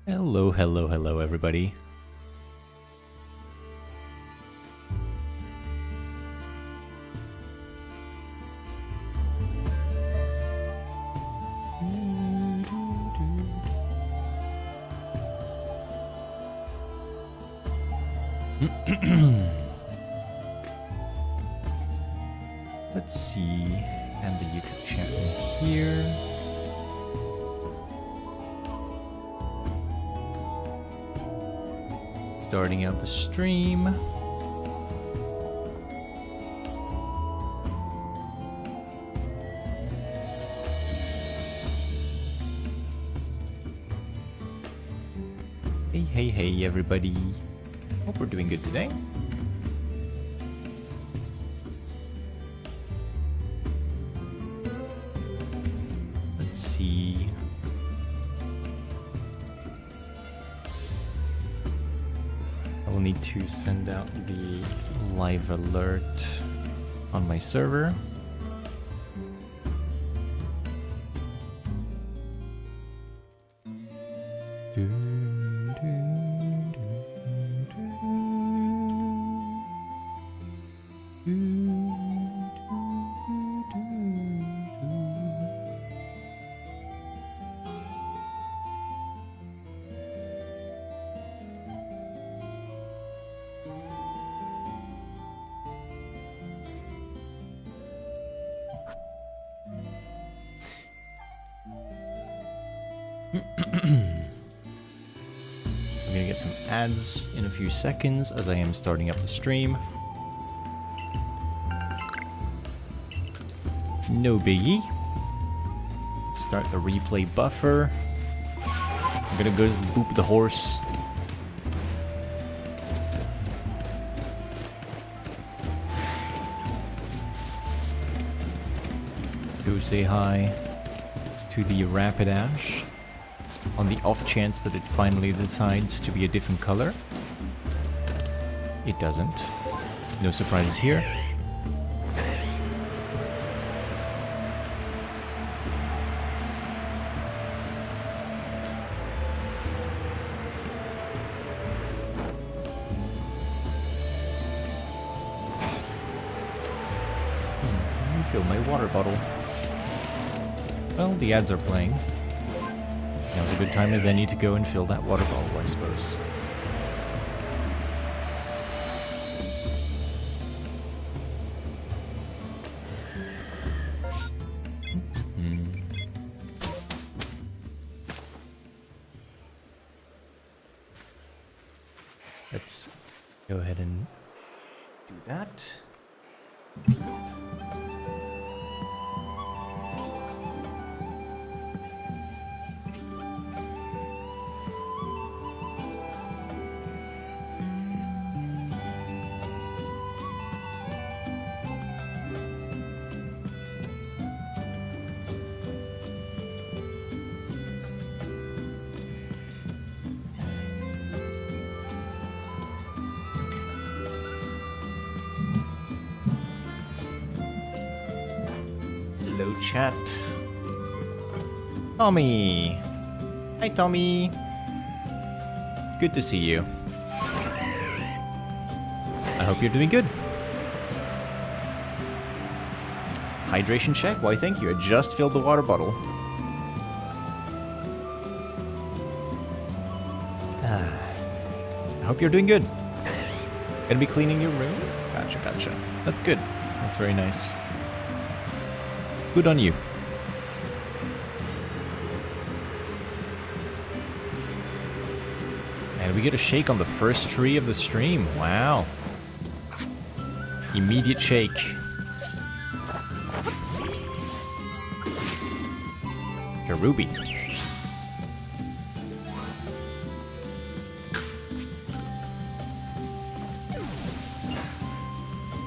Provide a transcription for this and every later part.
Hello, hello, hello, everybody. Let's see, and the YouTube chat in here. Starting out the stream. Hey, hey, hey, everybody. Hope we're doing good today. Let's see. I will need to send out the live alert on my server. I'm gonna get some ads in a few seconds as I am starting up the stream. No biggie. Start the replay buffer. I'm gonna go boop the horse. Go say hi to the Rapidash. On the off chance that it finally decides to be a different color. It doesn't. No surprises here. Refill my water bottle. Well, the ads are playing. Now's a good time as any to go and fill that water bottle, I suppose. Let's go ahead and do that. Hello, chat. Tommy! Hi, Tommy! Good to see you. I hope you're doing good. Hydration check? Why, thank you. I just filled the water bottle. I hope you're doing good. Gonna be cleaning your room? Gotcha, gotcha. That's good. That's very nice. Good on you. And we get a shake on the first tree of the stream. Wow. Immediate shake. Ruby.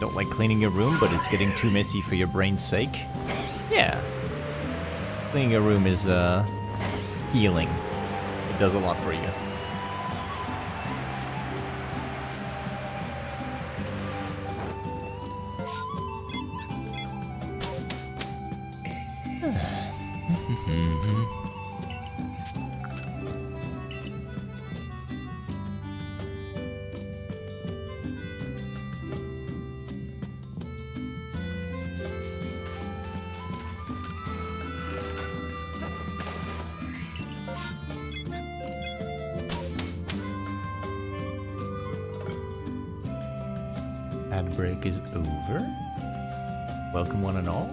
Don't like cleaning your room, but it's getting too messy for your brain's sake. Yeah. Cleaning your room is healing. It does a lot for you. Ad break is over. Welcome one and all.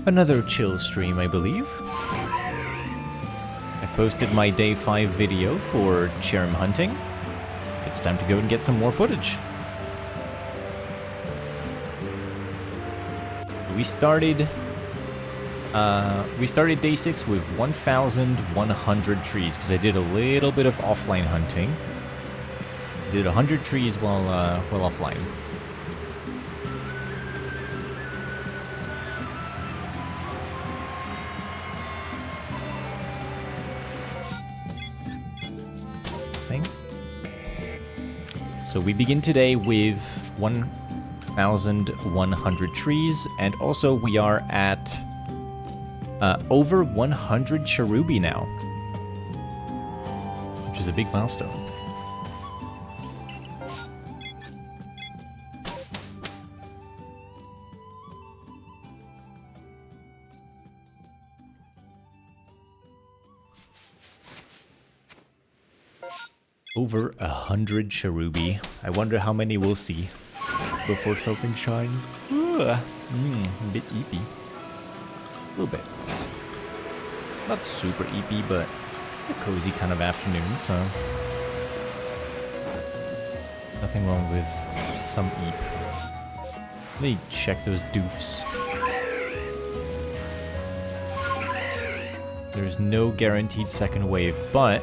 Another chill stream, I believe. I've posted my day 5 video for Cherim hunting. It's time to go and get some more footage. We started day 6 with 1,100 trees because I did a little bit of offline hunting. Did 100 trees while offline. So we begin today with 1,100 trees, and also we are at over 100 cherubi now, which is a big milestone. Over 100 cherubi. I wonder how many we'll see before something shines. A bit eepy. A little bit. Not super eepy, but a cozy kind of afternoon, so nothing wrong with some eep. Let me check those doofs. There's no guaranteed second wave, but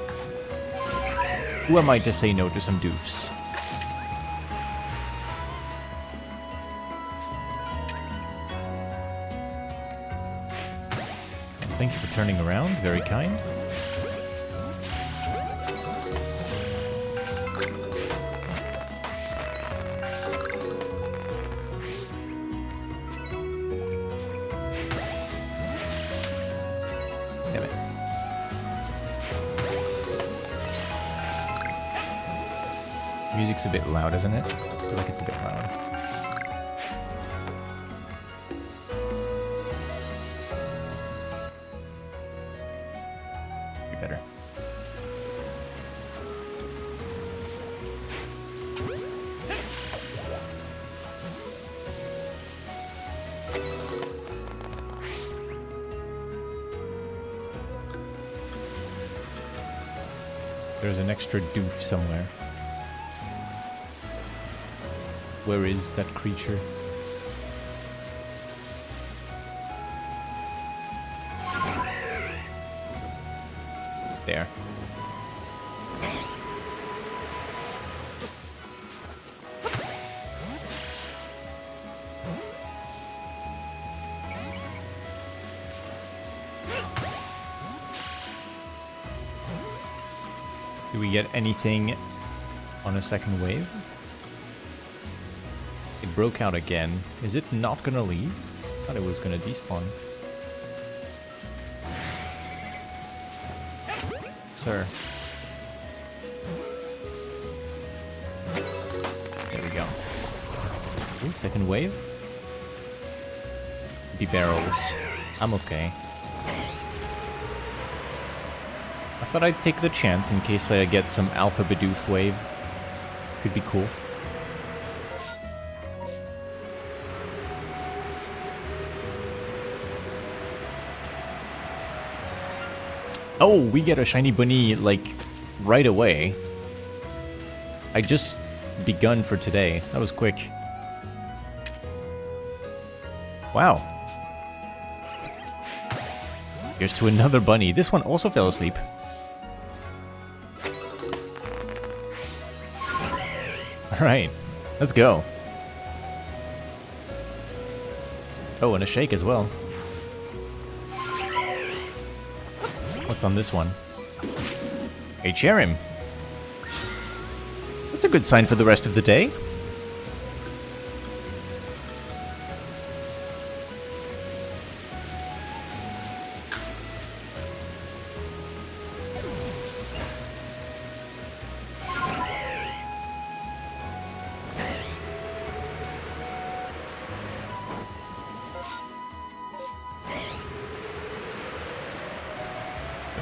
who am I to say no to some doofs? Thank you for turning around, very kind. Damn it. Music's a bit loud, isn't it? I feel like it's a bit loud. Be better. There's an extra doof somewhere. Where is that creature? There. Do we get anything on a second wave? It broke out again. Is it not gonna leave? I thought it was gonna despawn. Sir. There we go. Ooh, second wave. Be barrels. I'm okay. I thought I'd take the chance in case I get some Alpha Bidoof wave. Could be cool. Oh, we get a shiny bunny, like, right away. I just begun for today. That was quick. Wow. Here's to another bunny. This one also fell asleep. Alright, let's go. Oh, and a shake as well. What's on this one? A Cherim. That's a good sign for the rest of the day.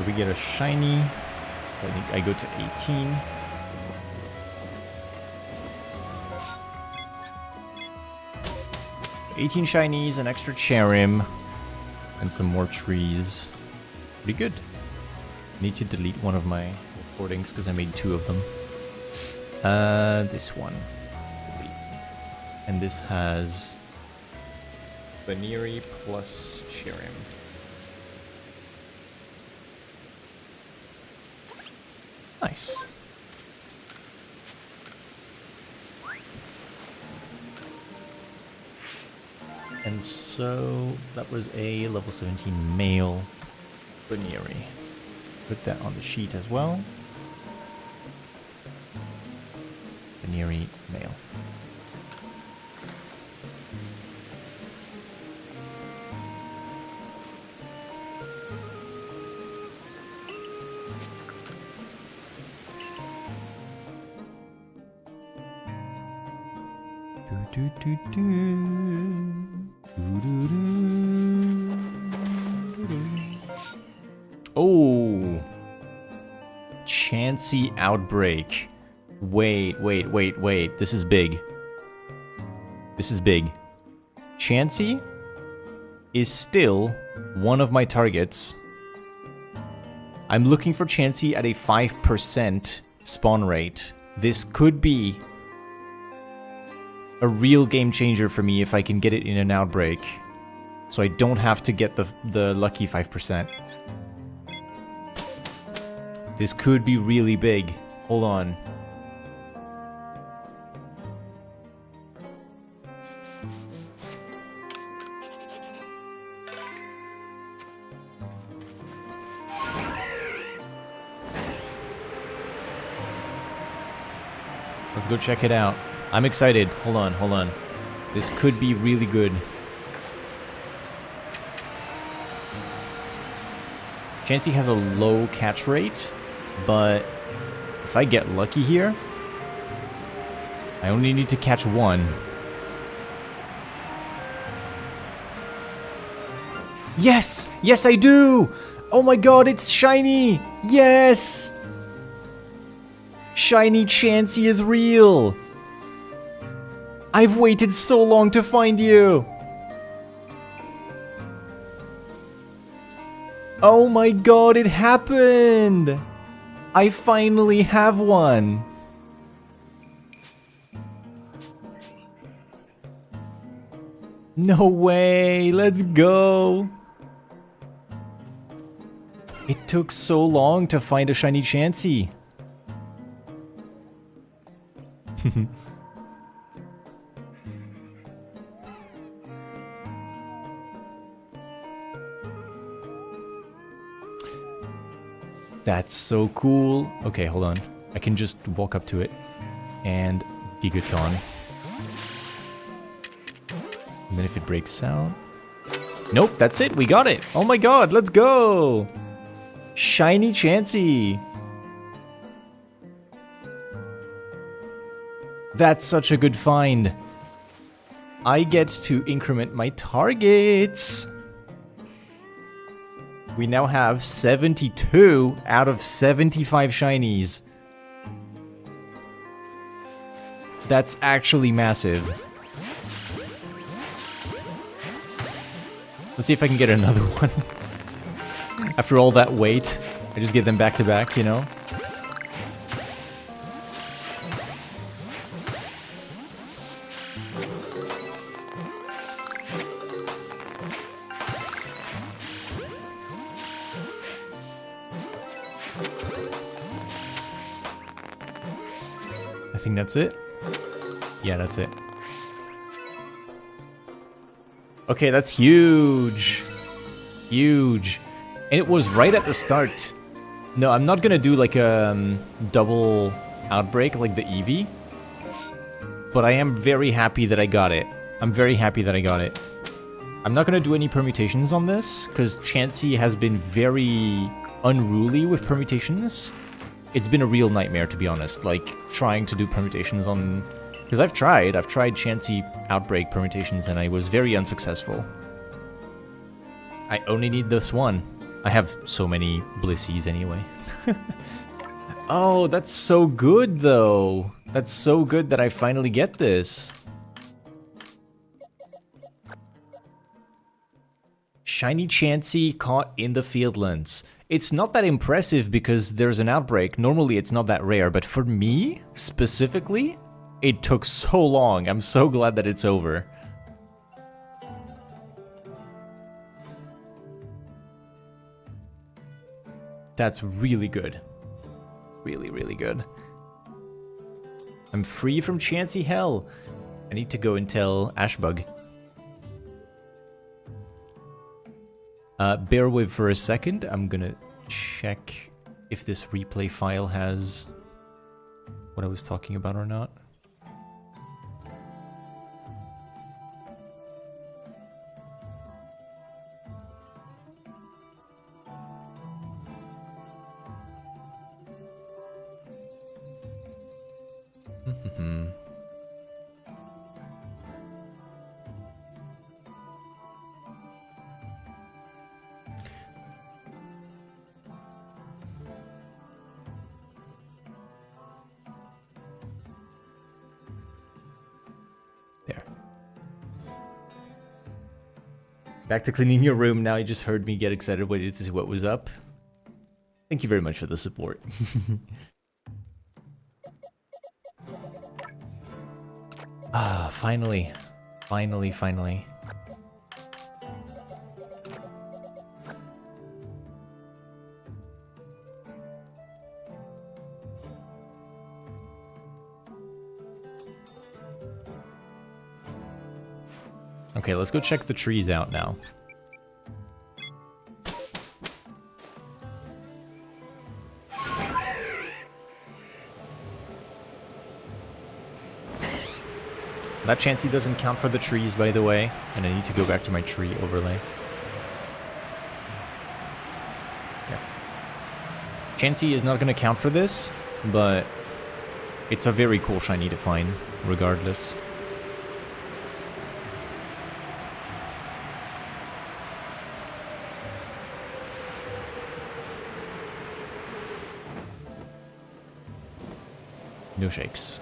We get a shiny. I go to 18. $18 shinies, an extra Cherim, and some more trees. Pretty good. Need to delete one of my recordings because I made 2 of them. This one. Delete. And this has Baniri plus Cherim. Nice. And so that was a level 17 male Baniri. Put that on the sheet as well. Baniri male. Do, do, do, do. Oh, Chansey Outbreak. Wait. This is big. This is big. Chansey is still one of my targets. I'm looking for Chansey at a 5% spawn rate. This could be a real game changer for me if I can get it in an outbreak. So I don't have to get the lucky 5%. This could be really big. Hold on. Let's go check it out. I'm excited. Hold on. This could be really good. Chansey has a low catch rate, but if I get lucky here, I only need to catch 1. Yes! Yes, I do! Oh my god, it's shiny! Yes! Shiny Chansey is real! I've waited so long to find you! Oh my god, it happened! I finally have one! No way, let's go! It took so long to find a shiny Chansey. That's so cool. Okay, hold on. I can just walk up to it and Gigaton. And then if it breaks out... Nope, that's it. We got it. Oh my god, let's go. Shiny Chansey. That's such a good find. I get to increment my targets. We now have 72 out of 75 shinies. That's actually massive. Let's see if I can get another one. After all that wait, I just get them back to back, you know? I think that's it. Yeah, that's it. Okay, that's huge. Huge. And it was right at the start. No, I'm not gonna do like a double outbreak like the Eevee. But I am very happy that I got it. I'm very happy that I got it. I'm not gonna do any permutations on this, because Chansey has been very unruly with permutations. It's been a real nightmare, to be honest, like, trying to do permutations on... Because I've tried Chansey Outbreak permutations, and I was very unsuccessful. I only need this one. I have so many Blissies anyway. Oh, that's so good, though. That's so good that I finally get this. Shiny Chansey caught in the Fieldlands. It's not that impressive because there's an outbreak. Normally it's not that rare, but for me, specifically, it took so long. I'm so glad that it's over. That's really good. Really, really good. I'm free from Chansey hell. I need to go and tell Ashbug. Bear with for a second. I'm gonna check if this replay file has what I was talking about or not. There. Back to cleaning your room. Now you just heard me get excited, waited to see what was up. Thank you very much for the support. Ah, finally. Finally. Okay, let's go check the trees out now. That Chansey doesn't count for the trees, by the way, and I need to go back to my tree overlay. Yeah. Chansey is not going to count for this, but it's a very cool shiny to find, regardless. No shakes.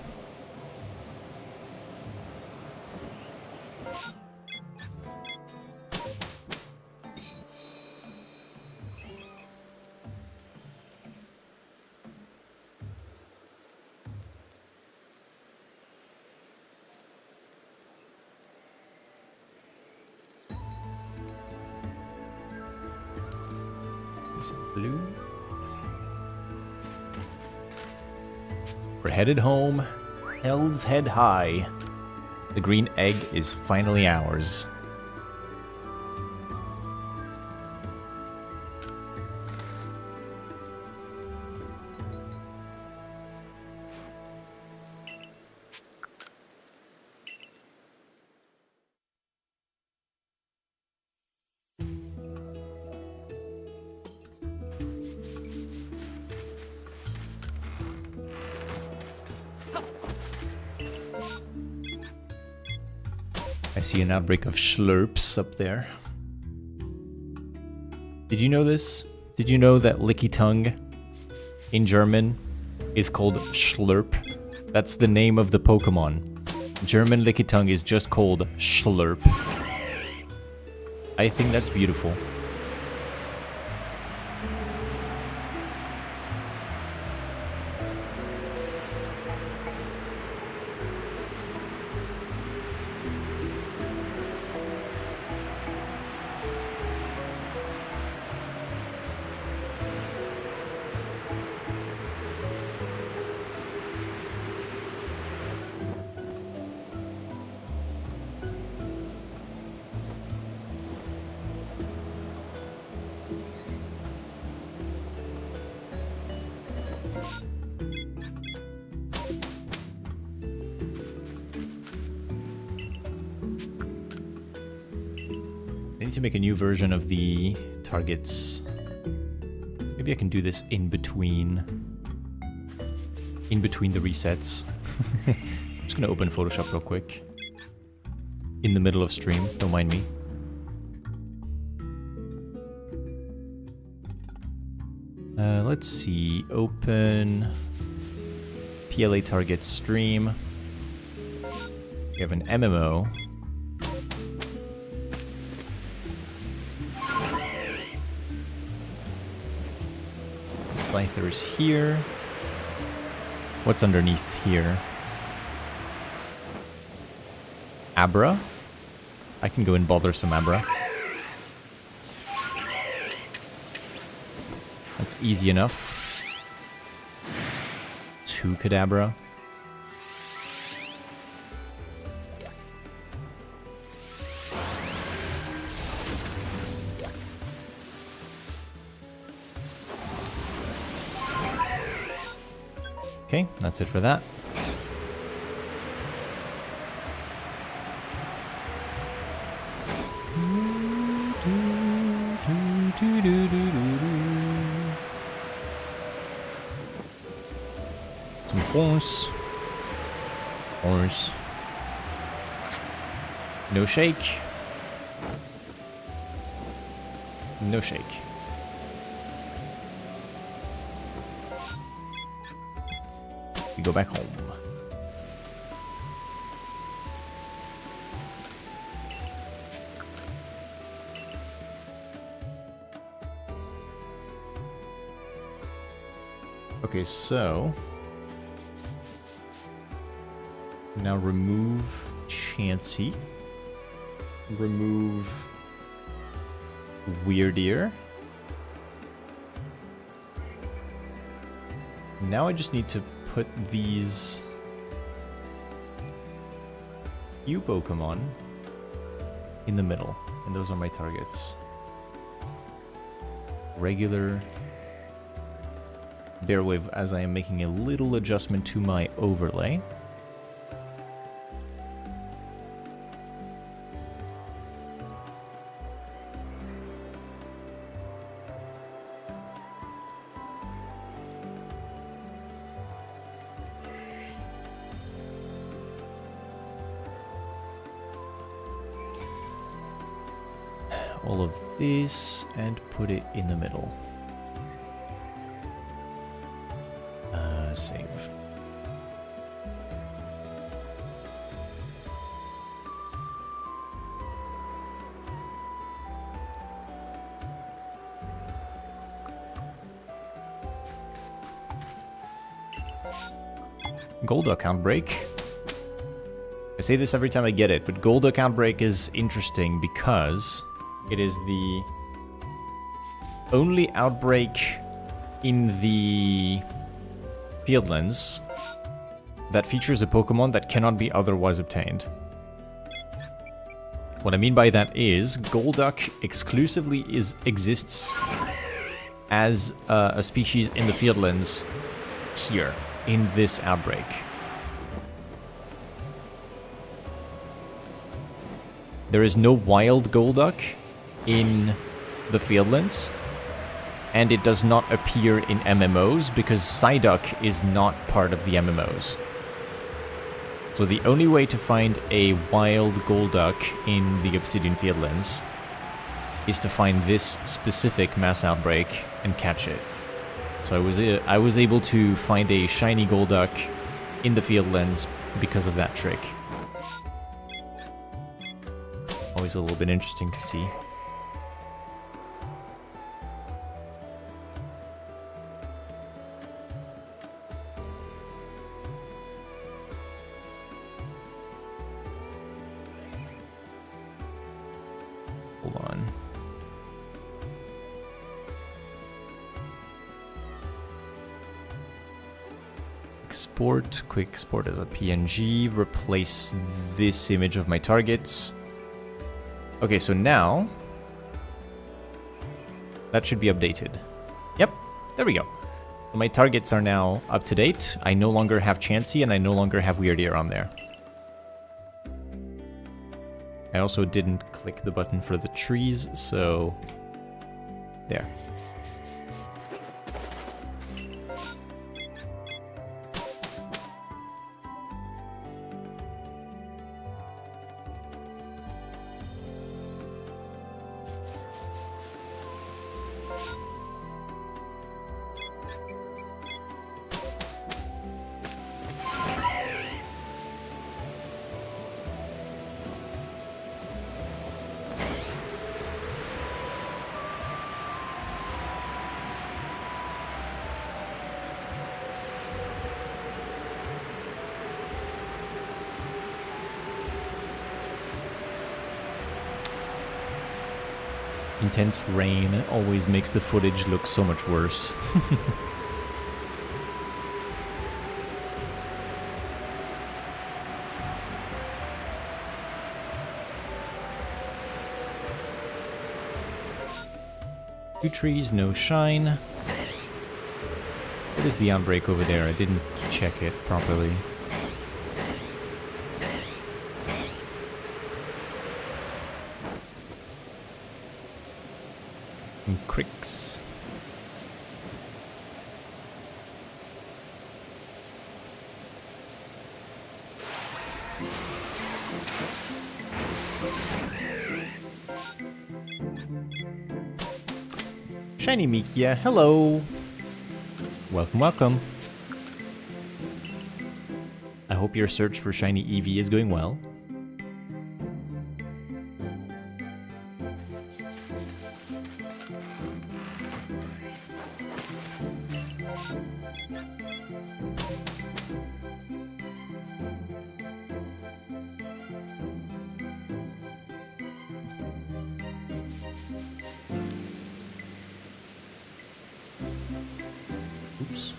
Is it blue? We're headed home. Hell's head high. The green egg is finally ours. I see an outbreak of schlurps up there. Did you know this? Did you know that licky tongue in German is called Schlurp? That's the name of the Pokemon. German licky tongue is just called Schlurp. I think that's beautiful. I need to make a new version of the targets. Maybe I can do this in between the resets. I'm just gonna open Photoshop real quick. In the middle of stream, don't mind me. Let's see. Open PLA target stream. We have an MMO. Scyther's here. What's underneath here? Abra? I can go and bother some Abra. That's easy enough. 2 Kadabra. Okay, that's it for that. Some horse. Horse. No shake. No shake. We go back home. Okay, so now remove Chansey. Remove Weird Ear. Now I just need to put these few Pokemon in the middle, and those are my targets. Regular. Bear with as I am making a little adjustment to my overlay. All of this and put it in the middle. Save. Golduck Outbreak. I say this every time I get it, but Golduck Outbreak is interesting because it is the only outbreak in the Fieldlands that features a Pokemon that cannot be otherwise obtained. What I mean by that is Golduck exclusively exists as a species in the Fieldlands here, in this outbreak. There is no wild Golduck in the Fieldlands, and it does not appear in MMOs because Psyduck is not part of the MMOs. So the only way to find a wild Golduck in the Obsidian Fieldlands is to find this specific mass outbreak and catch it. So I was able to find a shiny Golduck in the Fieldlands because of that trick. Always a little bit interesting to see. Hold on. Export, quick export as a PNG, replace this image of my targets. Okay, so now that should be updated. Yep, there we go. So my targets are now up to date. I no longer have Chansey and I no longer have Weird Ear on there. I also didn't click the button for the trees, so there. Intense rain always makes the footage look so much worse. Two trees, no shine. What is the outbreak over there? I didn't check it properly. And cricks. Shiny Mikia, hello! Welcome, welcome. I hope your search for Shiny Eevee is going well. Oops.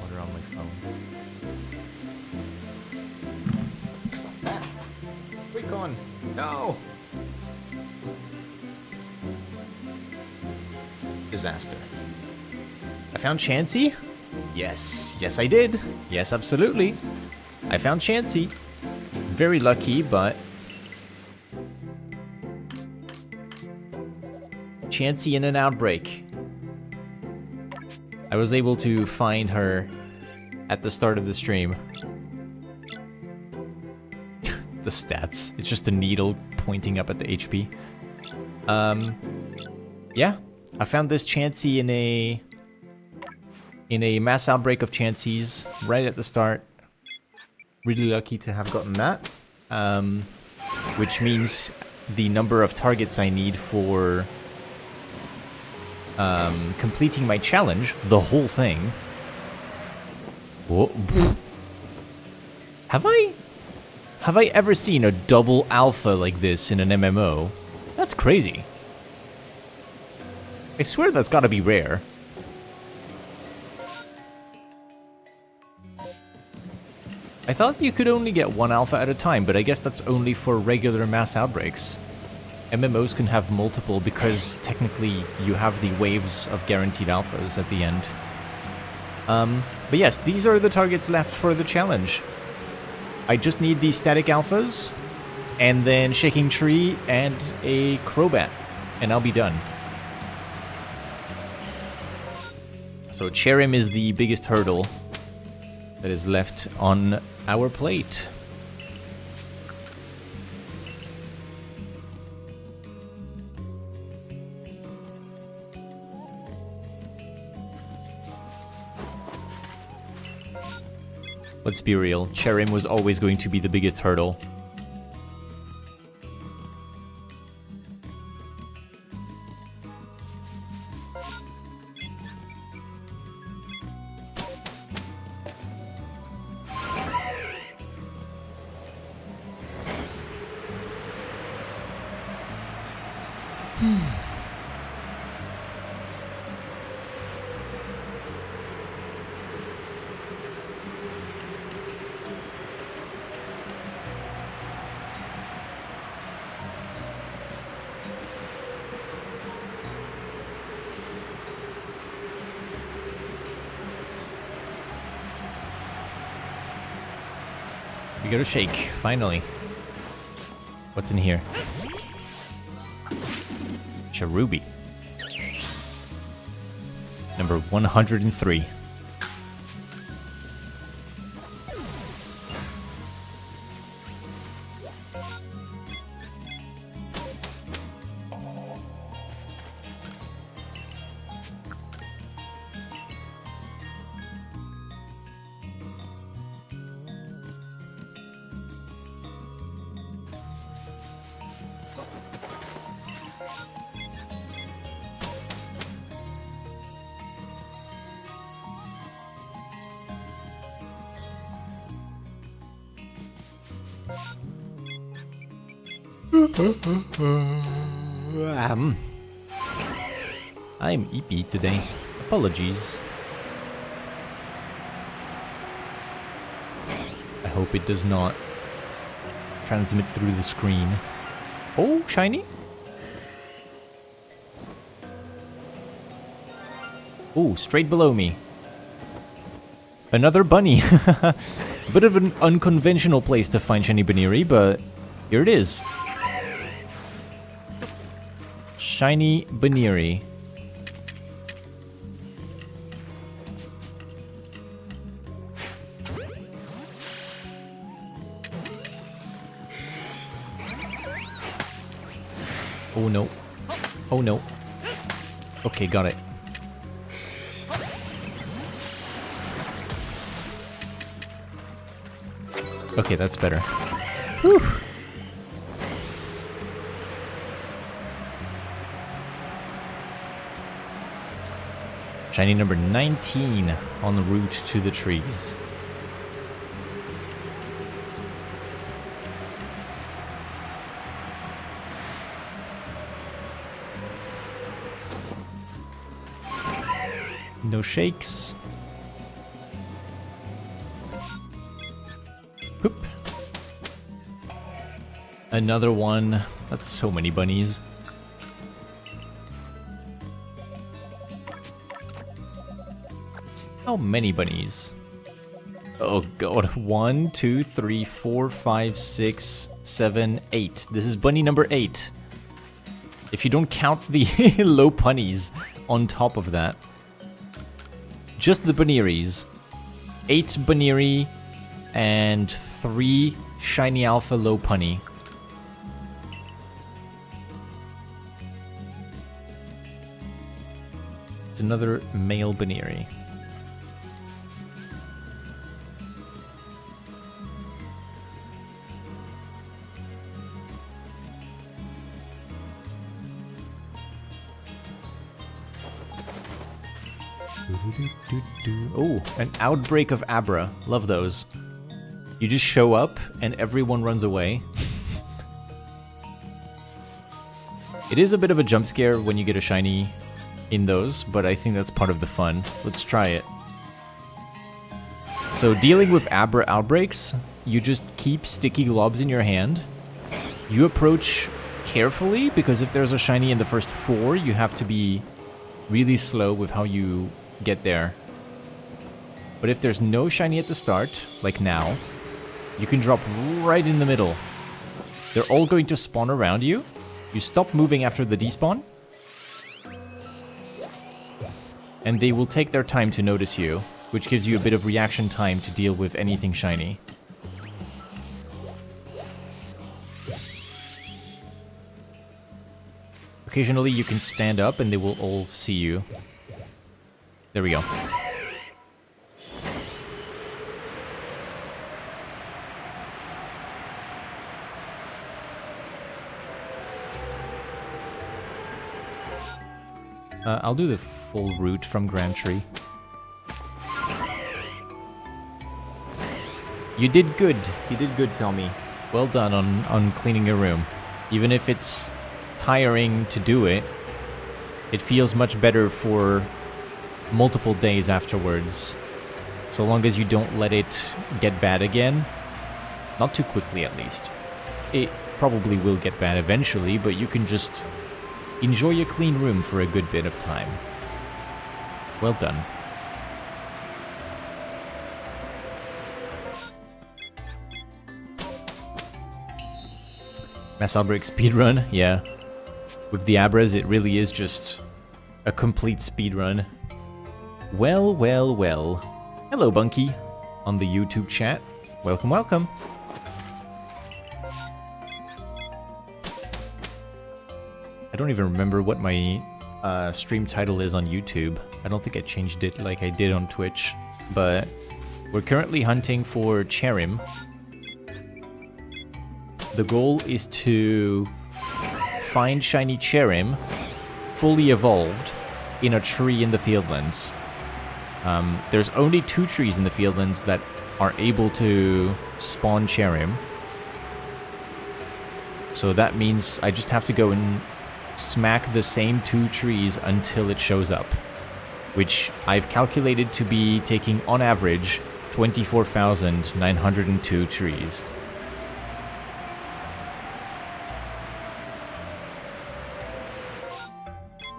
Water on my phone. Quick on! No! Disaster. I found Chansey? Yes. Yes, I did. Yes, absolutely. I found Chansey. Very lucky, but... Chansey in an outbreak. I was able to find her at the start of the stream. The stats. It's just a needle pointing up at the HP. Yeah. I found this Chansey in a mass outbreak of Chanseys right at the start. Really lucky to have gotten that. Which means the number of targets I need for completing my challenge, the whole thing. Whoa. Have I ever seen a double alpha like this in an MMO? That's crazy. I swear that's gotta be rare. I thought you could only get one alpha at a time, but I guess that's only for regular mass outbreaks. MMOs can have multiple because technically you have the waves of guaranteed alphas at the end. But yes, these are the targets left for the challenge. I just need the static alphas, and then Shaking Tree and a Crobat, and I'll be done. So Cherim is the biggest hurdle that is left on our plate. Let's be real, Cherim was always going to be the biggest hurdle. We got a shake, finally. What's in here? Cherubi. Number 103. I'm eepy today. Apologies. I hope it does not transmit through the screen. Oh, shiny? Oh, straight below me. Another bunny. Bit of an unconventional place to find shiny Baniri, but here it is. Shiny Baniri. Oh no. Oh no. Okay, got it. Okay, that's better. Whew. Shiny number 19 on the route to the trees. No shakes. Whoop. Another one. That's so many bunnies. How many bunnies? Oh god. 1, 2, 3, 4, 5, 6, 7, 8. This is bunny number 8. If you don't count the low punnies on top of that. Just the Baniris. 8 Baniri and 3 shiny alpha low punny. It's another male Baniri. Oh, an outbreak of Abra. Love those. You just show up and everyone runs away. It is a bit of a jump scare when you get a shiny in those, but I think that's part of the fun. Let's try it. So dealing with Abra outbreaks, you just keep sticky globs in your hand. You approach carefully, because if there's a shiny in the first 4, you have to be really slow with how you get there. But if there's no shiny at the start, like now, you can drop right in the middle. They're all going to spawn around you. You stop moving after the despawn, and they will take their time to notice you, which gives you a bit of reaction time to deal with anything shiny. Occasionally you can stand up and they will all see you. There we go. I'll do the full route from Grand Tree. You did good. You did good, Tommy. Well done on cleaning your room. Even if it's tiring to do it, it feels much better for multiple days afterwards. So long as you don't let it get bad again. Not too quickly, at least. It probably will get bad eventually, but you can just enjoy your clean room for a good bit of time. Well done. Mass Outbreak speedrun, yeah. With the Abras, it really is just a complete speedrun. Well, well, well. Hello, Bunky, on the YouTube chat. Welcome, welcome. I don't even remember what my stream title is on YouTube. I don't think I changed it like I did on Twitch. But we're currently hunting for Cherim. The goal is to find shiny Cherim, fully evolved, in a tree in the Fieldlands. There's only 2 trees in the Fieldlands that are able to spawn Cherim. So that means I just have to go and smack the same 2 trees until it shows up, which I've calculated to be taking, on average, 24,902 trees.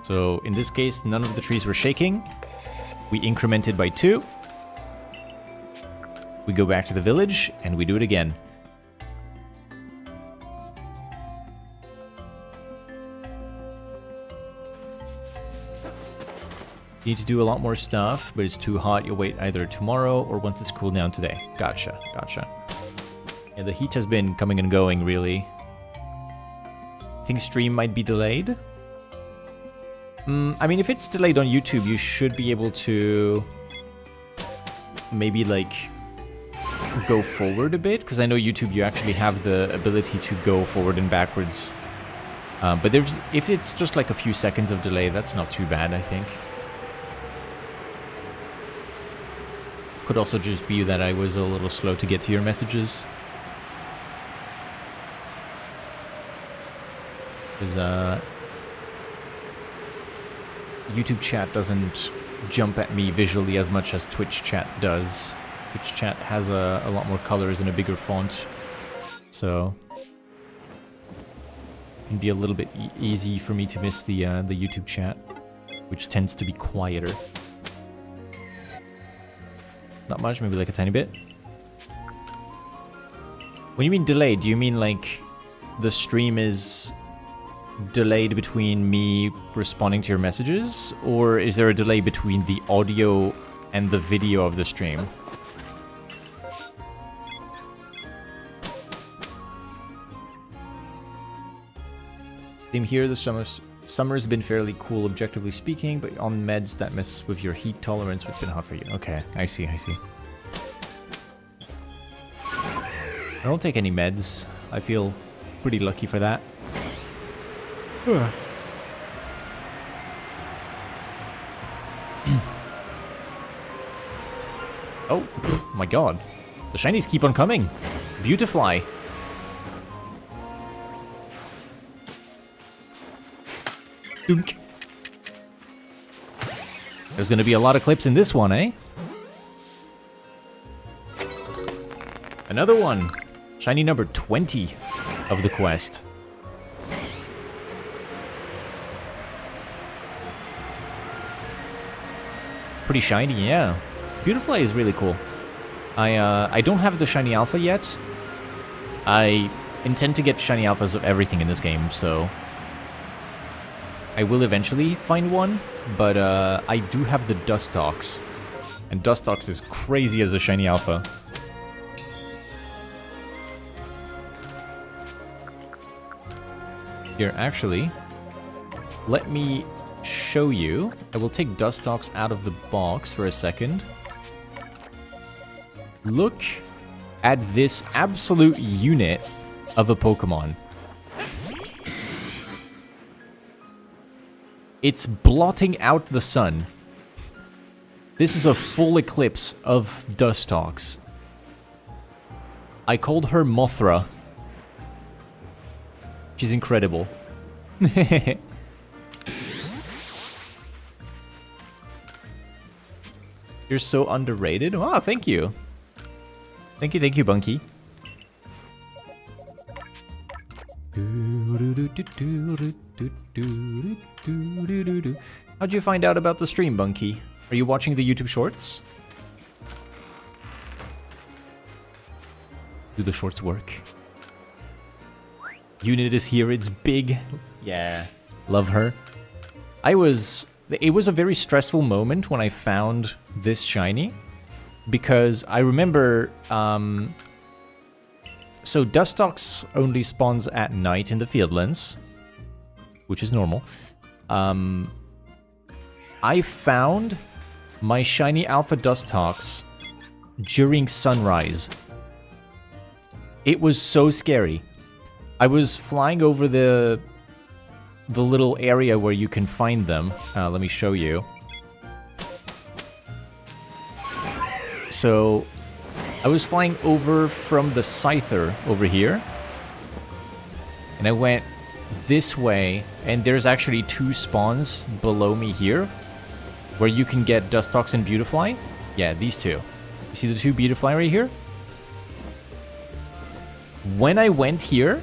So in this case, none of the trees were shaking. We incremented by 2. We go back to the village, and we do it again. You need to do a lot more stuff, but it's too hot. You'll wait either tomorrow or once it's cooled down today. Gotcha, gotcha. Yeah, the heat has been coming and going, really. I think stream might be delayed. I mean, if it's delayed on YouTube, you should be able to maybe, like, go forward a bit, because I know YouTube, you actually have the ability to go forward and backwards. But if it's just like a few seconds of delay, that's not too bad, I think. Could also just be that I was a little slow to get to your messages. Because, YouTube chat doesn't jump at me visually as much as Twitch chat does. Twitch chat has a lot more colors and a bigger font, so it can be a little bit easy for me to miss the YouTube chat, which tends to be quieter. Not much, maybe like a tiny bit. When you mean delayed, do you mean like the stream is delayed between me responding to your messages, or is there a delay between the audio and the video of the stream? Same here, the summer's been fairly cool, objectively speaking, but on meds that mess with your heat tolerance, so it's been hot for you. Okay, I see, I see. I don't take any meds. I feel pretty lucky for that. Oh, my god. The shinies keep on coming. Beautifly. Dunk. There's gonna be a lot of clips in this one, eh? Another one. Shiny number 20 of the quest. Pretty shiny, yeah. Beautifly is really cool. I don't have the shiny alpha yet. I intend to get shiny alphas of everything in this game, so I will eventually find one, but I do have the Dustox, and Dustox is crazy as a shiny alpha. Here, actually, let me show you. I will take Dustox out of the box for a second. Look at this absolute unit of a Pokemon. It's blotting out the sun. This is a full eclipse of Dustox. I called her Mothra. She's incredible. You're so underrated. Oh, thank you. Thank you, Bunky. How'd you find out about the stream, Bunky? Are you watching the YouTube shorts? Do the shorts work? Unit is here, it's big. Yeah, love her. It was a very stressful moment when I found this shiny, because I remember, so Dustox only spawns at night in the Fieldlands, which is normal. I found my shiny Alpha Dustox during sunrise. It was so scary. I was flying over the little area where you can find them. Let me show you. So, I was flying over from the Scyther over here. And I went this way, and there's actually 2 spawns below me here, where you can get Dustox and Beautifly. Yeah, these 2. You see the 2 Beautifly right here? When I went here,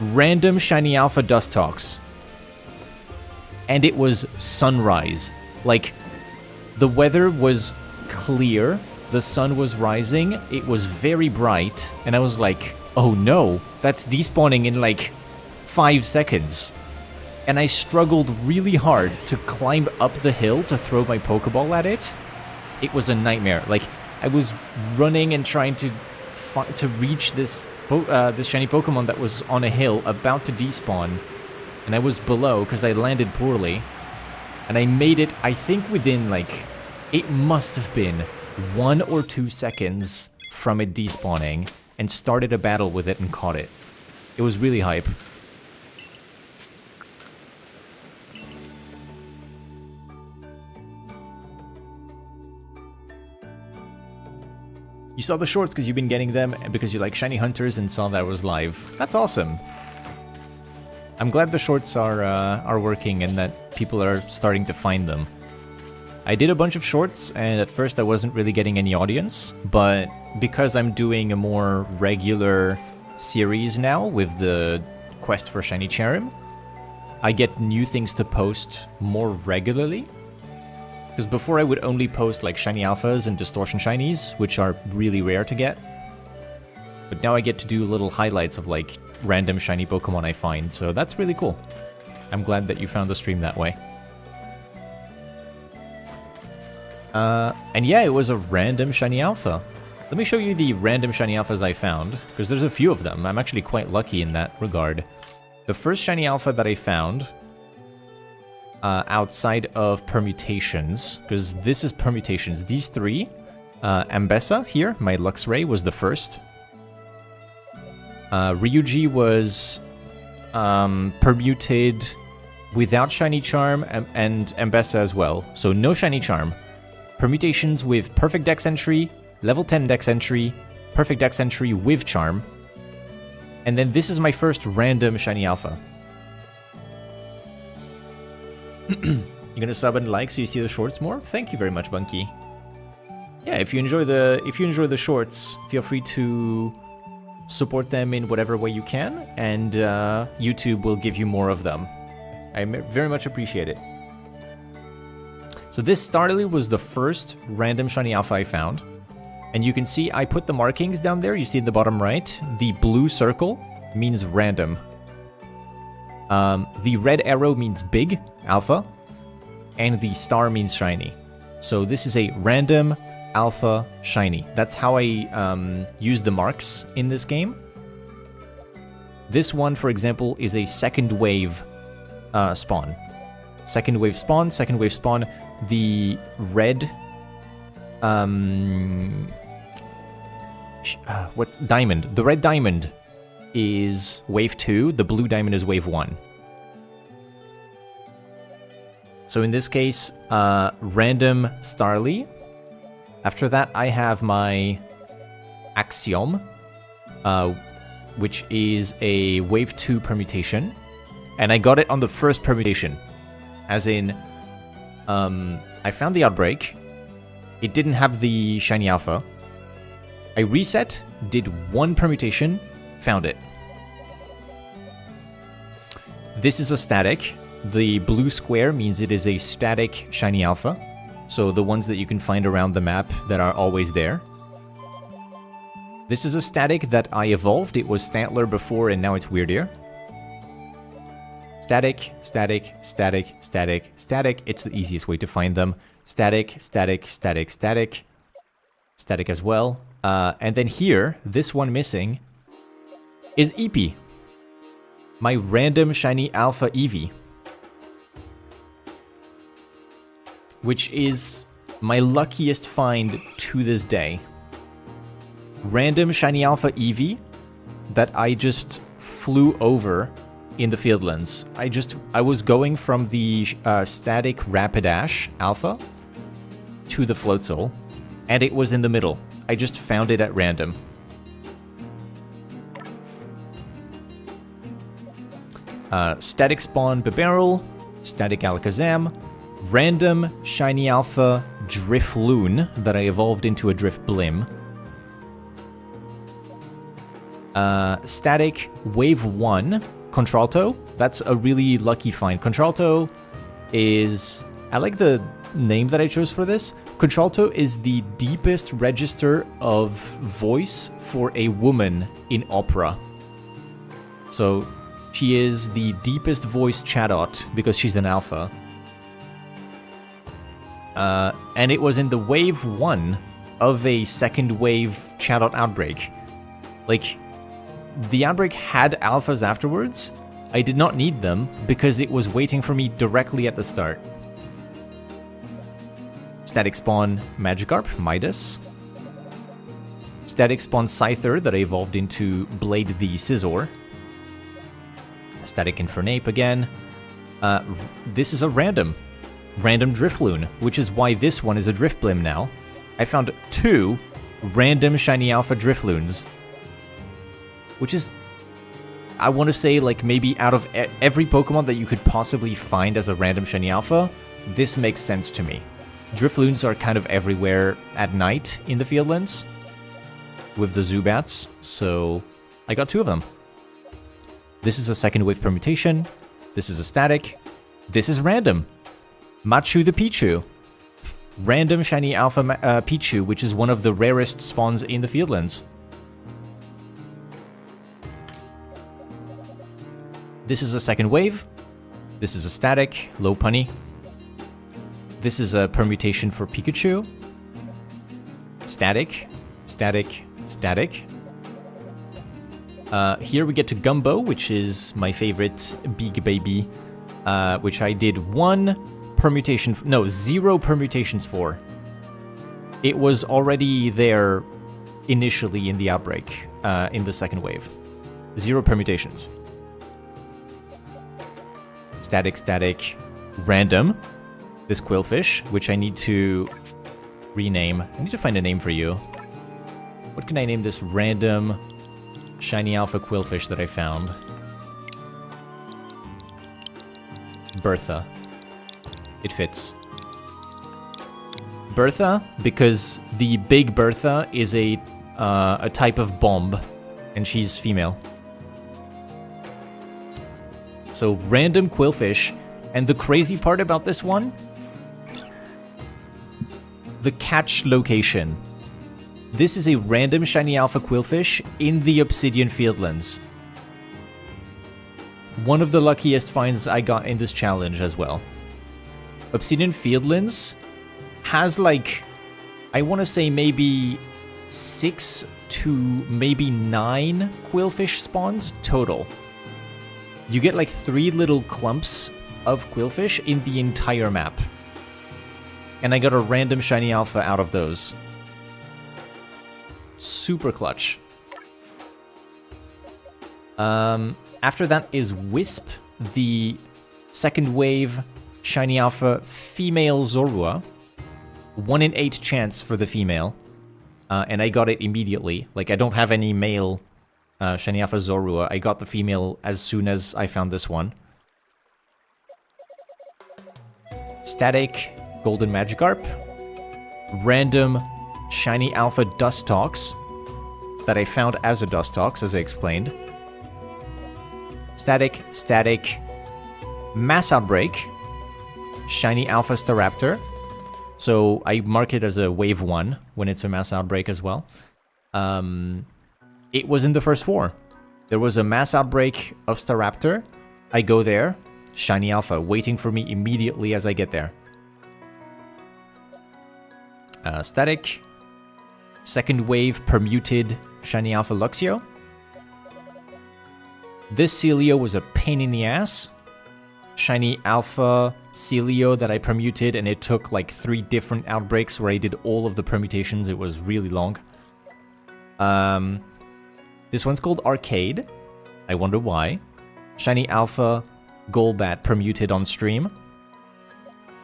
random Shiny Alpha Dustox. And it was sunrise. Like, the weather was clear, the sun was rising, it was very bright, and I was like, oh no, that's despawning in like 5 seconds. And I struggled really hard to climb up the hill to throw my Pokeball at it. It was a nightmare. Like, I was running and trying to reach this shiny Pokemon that was on a hill about to despawn, and I was below because I landed poorly, and I made it, I think within like, it must have been 1 or 2 seconds from it despawning, and started a battle with it and caught it. It was really hype. You saw the shorts because you've been getting them and because you like Shiny Hunters and saw that was live. That's awesome. I'm glad the shorts are working and that people are starting to find them. I did a bunch of shorts, and at first I wasn't really getting any audience, but because I'm doing a more regular series now with the quest for Shiny Cherrim, I get new things to post more regularly. Because before I would only post like Shiny Alphas and Distortion Shinies, which are really rare to get. But now I get to do little highlights of like random shiny Pokemon I find, so that's really cool. I'm glad that you found the stream that way. And yeah, it was a random Shiny Alpha. Let me show you the random Shiny Alphas I found, because there's a few of them. I'm actually quite lucky in that regard. The first Shiny Alpha that I found, outside of permutations, because this is permutations, these 3, Ambessa here, my Luxray, was the first. Ryuji was permuted without Shiny Charm and Ambessa as well, so no Shiny Charm. Permutations with Perfect Dex Entry, Level 10 Dex Entry, Perfect Dex Entry with Charm. And then this is my first random Shiny Alpha. You're gonna sub and like so you see the shorts more? Thank you very much, Bunky. Yeah, if you enjoy the shorts, feel free to support them in whatever way you can, and YouTube will give you more of them. I very much appreciate it. So this Starly was the first random Shiny Alpha I found. And you can see I put the markings down there, you see at the bottom right. The blue circle means random. The red arrow means big, alpha, and the star means shiny. So this is a random alpha shiny. That's how I use the marks in this game. This one, for example, is a second wave spawn. Second wave spawn, second wave spawn. The red... what diamond? The red diamond is wave 2, the blue diamond is wave 1. So in this case, random Starly. After that, I have my Axiom, which is a wave 2 permutation. And I got it on the first permutation. As in, I found the Outbreak. It didn't have the Shiny Alpha. I reset, did one permutation, found it. This is a static. The blue square means it is a static Shiny Alpha. So the ones that you can find around the map that are always there. This is a static that I evolved. It was Stantler before and now it's Weirdeer. Static, static, static, static, static. It's the easiest way to find them. Static, static, static, static. Static as well. And then here, this one missing, is Eepee. My random Shiny Alpha Eevee. Which is my luckiest find to this day. Random Shiny Alpha Eevee that I just flew over in the Fieldlands. I was going from the static Rapidash Alpha to the Floatzel, and it was in the middle. I just found it at random. Static Spawn Bibarel, Static Alakazam, random Shiny Alpha Drifloon that I evolved into a Drifblim. Static Wave 1 Contralto. That's a really lucky find. Contralto is... I like the name that I chose for this. Contralto is the deepest register of voice for a woman in opera. So she is the deepest voice Chatot because she's an alpha. And it was in the wave 1 of a second wave Chatot outbreak. Like, the outbreak had alphas afterwards. I did not need them because it was waiting for me directly at the start. Static Spawn Magikarp, Midas. Static Spawn Scyther that I evolved into Blade the Scizor. Static Infernape again. This is a random Drifloon, which is why this one is a Drifblim now. I found 2 random Shiny Alpha Drifloons, which is, I want to say, like, maybe out of every Pokemon that you could possibly find as a random Shiny Alpha, this makes sense to me. Drifloons are kind of everywhere at night in the Fieldlands with the Zubats, so I got 2 of them. This is a second wave permutation. This is a static. This is random. Machu the Pichu. Random Shiny Alpha Pichu, which is one of the rarest spawns in the Fieldlands. This is a second wave. This is a static, Lopunny. This is a permutation for Pikachu. Static, static, static. Here we get to Gumbo, which is my favorite big baby, which I did 0 permutations for. It was already there initially in the outbreak, in the second wave. 0 permutations. Static, static, random. This Quillfish, which I need to rename. I need to find a name for you. What can I name this random Shiny Alpha Quillfish that I found? Bertha. It fits. Bertha, because the big Bertha is a type of bomb, and she's female. So random Quillfish, and the crazy part about this one, the catch location. This is a random Shiny Alpha Quillfish in the Obsidian Fieldlands. One of the luckiest finds I got in this challenge as well. Obsidian Fieldlands has, like, I want to say maybe 6 to maybe 9 Quillfish spawns total. You get like 3 little clumps of Quillfish in the entire map. And I got a random Shiny Alpha out of those. Super clutch. After that is Wisp, the second wave Shiny Alpha female Zorua. 1 in 8 chance for the female. And I got it immediately. Like, I don't have any male Shiny Alpha Zorua. I got the female as soon as I found this one. Static Golden Magikarp. Random Shiny Alpha Dustox that I found as a Dustox, as I explained. Static, static, Mass Outbreak, Shiny Alpha Staraptor. So I mark it as a Wave 1 when it's a Mass Outbreak as well. It was in the first 4. There was a Mass Outbreak of Staraptor. I go there, Shiny Alpha, waiting for me immediately as I get there. Static, second wave permuted Shiny Alpha Luxio. This Celio was a pain in the ass. Shiny Alpha Celio that I permuted, and it took like 3 different outbreaks where I did all of the permutations. It was really long. This one's called Arcade. I wonder why. Shiny Alpha Golbat permuted on stream.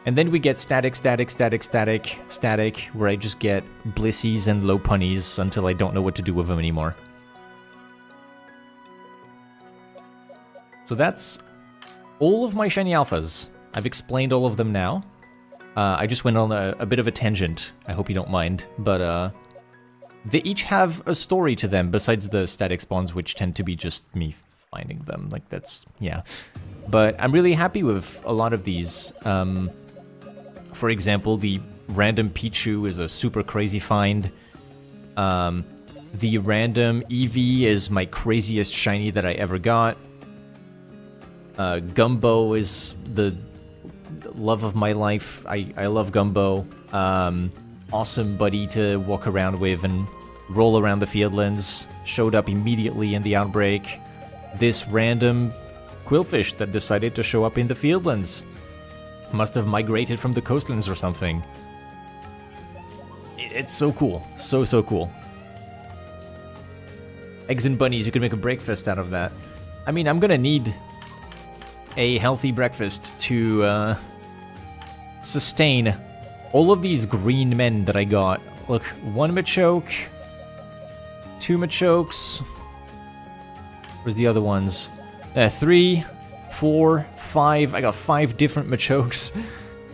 And then we get static, static, static, static, static, where I just get Blissies and Lopunnies until I don't know what to do with them anymore. So that's all of my shiny alphas. I've explained all of them now. I just went on a bit of a tangent. I hope you don't mind. But they each have a story to them besides the static spawns, which tend to be just me finding them. Like, that's... yeah. But I'm really happy with a lot of these. For example, the random Pichu is a super crazy find. The random Eevee is my craziest shiny that I ever got. Gumbo is the love of my life. I love Gumbo. Awesome buddy to walk around with and roll around the Fieldlands. Showed up immediately in the outbreak. This random Quillfish that decided to show up in the Fieldlands. Must have migrated from the coastlands or something. It's so cool. So cool. Eggs and bunnies, you can make a breakfast out of that. I mean, I'm gonna need a healthy breakfast to sustain all of these green men that I got. Look, 1 Machoke, 2 Machokes. Where's the other ones? 3, 4, 5. I got 5 different Machokes.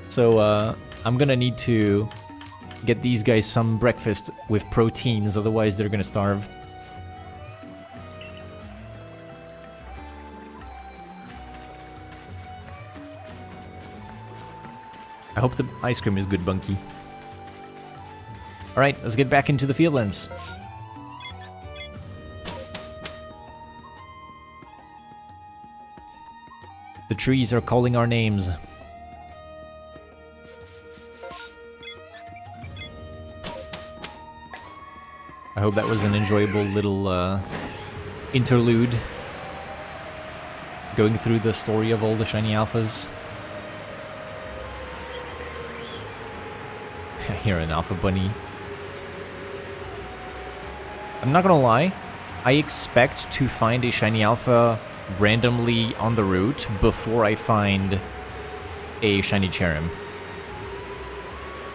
So I'm gonna need to get these guys some breakfast with proteins, otherwise they're gonna starve. I hope the ice cream is good, Bunky. Alright, let's get back into the Fieldlands. The trees are calling our names. I hope that was an enjoyable little interlude. Going through the story of all the shiny alphas. I hear an alpha bunny. I'm not gonna lie, I expect to find a shiny alpha randomly on the route before I find a shiny Cherim.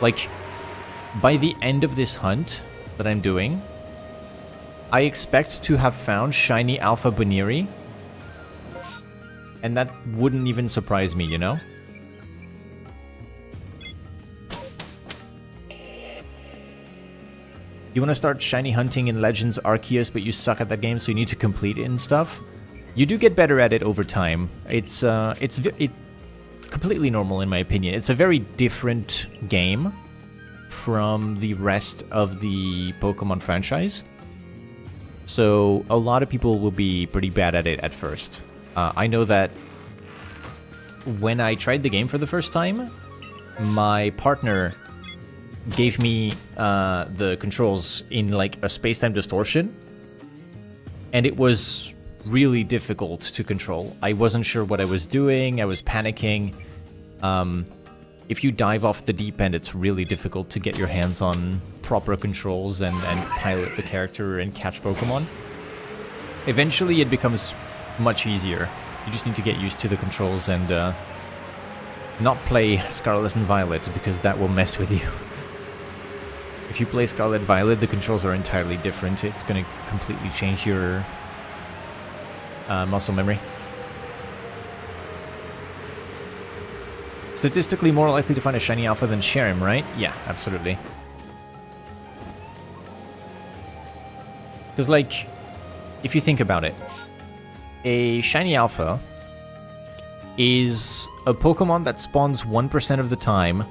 Like, by the end of this hunt that I'm doing, I expect to have found shiny Alpha Baniri, and that wouldn't even surprise me, you know? You want to start shiny hunting in Legends Arceus, but you suck at that game, so you need to complete it and stuff? You do get better at it over time. It's completely normal in my opinion. It's a very different game from the rest of the Pokemon franchise. So a lot of people will be pretty bad at it at first. I know that when I tried the game for the first time, my partner gave me the controls in like a space-time distortion, and it was really difficult to control. I wasn't sure what I was doing, I was panicking. If you dive off the deep end, it's really difficult to get your hands on proper controls and pilot the character and catch Pokemon. Eventually it becomes much easier. You just need to get used to the controls and not play Scarlet and Violet, because that will mess with you. If you play Scarlet Violet, the controls are entirely different. It's going to completely change your muscle memory. Statistically more likely to find a shiny alpha than Cherim, right? Yeah, absolutely. Because, like, if you think about it, a shiny alpha is a Pokemon that spawns 1% of the time,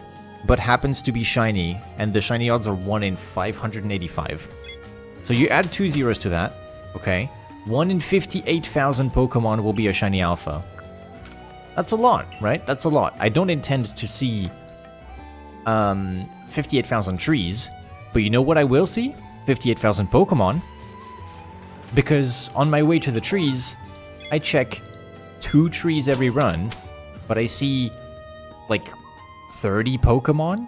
but happens to be shiny, and the shiny odds are 1 in 585. So you add 2 zeros to that, okay? 1 in 58,000 Pokemon will be a shiny alpha. That's a lot, right? That's a lot. I don't intend to see 58,000 trees, but you know what I will see? 58,000 Pokemon. Because on my way to the trees, I check 2 trees every run, but I see like 30 Pokemon?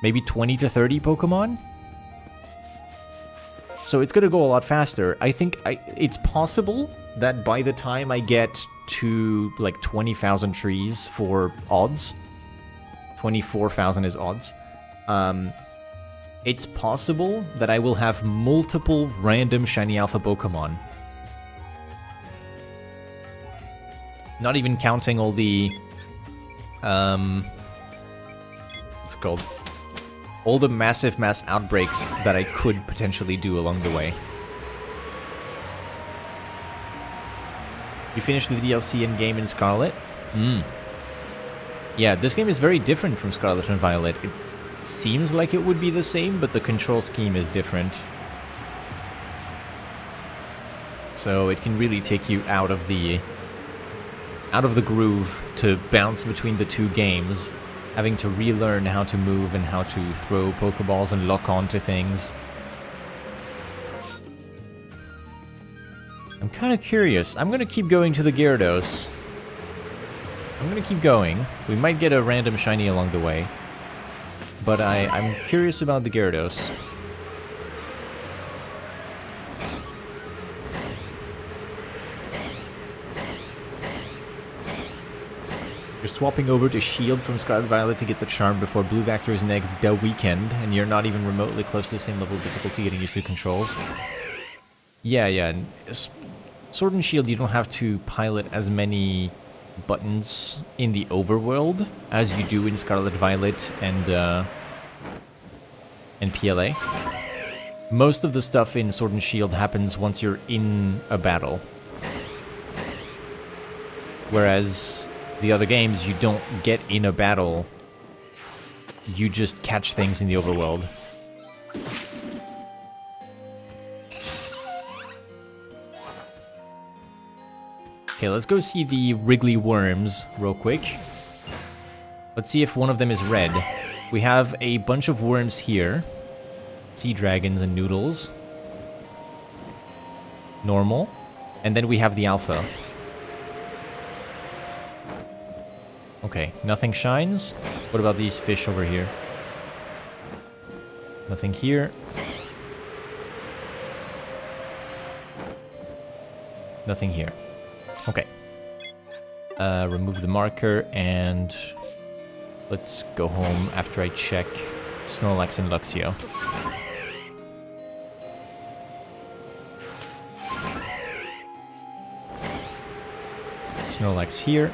Maybe 20 to 30 Pokemon? So it's gonna go a lot faster. I think it's possible that by the time I get to like 20,000 trees for odds, 24,000 is odds, it's possible that I will have multiple random shiny alpha Pokemon. Not even counting all the... what's it called? All the massive mass outbreaks that I could potentially do along the way. You finished the DLC in-game in Scarlet? Yeah, this game is very different from Scarlet and Violet. It seems like it would be the same, but the control scheme is different. So it can really take you out of the groove to bounce between the two games, having to relearn how to move and how to throw Pokeballs and lock onto things. I'm kind of curious. I'm going to keep going to the Gyarados. I'm going to keep going. We might get a random shiny along the way. But I'm curious about the Gyarados. You're swapping over to Shield from Scarlet Violet to get the charm before Blue Vector's next weekend, and you're not even remotely close to the same level of difficulty getting used to controls. Yeah. Sword and Shield, you don't have to pilot as many buttons in the overworld as you do in Scarlet Violet and PLA. Most of the stuff in Sword and Shield happens once you're in a battle. Whereas the other games, you don't get in a battle. You just catch things in the overworld. Okay, let's go see the Wriggly Worms real quick. Let's see if one of them is red. We have a bunch of worms here. Sea dragons and noodles. Normal. And then we have the alpha. Okay, nothing shines. What about these fish over here? Nothing here. Nothing here. Okay. Remove the marker and let's go home after I check Snorlax and Luxio. Snorlax here.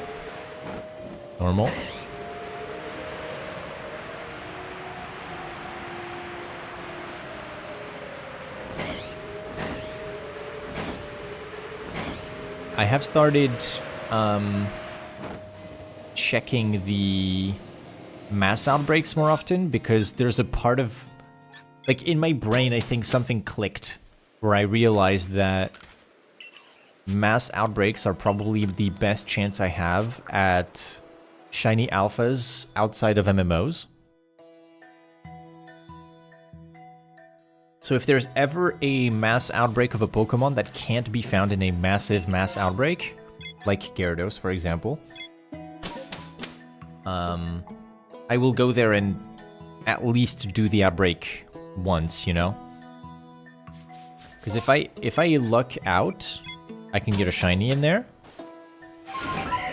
Normal. I have started checking the mass outbreaks more often because there's a part of... Like, in my brain, I think something clicked where I realized that mass outbreaks are probably the best chance I have at shiny alphas outside of MMOs. So if there's ever a mass outbreak of a Pokemon that can't be found in a massive mass outbreak, like Gyarados, for example, I will go there and at least do the outbreak once, you know? Because if I luck out, I can get a shiny in there.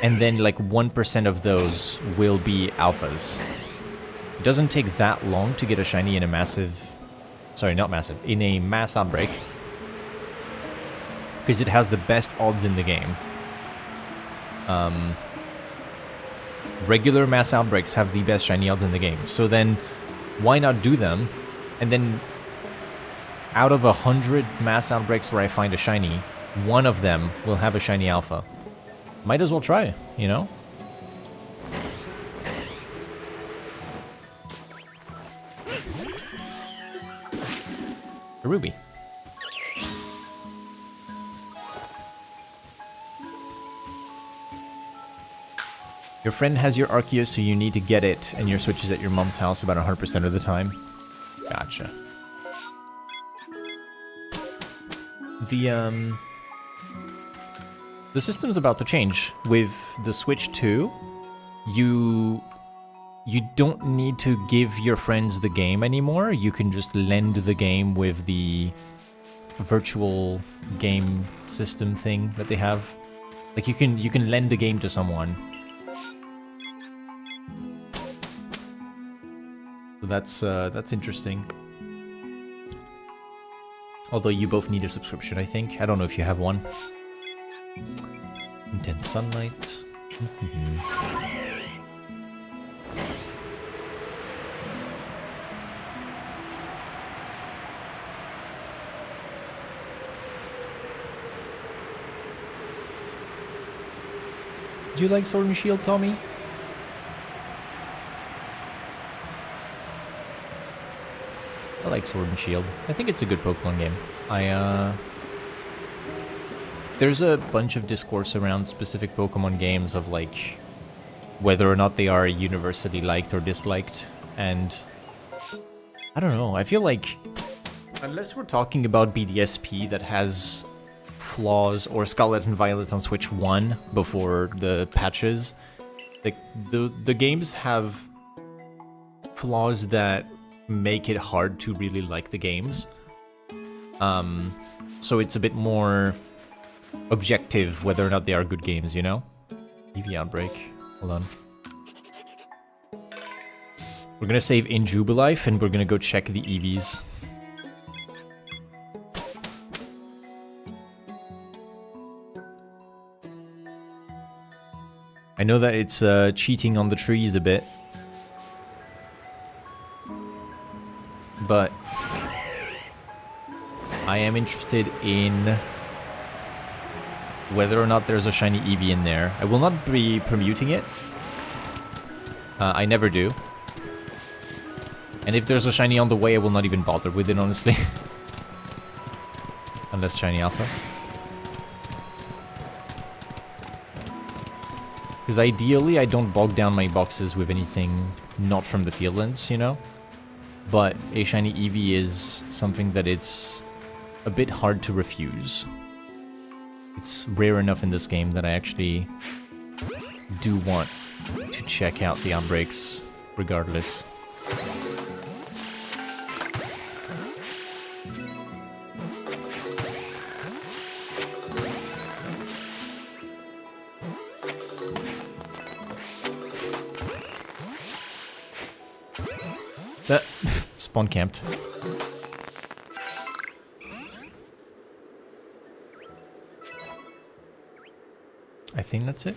And then like 1% of those will be alphas. It doesn't take that long to get a shiny in a massive... Sorry, not massive. In a mass outbreak. Because it has the best odds in the game. Regular mass outbreaks have the best shiny odds in the game. So then, why not do them? And then, out of 100 mass outbreaks where I find a shiny, one of them will have a shiny alpha. Might as well try, you know? A ruby. Your friend has your Arceus, so you need to get it, and your Switch is at your mom's house about 100% of the time. Gotcha. The system's about to change. With the Switch 2, you don't need to give your friends the game anymore. You can just lend the game with the virtual game system thing that they have. Like you can lend a game to someone. So that's interesting. Although you both need a subscription, I think. I don't know if you have one. Intense sunlight. Do you like Sword and Shield, Tommy? I like Sword and Shield. I think it's a good Pokemon game. There's a bunch of discourse around specific Pokemon games of like whether or not they are universally liked or disliked, and I don't know, I feel like unless we're talking about BDSP that has flaws, or Scarlet and Violet on Switch 1 before the patches, like the games have flaws that make it hard to really like the games. So it's a bit more objective whether or not they are good games, you know? EV Outbreak. Hold on. We're gonna save in Jubilife and we're gonna go check the EVs. I know that it's cheating on the trees a bit, but I am interested in whether or not there's a shiny Eevee in there. I will not be permuting it. I never do. And if there's a shiny on the way, I will not even bother with it, honestly. Unless shiny alpha. Because ideally, I don't bog down my boxes with anything not from the Fieldlands, you know? But a shiny Eevee is something that it's a bit hard to refuse. It's rare enough in this game that I actually do want to check out the outbreaks regardless. Spawn camped. I think that's it.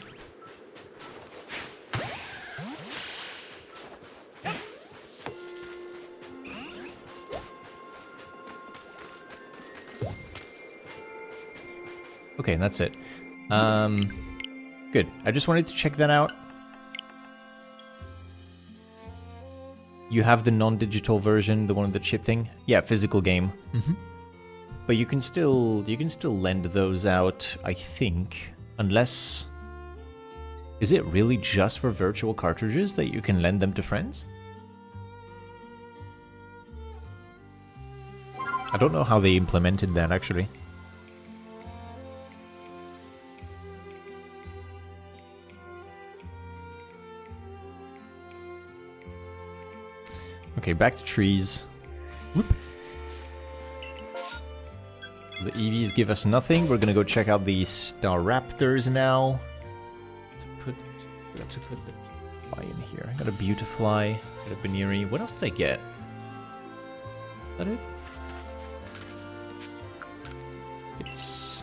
Okay, that's it. Good. I just wanted to check that out. You have the non-digital version, the one with the chip thing? Yeah, physical game. But you can still lend those out, I think. Unless... Is it really just for virtual cartridges that you can lend them to friends? I don't know how they implemented that, actually. Okay, back to trees. Whoop. The EVs give us nothing. We're gonna go check out the Staraptors now. We have to put the fly in here. I got a Beautifly, got a Baniri. What else did I get? Is that it? It's...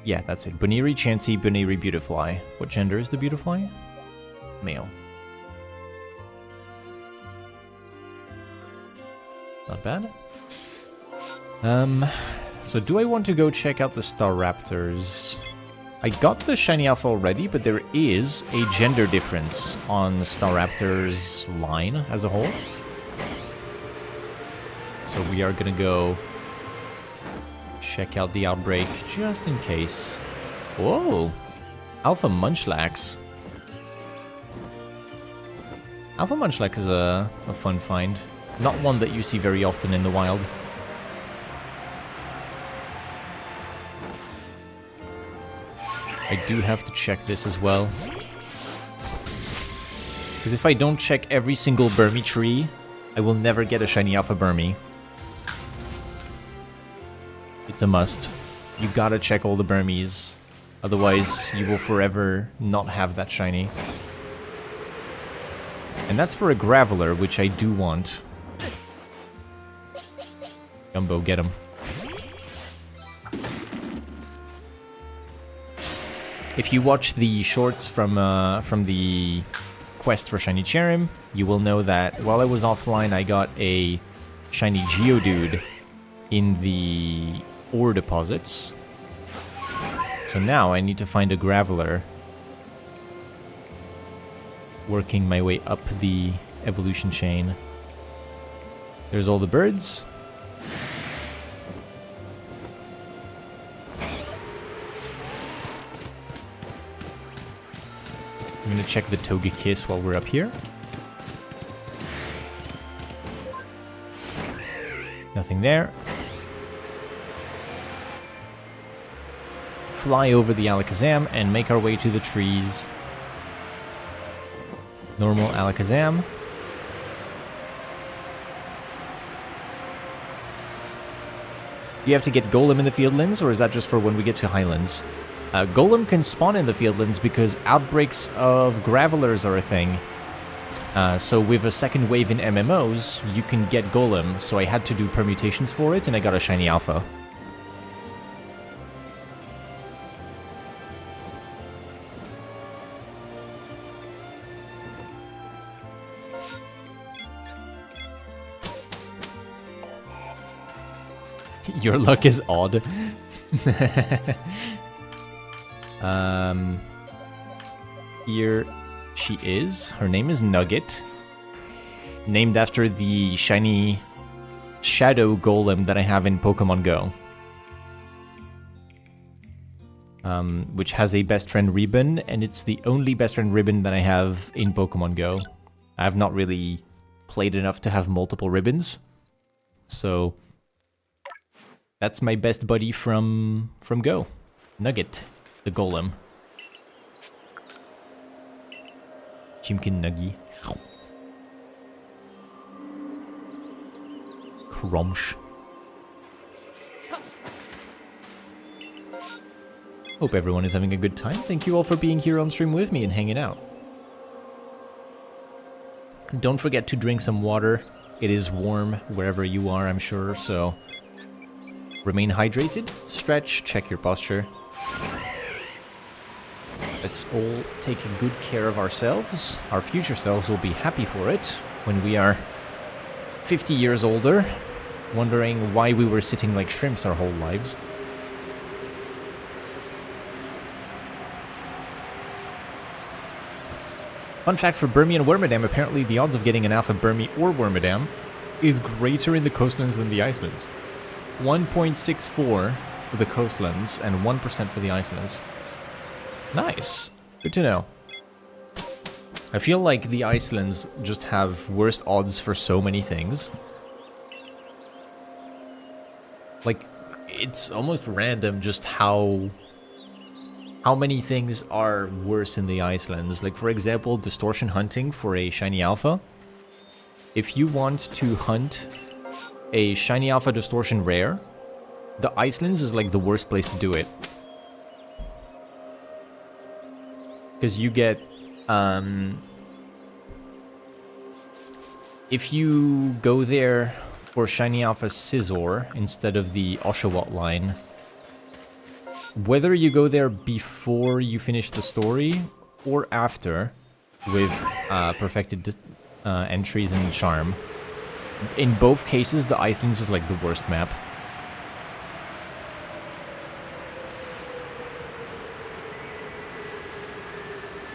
Yeah, that's it. Baniri, Chansey, Baniri, Beautifly. What gender is the Beautifly? Male. Not bad. So do I want to go check out the Staraptors? I got the Shiny Alpha already, but there is a gender difference on the Staraptors line as a whole. So we are gonna go check out the outbreak just in case. Whoa! Alpha Munchlax. Alpha Munchlax is a fun find. Not one that you see very often in the wild. I do have to check this as well. Because if I don't check every single Burmy tree, I will never get a shiny Alpha Burmy. It's a must. You gotta check all the Burmies. Otherwise, you will forever not have that shiny. And that's for a Graveler, which I do want. Gumbo, get him. If you watch the shorts from the quest for Shiny Cherrim, you will know that while I was offline, I got a Shiny Geodude in the ore deposits. So now I need to find a Graveler, working my way up the evolution chain. There's all the birds. I'm gonna check the Togekiss while we're up here. Nothing there. Fly over the Alakazam and make our way to the trees. Normal Alakazam. Do you have to get Golem in the Fieldlands, or is that just for when we get to Highlands? Golem can spawn in the Fieldlands because outbreaks of Gravelers are a thing. So with a second wave in MMOs, you can get Golem, so I had to do permutations for it, and I got a Shiny Alpha. Your luck is odd. Here she is. Her name is Nugget. Named after the shiny shadow golem that I have in Pokemon Go. Which has a best friend ribbon, and it's the only best friend ribbon that I have in Pokemon Go. I have not really played enough to have multiple ribbons. So that's my best buddy from Go. Nugget, the golem. Chimkin Nuggy. Cromsh. Hope everyone is having a good time. Thank you all for being here on stream with me and hanging out. Don't forget to drink some water. It is warm wherever you are, I'm sure, so remain hydrated, stretch, check your posture. Let's all take good care of ourselves. Our future selves will be happy for it when we are 50 years older, wondering why we were sitting like shrimps our whole lives. Fun fact for Burmy and Wormadam, apparently the odds of getting an Alpha Burmy or Wormadam is greater in the coastlands than the Icelands. 1.64 for the coastlands and 1% for the Icelands. Nice. Good to know. I feel like the Icelands just have worse odds for so many things. Like, it's almost random just how many things are worse in the Icelands. Like, for example, distortion hunting for a shiny alpha. If you want to hunt a shiny alpha distortion rare, the Icelands is like the worst place to do it. Because you get, if you go there for shiny alpha Scizor instead of the Oshawott line, whether you go there before you finish the story or after with perfected entries and charm, in both cases the Icelands is like the worst map.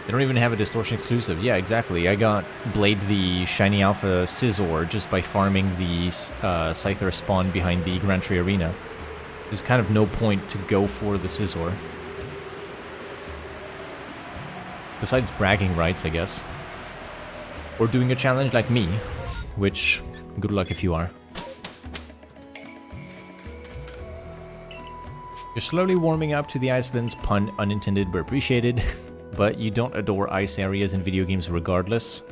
They don't even have a distortion exclusive. Yeah, exactly. I got Blade the shiny alpha Scizor just by farming the Scyther spawn behind the Grand Tree Arena. There's kind of no point to go for the Scizor. Besides bragging rights, I guess. Or doing a challenge like me, which, good luck if you are. You're slowly warming up to the Icelands, pun unintended but appreciated. But you don't adore ice areas in video games regardless.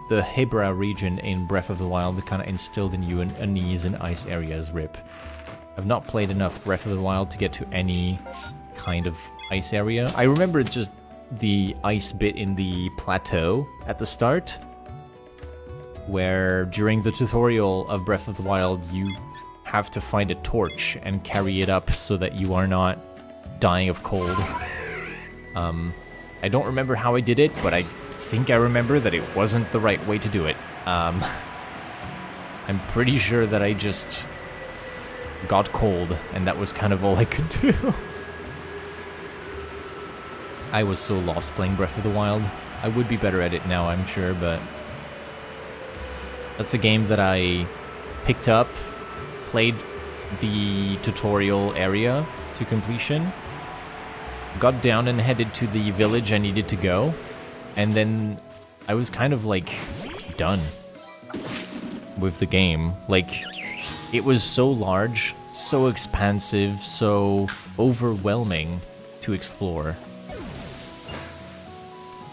The Hebra region in Breath of the Wild kind of instilled in you an unease in ice areas, rip. I've not played enough Breath of the Wild to get to any kind of ice area. I remember just the ice bit in the plateau at the start, where during the tutorial of Breath of the Wild you have to find a torch and carry it up so that you are not dying of cold. I don't remember how I did it, but I think I remember that it wasn't the right way to do it. I'm pretty sure that I just got cold, and that was kind of all I could do. I was so lost playing Breath of the Wild. I would be better at it now, I'm sure, but that's a game that I picked up, played the tutorial area to completion, got down and headed to the village I needed to go, and then I was kind of like done with the game. Like, it was so large, so expansive, so overwhelming to explore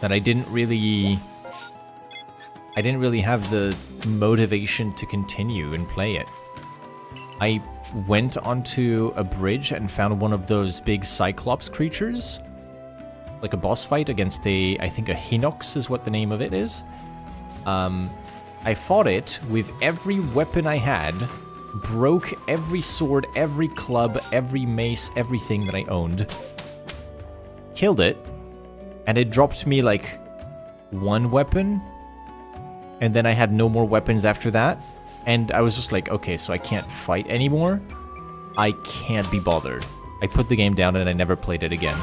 that I didn't really have the motivation to continue and play it. I went onto a bridge and found one of those big Cyclops creatures, like a boss fight against I think a Hinox is what the name of it is. I fought it with every weapon I had, broke every sword, every club, every mace, everything that I owned, killed it, and it dropped me like one weapon, and then I had no more weapons after that, and I was just like, okay, so I can't fight anymore? I can't be bothered. I put the game down and I never played it again.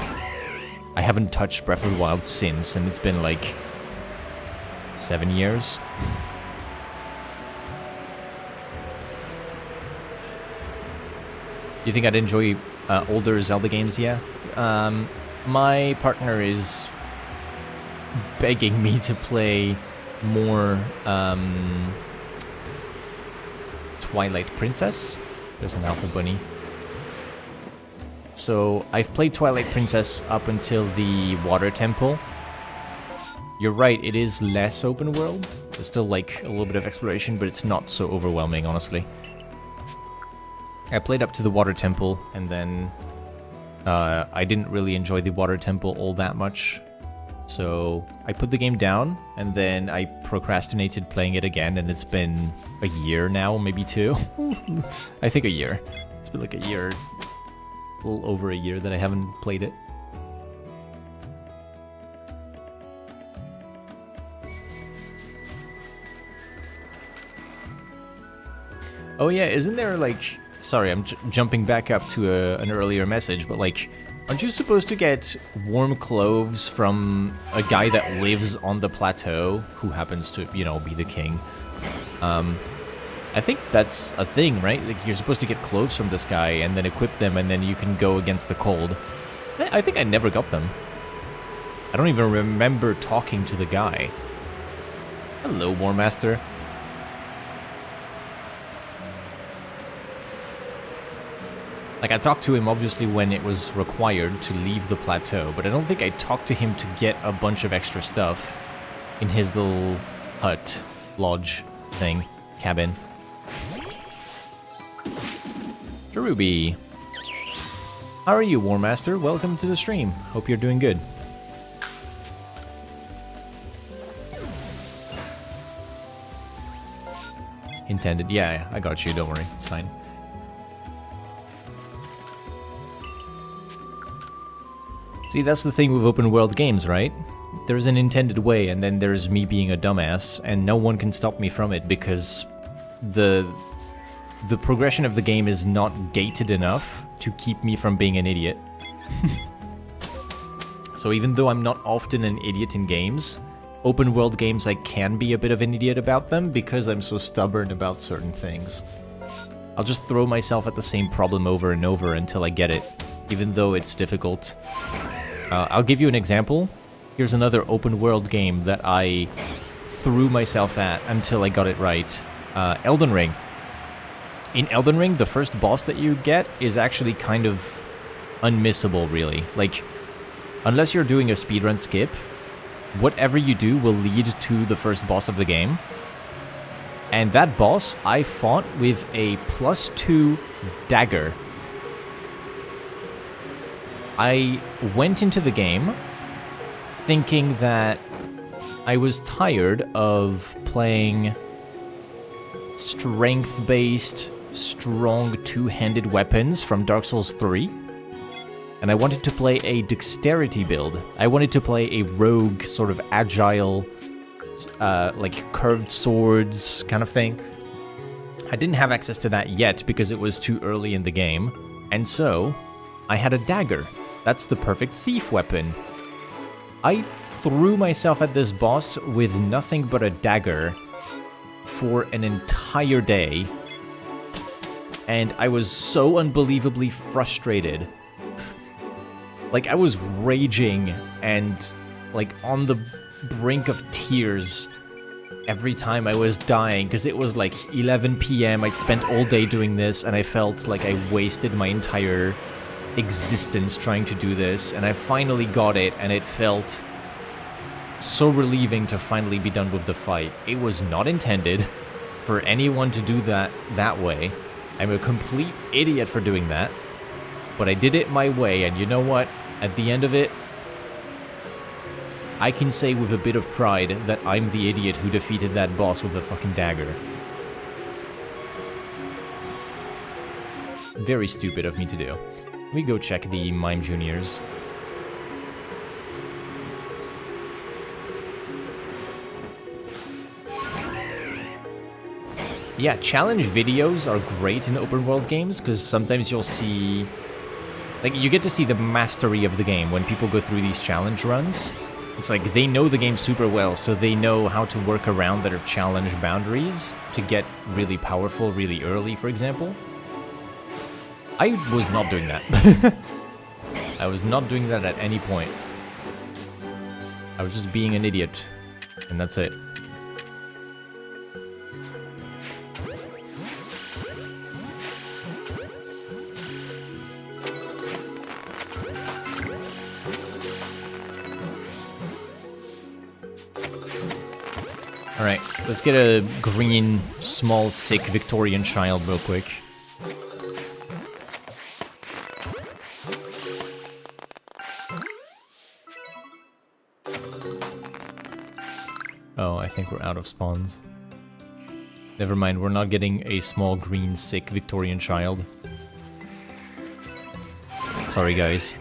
I haven't touched Breath of the Wild since, and it's been like 7 years. You think I'd enjoy older Zelda games? Yeah. My partner is begging me to play more Twilight Princess. There's an alpha bunny. So I've played Twilight Princess up until the Water Temple. You're right, it is less open world. There's still like a little bit of exploration, but it's not so overwhelming, honestly. I played up to the Water Temple, and then I didn't really enjoy the Water Temple all that much. So I put the game down, and then I procrastinated playing it again, and it's been a year now, maybe 2. I think a year. It's been like a year, a little over a year that I haven't played it. Oh yeah, isn't there like... Sorry, I'm jumping back up to an earlier message, but like, aren't you supposed to get warm clothes from a guy that lives on the plateau, who happens to, you know, be the king? I think that's a thing, right? Like, you're supposed to get clothes from this guy and then equip them, and then you can go against the cold. I think I never got them. I don't even remember talking to the guy. Hello, War Master. Like, I talked to him, obviously, when it was required to leave the plateau, but I don't think I talked to him to get a bunch of extra stuff in his little hut, lodge thing, cabin. Cherubi. How are you, War Master? Welcome to the stream. Hope you're doing good. Intended. Yeah, I got you. Don't worry. It's fine. See, that's the thing with open world games, right? There's an intended way, and then there's me being a dumbass, and no one can stop me from it because the progression of the game is not gated enough to keep me from being an idiot. So even though I'm not often an idiot in games, open world games I can be a bit of an idiot about them because I'm so stubborn about certain things. I'll just throw myself at the same problem over and over until I get it, even though it's difficult. I'll give you an example. Here's another open world game that I threw myself at until I got it right. Elden Ring. In Elden Ring, the first boss that you get is actually kind of unmissable, really. Like, unless you're doing a speedrun skip, whatever you do will lead to the first boss of the game. And that boss I fought with a +2 dagger. I went into the game thinking that I was tired of playing strength-based, strong two-handed weapons from Dark Souls 3. And I wanted to play a dexterity build. I wanted to play a rogue, sort of agile, like curved swords kind of thing. I didn't have access to that yet because it was too early in the game. And so, I had a dagger. That's the perfect thief weapon. I threw myself at this boss with nothing but a dagger for an entire day. And I was so unbelievably frustrated. Like, I was raging and, like, on the brink of tears every time I was dying, because it was like 11 p.m. I'd spent all day doing this, and I felt like I wasted my entire existence trying to do this, and I finally got it, and it felt so relieving to finally be done with the fight. It was not intended for anyone to do that way. I'm a complete idiot for doing that, but I did it my way, and you know what? At the end of it, I can say with a bit of pride that I'm the idiot who defeated that boss with a fucking dagger. Very stupid of me to do. Let me go check the Mime Juniors. Yeah, challenge videos are great in open world games, because sometimes you'll see... Like, you get to see the mastery of the game when people go through these challenge runs. It's like, they know the game super well, so they know how to work around their challenge boundaries to get really powerful really early, for example. I was not doing that. I was not doing that at any point. I was just being an idiot, and that's it. Alright, let's get a green, small, sick Victorian child real quick. Oh, I think we're out of spawns. Never mind, we're not getting a small, green, sick Victorian child. Sorry, guys.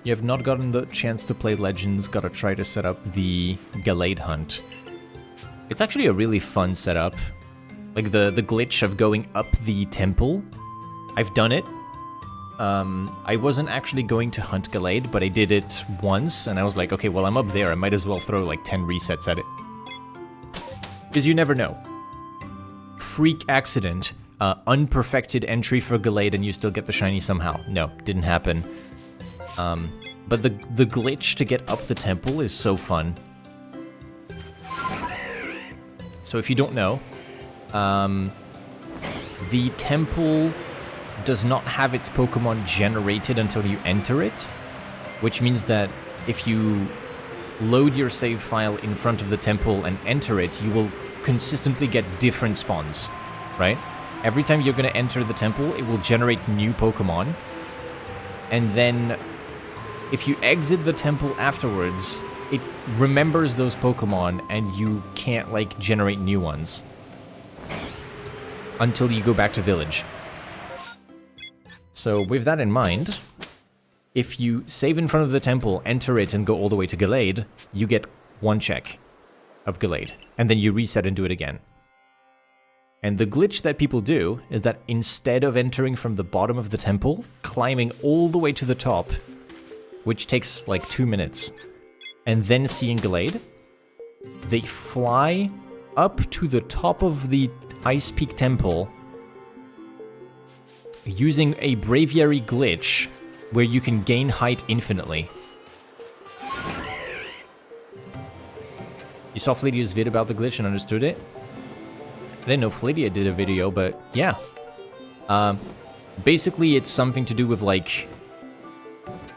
You have not gotten the chance to play Legends, gotta try to set up the Gallade hunt. It's actually a really fun setup. Like the glitch of going up the temple. I've done it. I wasn't actually going to hunt Gallade, but I did it once, and I was like, okay, well, I'm up there, I might as well throw like 10 resets at it. Because you never know. Freak accident, unperfected entry for Gallade, and you still get the shiny somehow. No, didn't happen. But the glitch to get up the temple is so fun. So if you don't know, the temple does not have its Pokemon generated until you enter it, which means that if you load your save file in front of the temple and enter it, you will consistently get different spawns, right? Every time you're going to enter the temple, it will generate new Pokemon, and then if you exit the temple afterwards, it remembers those Pokemon, and you can't, like, generate new ones until you go back to Village. So, with that in mind, if you save in front of the temple, enter it, and go all the way to Gallade, you get one check of Gallade, and then you reset and do it again. And the glitch that people do is that instead of entering from the bottom of the temple, climbing all the way to the top, which takes like 2 minutes, and then seeing Gallade, they fly up to the top of the Ice Peak Temple using a Braviary glitch where you can gain height infinitely. You saw Flydia's vid about the glitch and understood it? I didn't know Flydia did a video, but yeah. Basically, it's something to do with, like,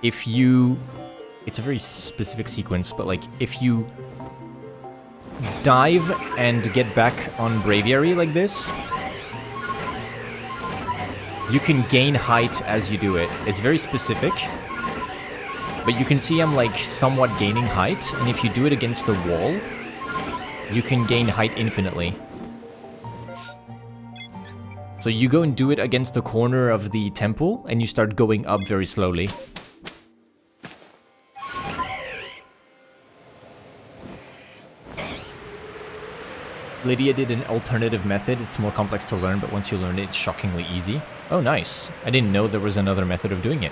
if you... It's a very specific sequence, but, like, if you dive and get back on Braviary like this, you can gain height as you do it. It's very specific. But you can see I'm like somewhat gaining height, and if you do it against the wall, you can gain height infinitely. So you go and do it against the corner of the temple, and you start going up very slowly. Lydia did an alternative method. It's more complex to learn, but once you learn it, it's shockingly easy. Oh, nice. I didn't know there was another method of doing it.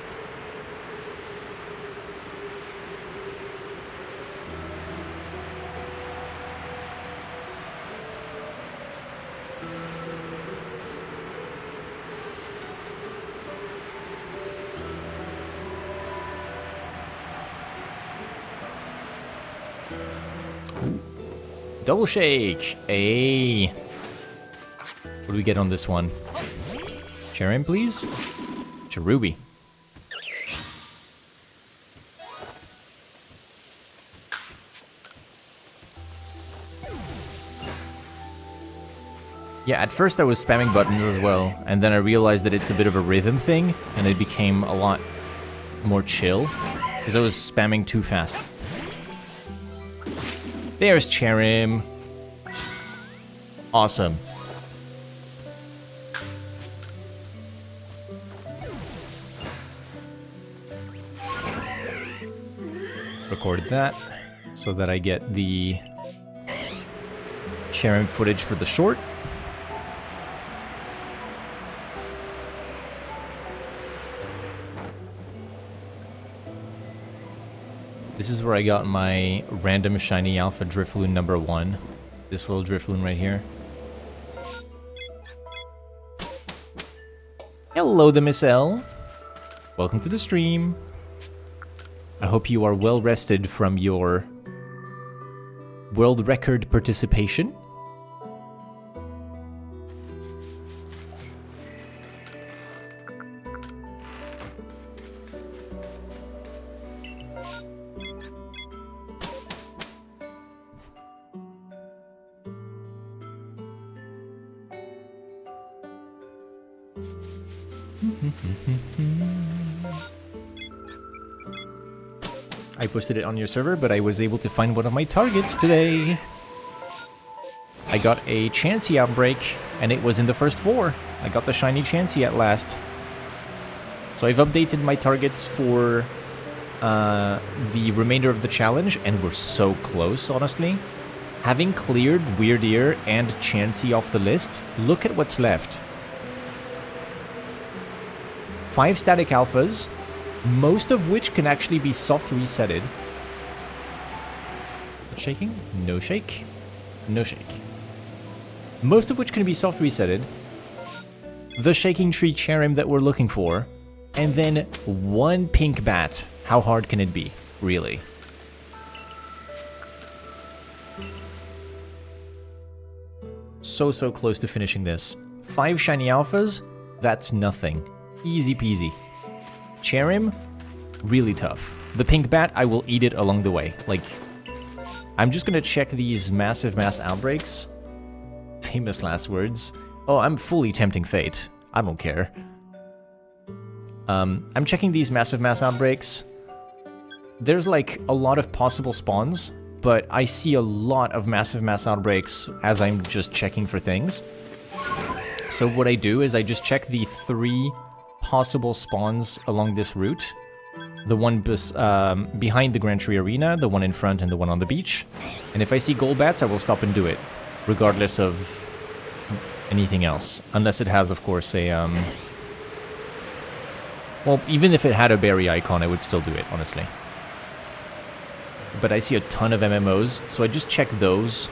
Double shake! Ayy! What do we get on this one? Cherin, please? Cherubi. Yeah, at first I was spamming buttons as well, and then I realized that it's a bit of a rhythm thing, and it became a lot more chill, because I was spamming too fast. There's Cherim. Awesome. Recorded that so that I get the Cherim footage for the short. This is where I got my random shiny alpha Drifloon number 1. This little Drifloon right here. Hello, the Miss L. Welcome to the stream. I hope you are well rested from your world record participation. I posted it on your server, but I was able to find one of my targets today. I got a Chansey outbreak, and it was in the first 4. I got the shiny Chansey at last. So I've updated my targets for the remainder of the challenge, and we're so close, honestly. Having cleared Weirdeer and Chansey off the list, look at what's left. 5 static alphas, most of which can actually be soft resetted. Shaking? No shake. No shake. Most of which can be soft resetted. The Shaking Tree Cherim that we're looking for. And then 1 pink bat. How hard can it be? Really? So close to finishing this. 5 shiny alphas? That's nothing. Easy peasy. Cherim, really tough. The pink bat, I will eat it along the way. Like, I'm just gonna check these massive mass outbreaks. Famous last words. Oh, I'm fully tempting fate. I don't care. I'm checking these massive mass outbreaks. There's like a lot of possible spawns, but I see a lot of massive mass outbreaks as I'm just checking for things. So what I do is I just check the 3 possible spawns along this route. The one behind the Grand Tree Arena, the one in front, and the one on the beach. And if I see gold bats, I will stop and do it, regardless of anything else. Unless it has, of course, a... Well, even if it had a berry icon, I would still do it, honestly. But I see a ton of MMOs, so I just check those.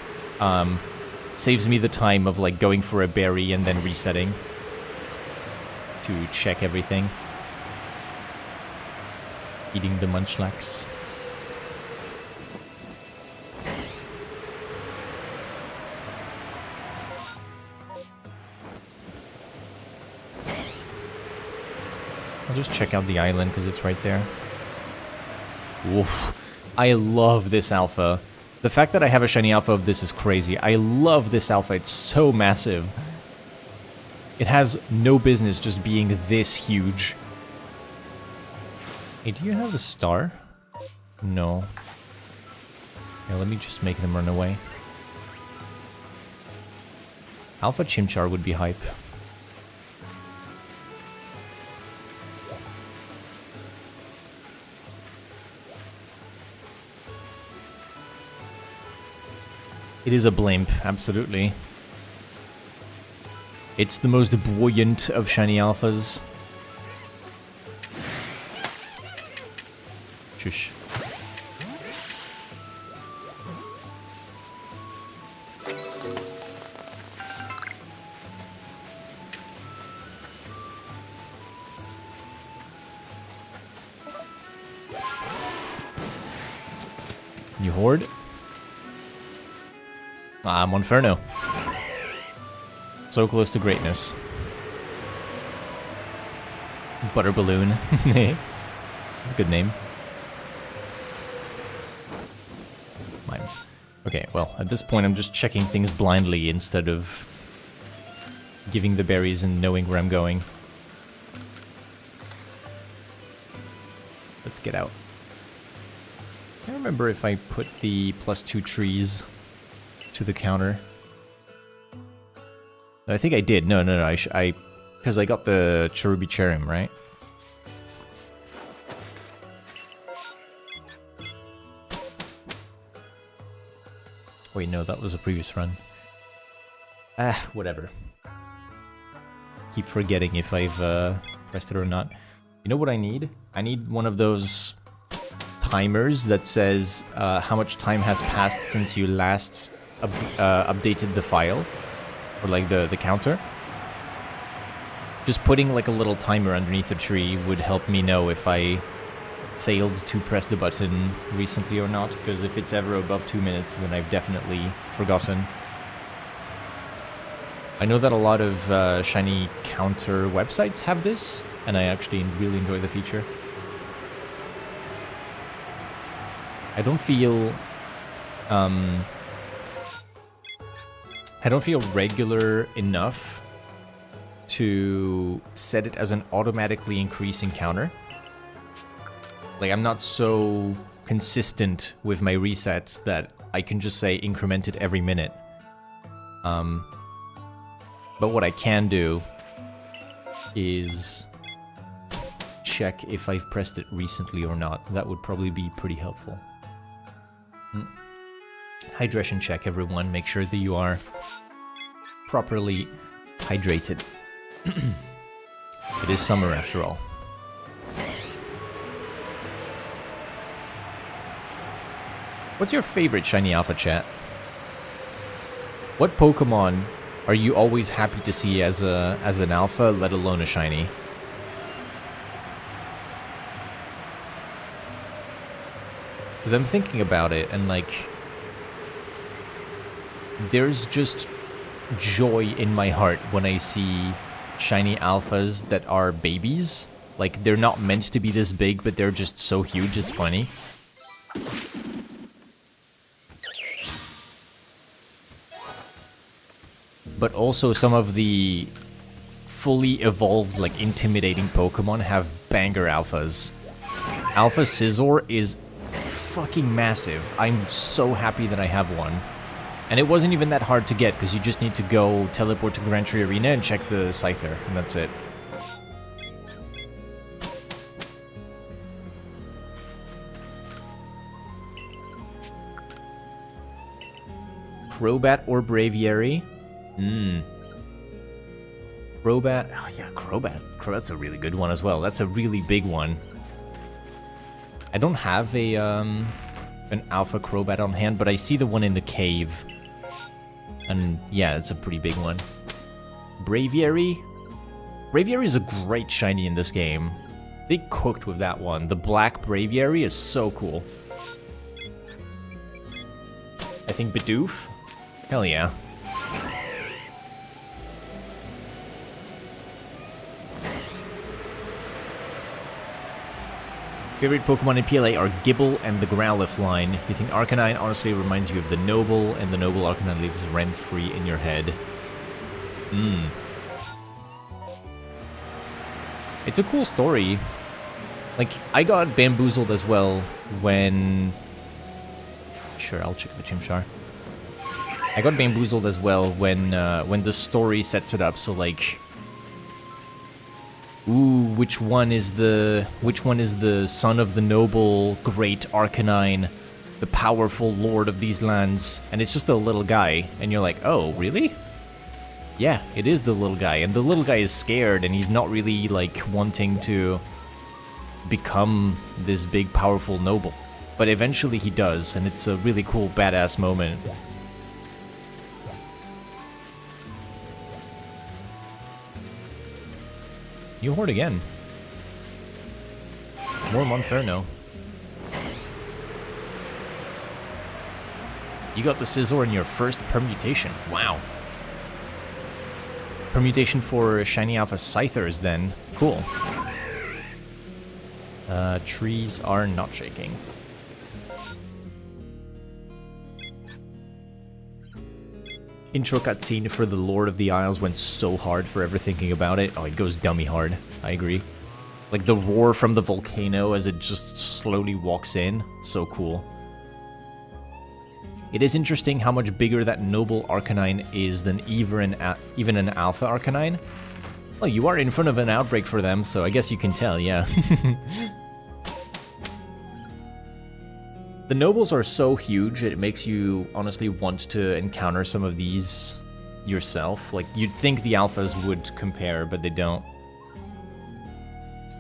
Saves me the time of, like, going for a berry and then resetting to check everything. Eating the munchlax. I'll just check out the island because it's right there. Oof. I love this alpha. The fact that I have a shiny alpha of this is crazy. I love this alpha. It's so massive. It has no business just being this huge. Hey, do you have a star? No. Yeah, let me just make them run away. Alpha Chimchar would be hype. It is a blimp, absolutely. It's the most buoyant of shiny alphas. Shush. You horde? I'm Monferno. So close to greatness. Butter Balloon. That's a good name. Mimes. Okay, well, at this point I'm just checking things blindly instead of giving the berries and knowing where I'm going. Let's get out. I can't remember if I put the +2 trees to the counter. I think I did. No. Because I got the Cherubicharium, right? Wait, no, that was a previous run. Whatever. Keep forgetting if I've pressed it or not. You know what I need? I need one of those timers that says how much time has passed since you last updated the file. Or like the counter. Just putting like a little timer underneath the tree would help me know if I failed to press the button recently or not, because if it's ever above 2 minutes, then I've definitely forgotten. I know that a lot of shiny counter websites have this, and I actually really enjoy the feature. I don't feel regular enough to set it as an automatically increasing counter. Like, I'm not so consistent with my resets that I can just say increment it every minute. But what I can do is check if I've pressed it recently or not. That would probably be pretty helpful. Hydration check, everyone. Make sure that you are properly hydrated. It is summer after all. What's your favorite shiny alpha, chat? What Pokemon are you always happy to see as an alpha, let alone a shiny? Because I'm thinking about it, and like, there's just joy in my heart when I see shiny alphas that are babies. Like, they're not meant to be this big, but they're just so huge, it's funny. But also some of the fully evolved, like, intimidating Pokemon have banger alphas. Alpha Scizor is fucking massive. I'm so happy that I have one. And it wasn't even that hard to get, because you just need to go teleport to Grand Tree Arena and check the Scyther, and that's it. Crobat or Braviary? Crobat. Oh yeah, Crobat. Crobat's a really good one as well. That's a really big one. I don't have a an alpha Crobat on hand, but I see the one in the cave. And yeah, it's a pretty big one. Braviary? Braviary is a great shiny in this game. They cooked with that one. The black Braviary is so cool. I think Bidoof? Hell yeah. Favorite Pokemon in PLA are Gible and the Growlithe line. You think Arcanine honestly reminds you of the Noble, and the Noble Arcanine lives rent-free in your head. It's a cool story. Like, I got bamboozled as well when... Sure, I'll check the Chimchar. I got bamboozled as well when the story sets it up, so like... Ooh, which one is the son of the noble, great Arcanine, the powerful lord of these lands? And it's just a little guy, and you're like, oh, really? Yeah, it is the little guy, and the little guy is scared, and he's not really, like, wanting to become this big, powerful noble. But eventually he does, and it's a really cool, badass moment. You hoard again. More Monferno. You got the Scizor in your first permutation. Wow. Permutation for Shiny Alpha Scythers, then. Cool. Trees are not shaking. Intro cutscene for the Lord of the Isles went so hard forever thinking about it. Oh, it goes dummy hard. I agree. Like the roar from the volcano as it just slowly walks in. So cool. It is interesting how much bigger that noble Arcanine is than even an Alpha Arcanine. Well, you are in front of an outbreak for them, so I guess you can tell, yeah. The nobles are so huge, it makes you honestly want to encounter some of these yourself. Like, you'd think the alphas would compare, but they don't.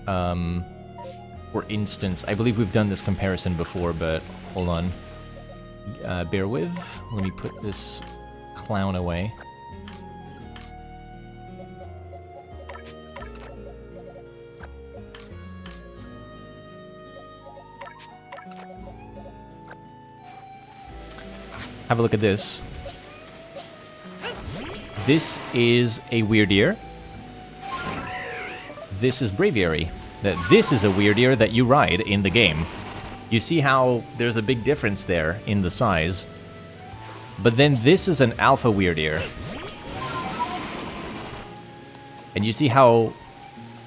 For instance, I believe we've done this comparison before, but hold on. Bear with. Let me put this clown away. Have a look at this. This is a Weirdeer. This is Braviary. This is a Weirdeer that you ride in the game. You see how there's a big difference there in the size. But then this is an Alpha Weirdeer. And you see how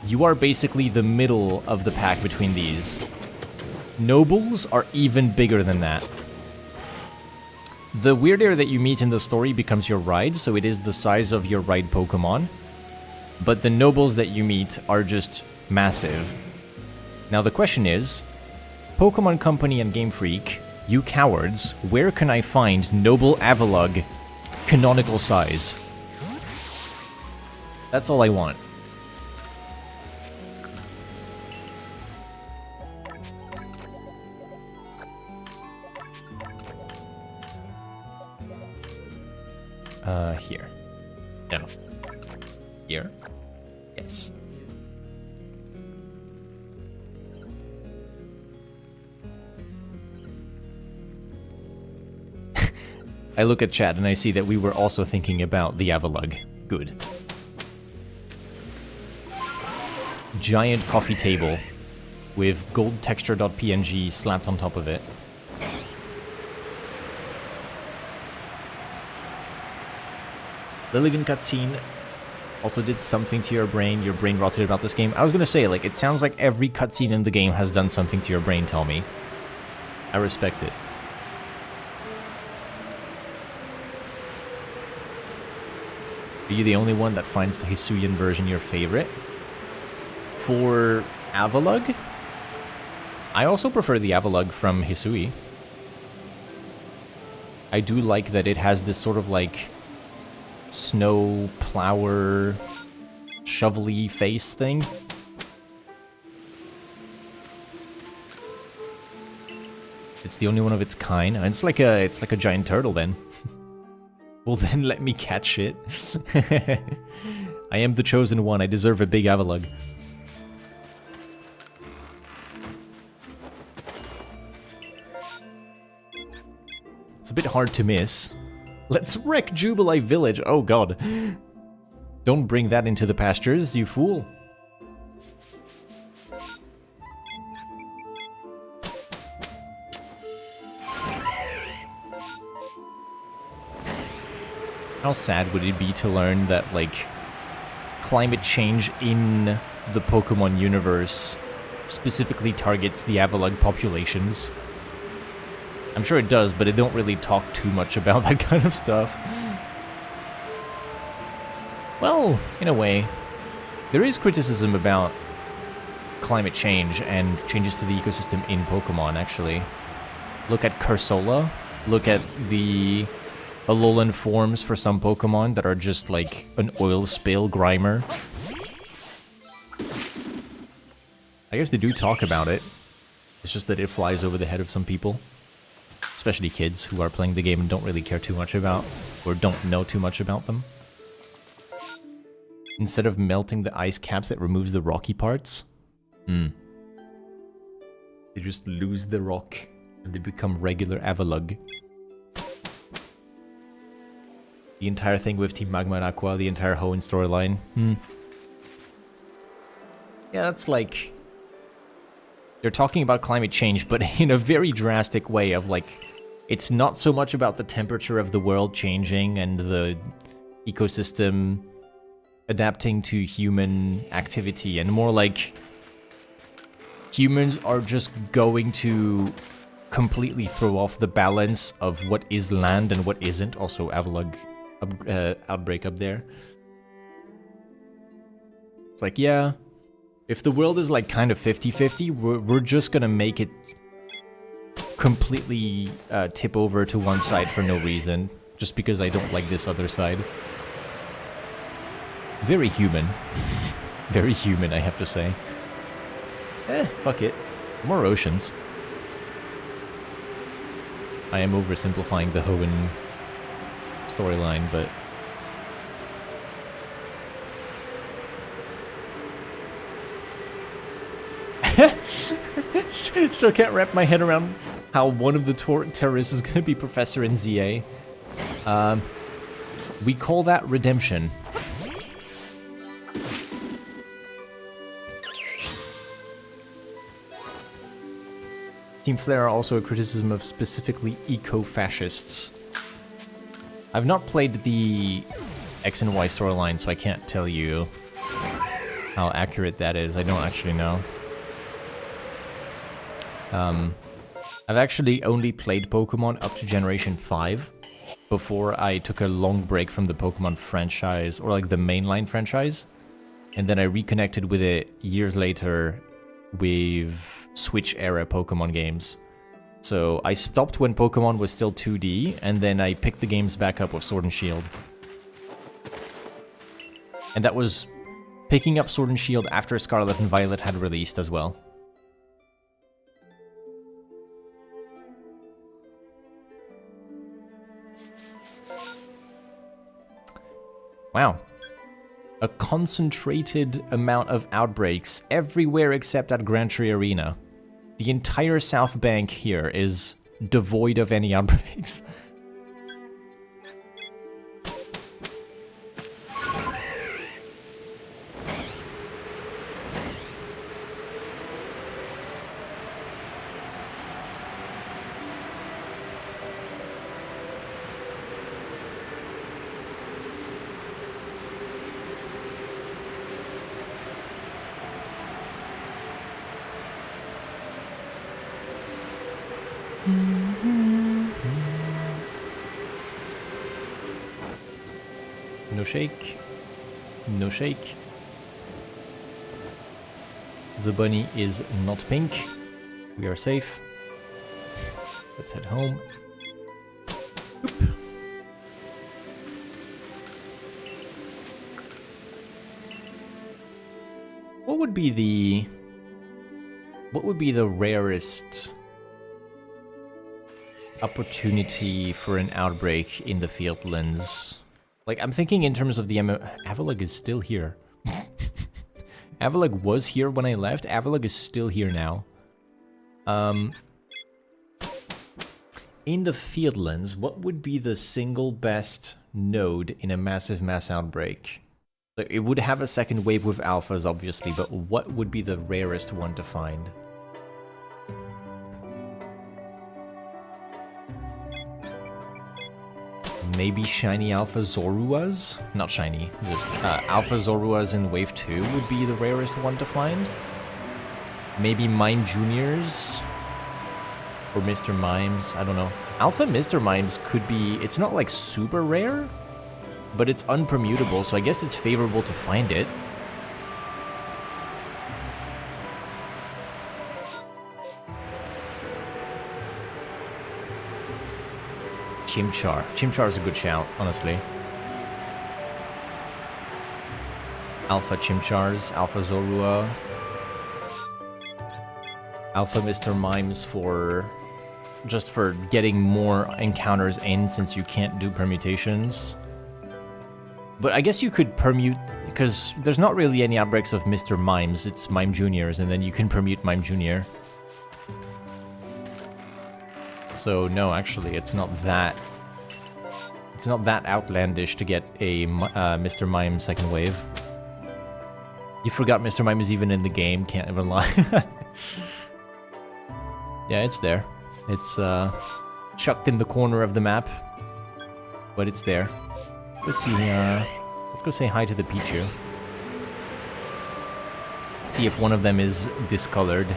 you are basically the middle of the pack between these. Nobles are even bigger than that. The Weirdeer that you meet in the story becomes your ride, so it is the size of your ride Pokemon. But the nobles that you meet are just massive. Now the question is, Pokemon Company and Game Freak, you cowards, where can I find Noble Avalugg canonical size? That's all I want. Here. No. Here? Yes. I look at chat and I see that we were also thinking about the Avalugg. Good. Giant coffee table with gold texture.png slapped on top of it. Lilligan cutscene also did something to your brain. Your brain rotted about this game. I was gonna say, like, it sounds like every cutscene in the game has done something to your brain, Tommy. I respect it. Are you the only one that finds the Hisuian version your favorite? For Avalugg? I also prefer the Avalugg from Hisui. I do like that it has this sort of, like, snow plower shovelly face thing. It's the only one of its kind. It's like a giant turtle then. Well then let me catch it. I am the chosen one. I deserve a big Avalugg. It's a bit hard to miss. Let's wreck Jubilee Village. Oh god. Don't bring that into the pastures, you fool. How sad would it be to learn that, like, climate change in the Pokemon universe specifically targets the Avalug populations. I'm sure it does, but it don't really talk too much about that kind of stuff. Well, in a way, there is criticism about climate change and changes to the ecosystem in Pokemon, actually. Look at Cursola. Look at the Alolan forms for some Pokemon that are just like an oil spill Grimer. I guess they do talk about it. It's just that it flies over the head of some people. Especially kids who are playing the game and don't really care too much about, or don't know too much about them. Instead of melting the ice caps, it removes the rocky parts. They just lose the rock and they become regular Avalug. The entire thing with Team Magma and Aqua, the entire Hoenn storyline. Yeah, that's like... They're talking about climate change, but in a very drastic way of like... It's not so much about the temperature of the world changing and the ecosystem adapting to human activity, and more like humans are just going to completely throw off the balance of what is land and what isn't. Also, Avalug outbreak up there. It's like, yeah, if the world is like kind of 50-50, we're just gonna make it completely tip over to one side for no reason, just because I don't like this other side. Very human. Very human, I have to say. Fuck it. More oceans. I am oversimplifying the Hoenn storyline, but... Still can't wrap my head around how one of the terrorists is going to be Professor in ZA. We call that redemption. Team Flare are also a criticism of specifically eco-fascists. I've not played the X and Y storyline, so I can't tell you how accurate that is. I don't actually know. I've actually only played Pokemon up to Generation 5 before I took a long break from the Pokemon franchise, or like the mainline franchise, and then I reconnected with it years later with Switch-era Pokemon games. So I stopped when Pokemon was still 2D, and then I picked the games back up with Sword and Shield. And that was picking up Sword and Shield after Scarlet and Violet had released as well. Wow. A concentrated amount of outbreaks everywhere except at Grand Tree Arena. The entire South Bank here is devoid of any outbreaks. No shake. No shake. The bunny is not pink. We are safe. Let's head home. Oop. What would be the rarest opportunity for an outbreak in the Fieldlands? Like, I'm thinking in terms of the Avalug is still here. Avalug was here when I left. Avalug is still here now. In the Fieldlands, what would be the single best node in a massive mass outbreak? Like, it would have a second wave with alphas, obviously, but what would be the rarest one to find? Maybe shiny Alpha Zoruas? Not shiny. Alpha Zoruas in Wave 2 would be the rarest one to find. Maybe Mime Juniors? Or Mr. Mimes, I don't know. Alpha Mr. Mimes could be... It's not like super rare, but it's unpermutable, so I guess it's favorable to find it. Chimchar. Chimchar is a good shout, honestly. Alpha Chimchars, Alpha Zorua. Alpha Mr. Mimes for... just for getting more encounters in since you can't do permutations. But I guess you could permute, because there's not really any outbreaks of Mr. Mimes, it's Mime Juniors, and then you can permute Mime Junior. So no, actually, it's not that outlandish to get a Mr. Mime second wave. You forgot Mr. Mime is even in the game, can't even lie. Yeah, it's there. It's chucked in the corner of the map, but it's there. Let's see. Let's go say hi to the Pichu. See if one of them is discolored.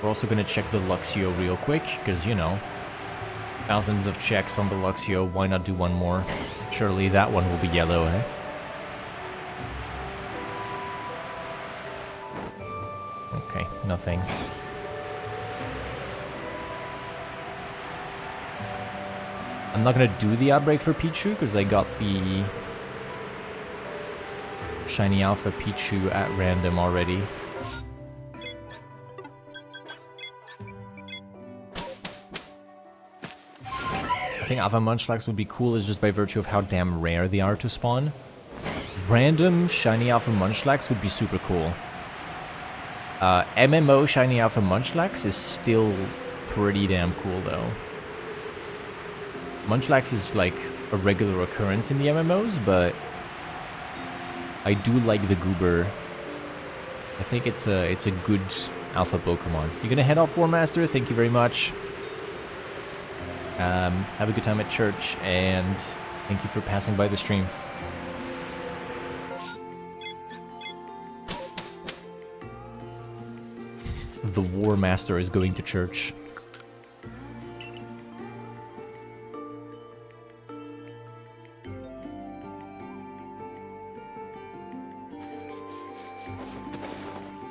We're also gonna check the Luxio real quick, because you know, thousands of checks on the Luxio. Why not do one more? Surely that one will be yellow, eh? Okay, nothing. I'm not gonna do the outbreak for Pichu because I got the Shiny Alpha Pichu at random already. I think Alpha Munchlax would be cool is just by virtue of how damn rare they are to spawn. Random Shiny Alpha Munchlax would be super cool. MMO Shiny Alpha Munchlax is still pretty damn cool though. Munchlax is like a regular occurrence in the MMOs, but I do like the Goober. I think it's a good alpha Pokemon. You're gonna head off, War Master. Thank you very much. Have a good time at church, and thank you for passing by the stream. The War Master is going to church.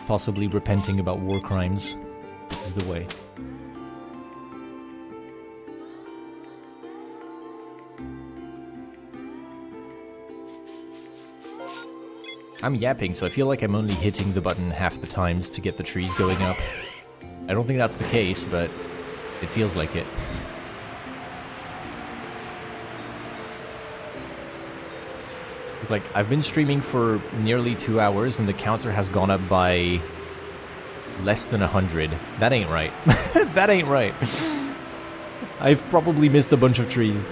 Possibly repenting about war crimes. This is the way. I'm yapping, so I feel like I'm only hitting the button half the times to get the trees going up. I don't think that's the case, but it feels like it. It's like, I've been streaming for nearly 2 hours and the counter has gone up by less than 100. That ain't right. That ain't right. I've probably missed a bunch of trees.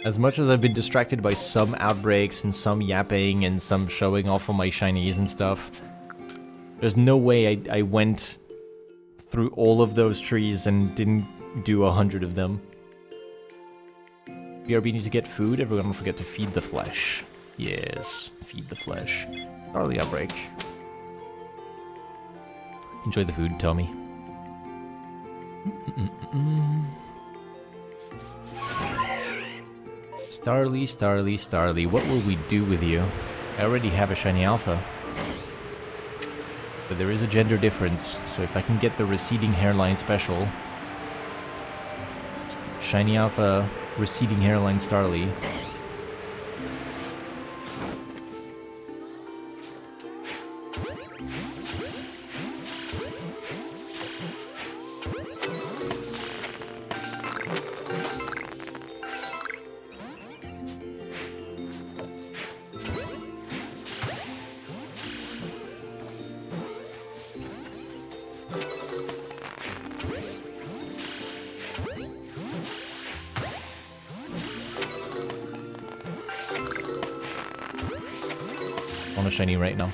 As much as I've been distracted by some outbreaks and some yapping and some showing off on my shinies and stuff, there's no way I went through all of those trees and didn't do 100 of them. BRB need to get food. Everyone don't forget to feed the flesh. Yes, feed the flesh. Early outbreak. Enjoy the food, Tommy. Starly, Starly, Starly, what will we do with you? I already have a shiny alpha. But there is a gender difference, so if I can get the receding hairline special... Shiny alpha, receding hairline Starly. On a shiny right now.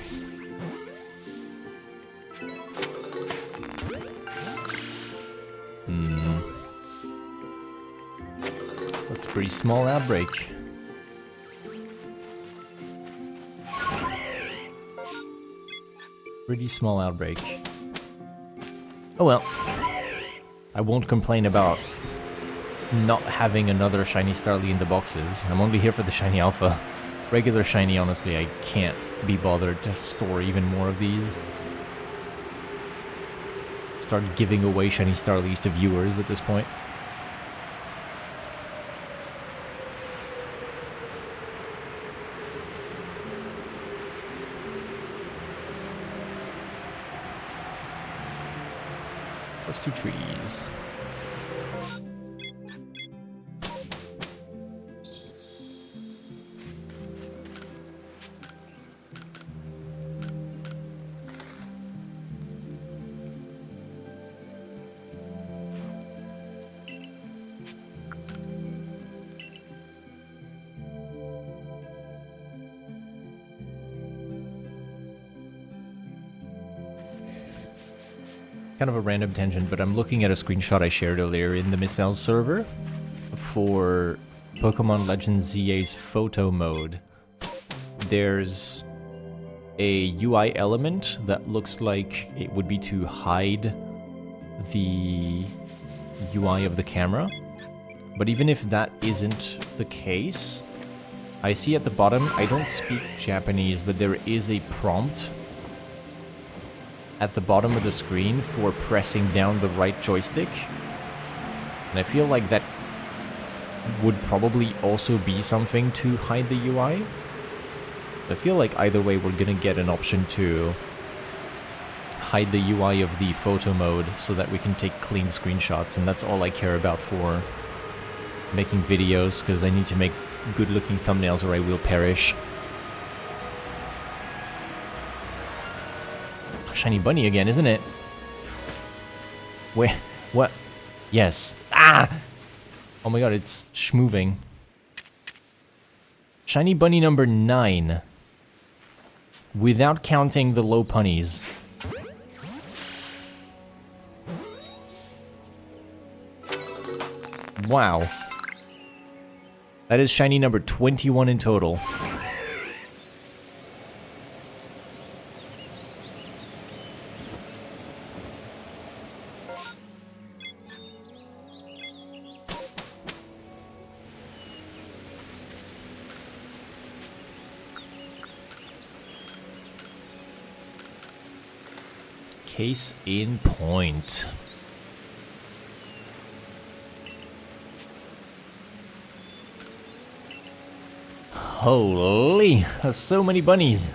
pretty small outbreak. Pretty small outbreak. Oh well. I won't complain about not having another shiny Starly in the boxes. I'm only here for the shiny alpha. Regular shiny, honestly, I can't be bothered to store even more of these. Start giving away shiny Starlies to viewers at this point. First two trees. Kind of a random tangent, but I'm looking at a screenshot I shared earlier in the Missile server for Pokemon Legends ZA's photo mode. There's a UI element that looks like it would be to hide the UI of the camera. But even if that isn't the case, I see at the bottom, I don't speak Japanese, but there is a prompt at the bottom of the screen for pressing down the right joystick. And I feel like that would probably also be something to hide the UI. I feel like either way we're gonna get an option to hide the UI of the photo mode so that we can take clean screenshots, and that's all I care about for making videos, because I need to make good looking thumbnails or I will perish. Shiny bunny again, isn't it? Where? What? Yes. Ah! Oh my god, it's schmoving. Shiny bunny number 9. Without counting the low punnies. Wow. That is shiny number 21 in total. Case in point. Holy, there's so many bunnies.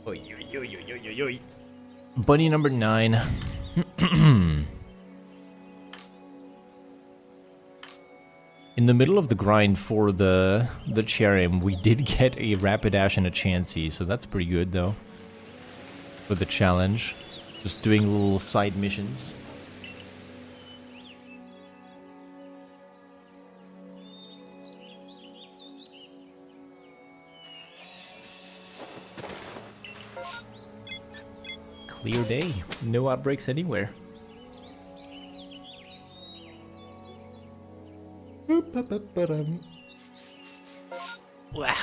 Oy, oy, oy, oy, oy, oy. Bunny number 9. In the middle of the grind for the Cherrim, we did get a Rapidash and a Chansey, so that's pretty good though. For the challenge. Just doing little side missions. Clear day. No outbreaks anywhere. Blah.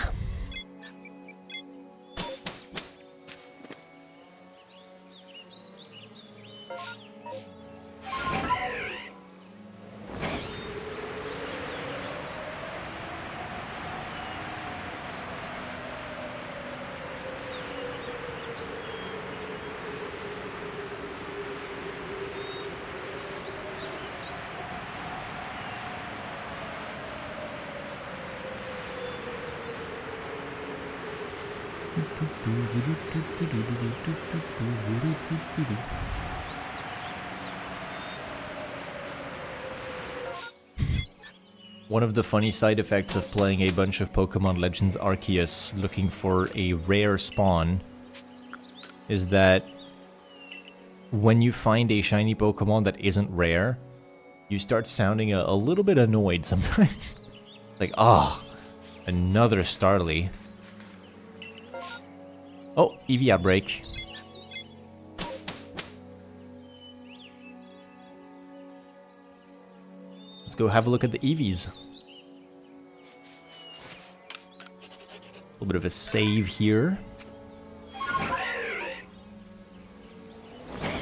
One of the funny side effects of playing a bunch of Pokemon Legends Arceus looking for a rare spawn is that when you find a shiny Pokemon that isn't rare, you start sounding a little bit annoyed sometimes. Like, oh, another Starly. Oh, Eevee outbreak. Let's go have a look at the Eevees. A little bit of a save here.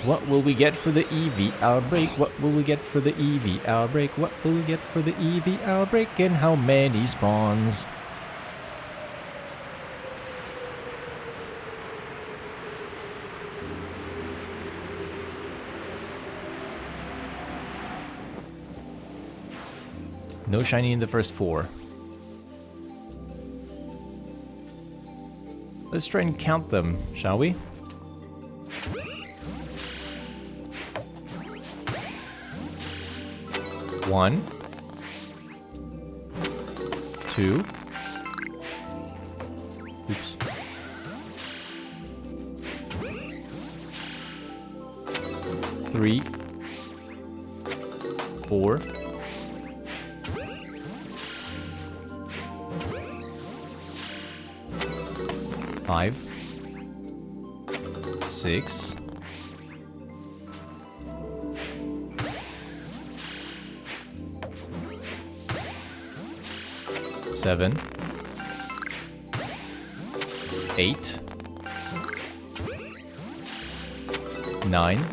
What will we get for the Eevee outbreak? What will we get for the Eevee outbreak? What will we get for the Eevee outbreak? And how many spawns? No shiny in the first 4. Let's try and count them, shall we? One, 2, oops, 3, 4, 5, 6, 7, 8, 9,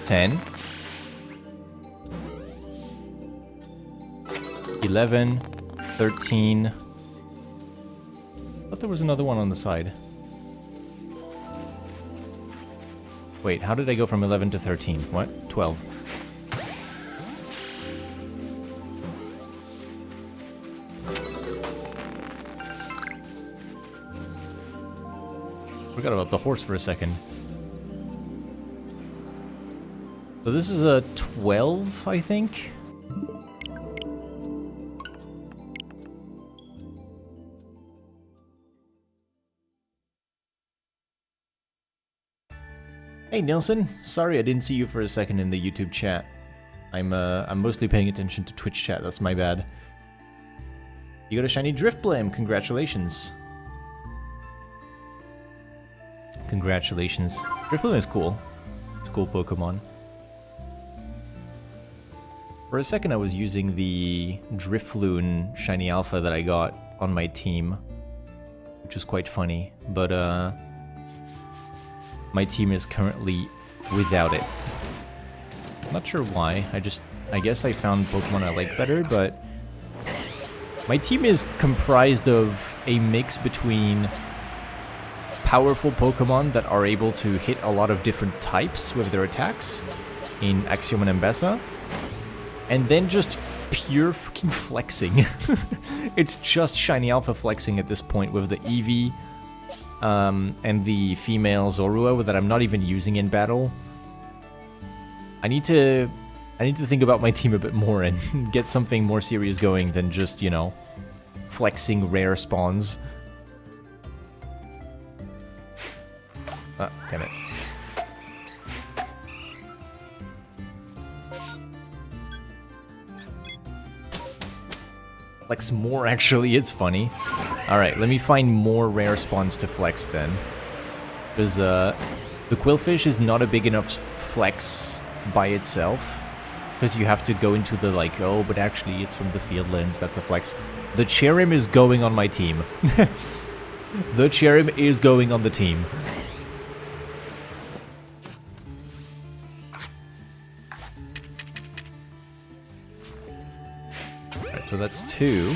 10, 11, 13. I thought there was another one on the side. Wait, how did I go from 11 to 13? What? 12. Forgot about the horse for a second. So this is a 12, I think? Hey Nilsson, sorry I didn't see you for a second in the YouTube chat. I'm mostly paying attention to Twitch chat, that's my bad. You got a shiny Driftblam, congratulations. Congratulations. Driftblam is cool. It's a cool Pokemon. For a second I was using the Drifloon shiny alpha that I got on my team, which was quite funny, but my team is currently without it. Not sure why, I guess I found Pokemon I like better, but my team is comprised of a mix between powerful Pokemon that are able to hit a lot of different types with their attacks in Axiom and Ambessa, and then just pure fucking flexing. It's just shiny alpha flexing at this point with the Eevee and the female Zorua that I'm not even using in battle. I need to think about my team a bit more and get something more serious going than just, you know, flexing rare spawns. Ah, damn it. Flex more, actually, it's funny. Alright, let me find more rare spawns to flex then. Because the Quillfish is not a big enough flex by itself. Because you have to go into the, like, oh, but actually it's from the Fieldlands, that's a flex. The Cherim is going on my team. The Cherim is going on the team. So that's 2.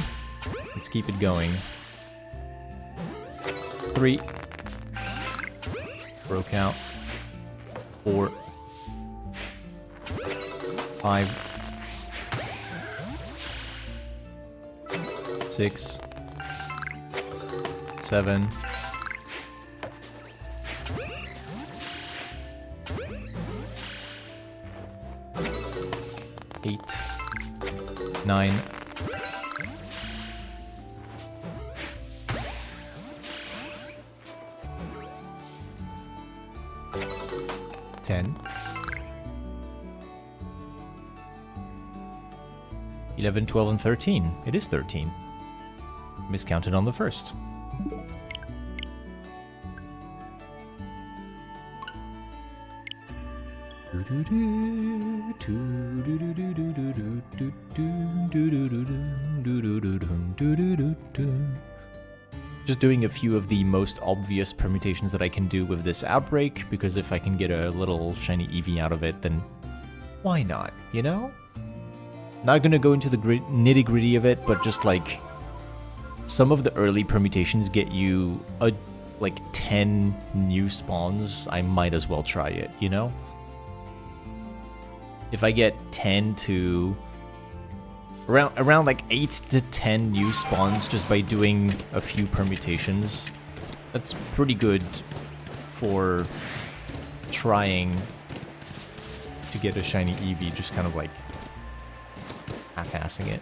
Let's keep it going. 3. Broke out. 4. 5. 6. 7. 8. 9. 10, 11, 12, and 13. It is 13. Miscounted on the first. Just doing a few of the most obvious permutations that I can do with this outbreak, because if I can get a little shiny Eevee out of it, then why not, you know? Not gonna go into the nitty-gritty of it, but just like some of the early permutations get you like 10 new spawns. I might as well try it, you know? If I get 10 to around like 8 to 10 new spawns just by doing a few permutations, that's pretty good for trying to get a shiny Eevee, just kind of like half-assing it.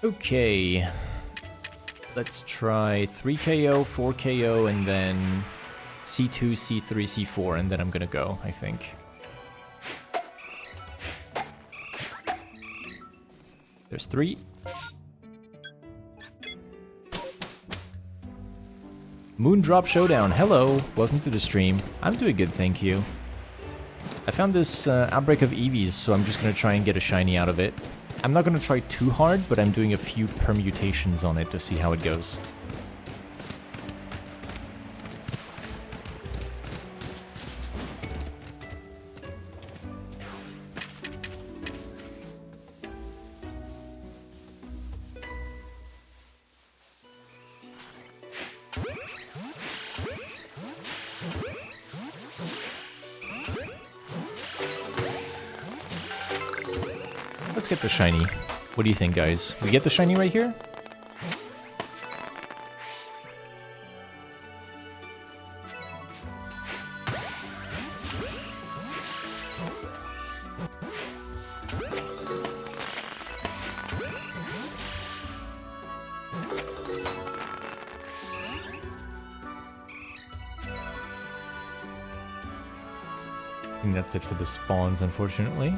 Okay, let's try 3 KO, 4 KO, and then C2, C3, C4, and then I'm gonna go, I think. There's 3. Moondrop Showdown, hello, welcome to the stream. I'm doing good, thank you. I found this outbreak of Eevees, so I'm just gonna try and get a shiny out of it. I'm not going to try too hard, but I'm doing a few permutations on it to see how it goes. Let's get the shiny. What do you think, guys? We get the shiny right here? I think that's it for the spawns, unfortunately.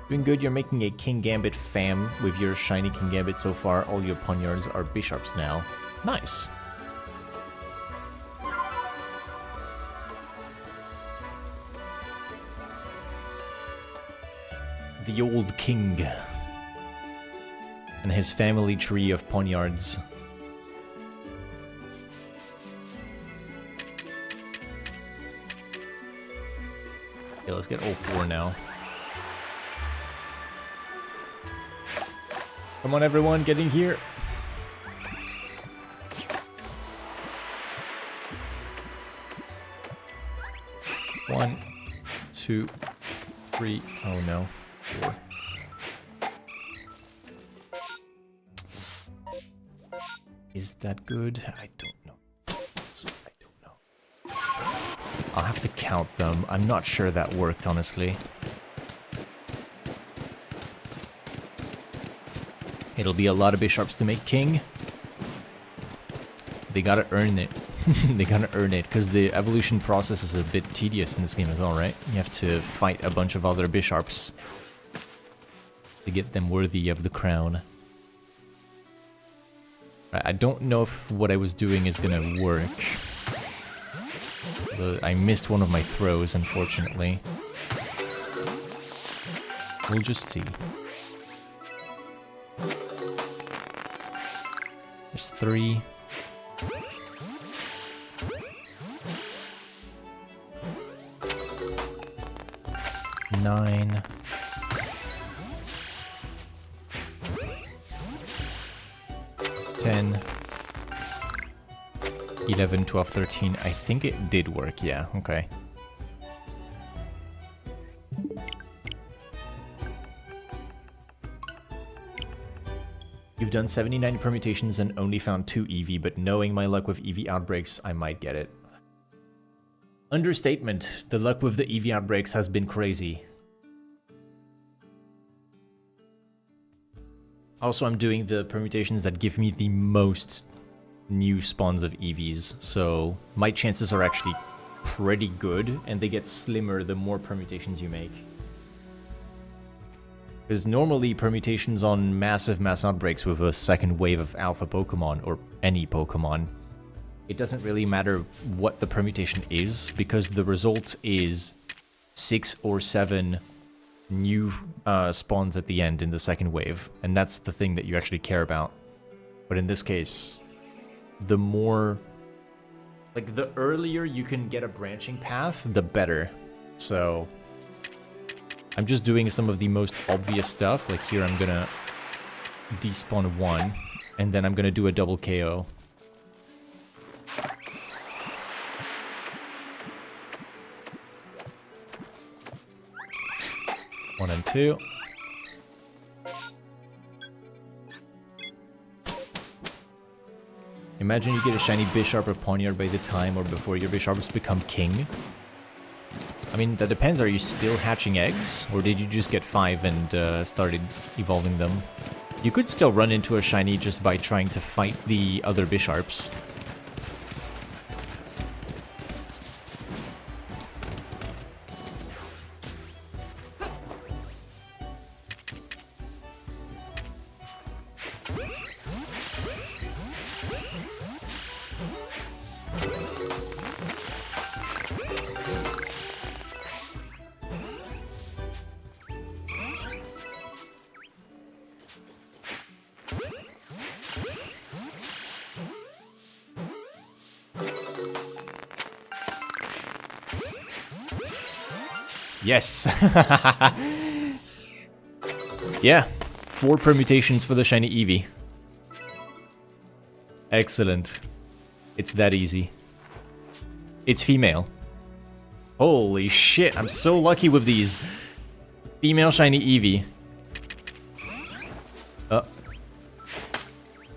Doing good, you're making a King Gambit fam with your shiny King Gambit so far. All your Ponyards are Bisharps now. Nice. The old king. And his family tree of Ponyards. Okay, let's get all 4 now. Come on, everyone, get in here. One, 2, 3. Oh no. 4. Is that good? I don't know. I don't know. I'll have to count them. I'm not sure that worked, honestly. It'll be a lot of Bisharps to make king. They gotta earn it. They gotta earn it, because the evolution process is a bit tedious in this game as well, right? You have to fight a bunch of other Bisharps to get them worthy of the crown. I don't know if what I was doing is gonna work. I missed one of my throws, unfortunately. We'll just see. There's 3. Nine. 10. 11, 12, 13. I think it did work, yeah, okay. You've done 79 permutations and only found 2 Eevee, but knowing my luck with Eevee outbreaks, I might get it. Understatement. The luck with the Eevee outbreaks has been crazy. Also, I'm doing the permutations that give me the most new spawns of Eevees, so my chances are actually pretty good, and they get slimmer the more permutations you make. Because normally permutations on massive mass outbreaks with a second wave of alpha Pokemon, or any Pokemon, it doesn't really matter what the permutation is, because the result is 6 or 7 new spawns at the end in the second wave, and that's the thing that you actually care about. But in this case, the more... like, the earlier you can get a branching path, the better. So I'm just doing some of the most obvious stuff. Like here I'm gonna despawn 1, and then I'm gonna do a double KO. One and 2. Imagine you get a shiny Bisharp or Pawniard by the time or before your Bisharps become king. I mean, that depends. Are you still hatching eggs? Or did you just get 5 and started evolving them? You could still run into a shiny just by trying to fight the other Bisharps. Yes! Yeah, 4 permutations for the shiny Eevee. Excellent. It's that easy. It's female. Holy shit, I'm so lucky with these. Female shiny Eevee.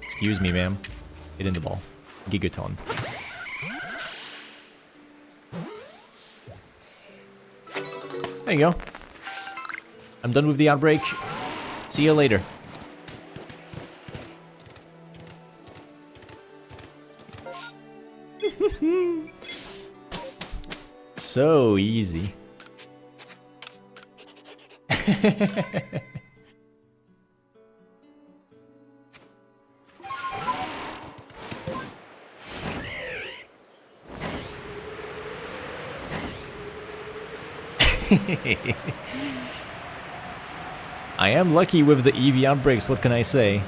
Excuse me, ma'am. Get in the ball. Gigaton. There you go. I'm done with the outbreak. See you later. So easy. I am lucky with the Eevee outbreaks, what can I say?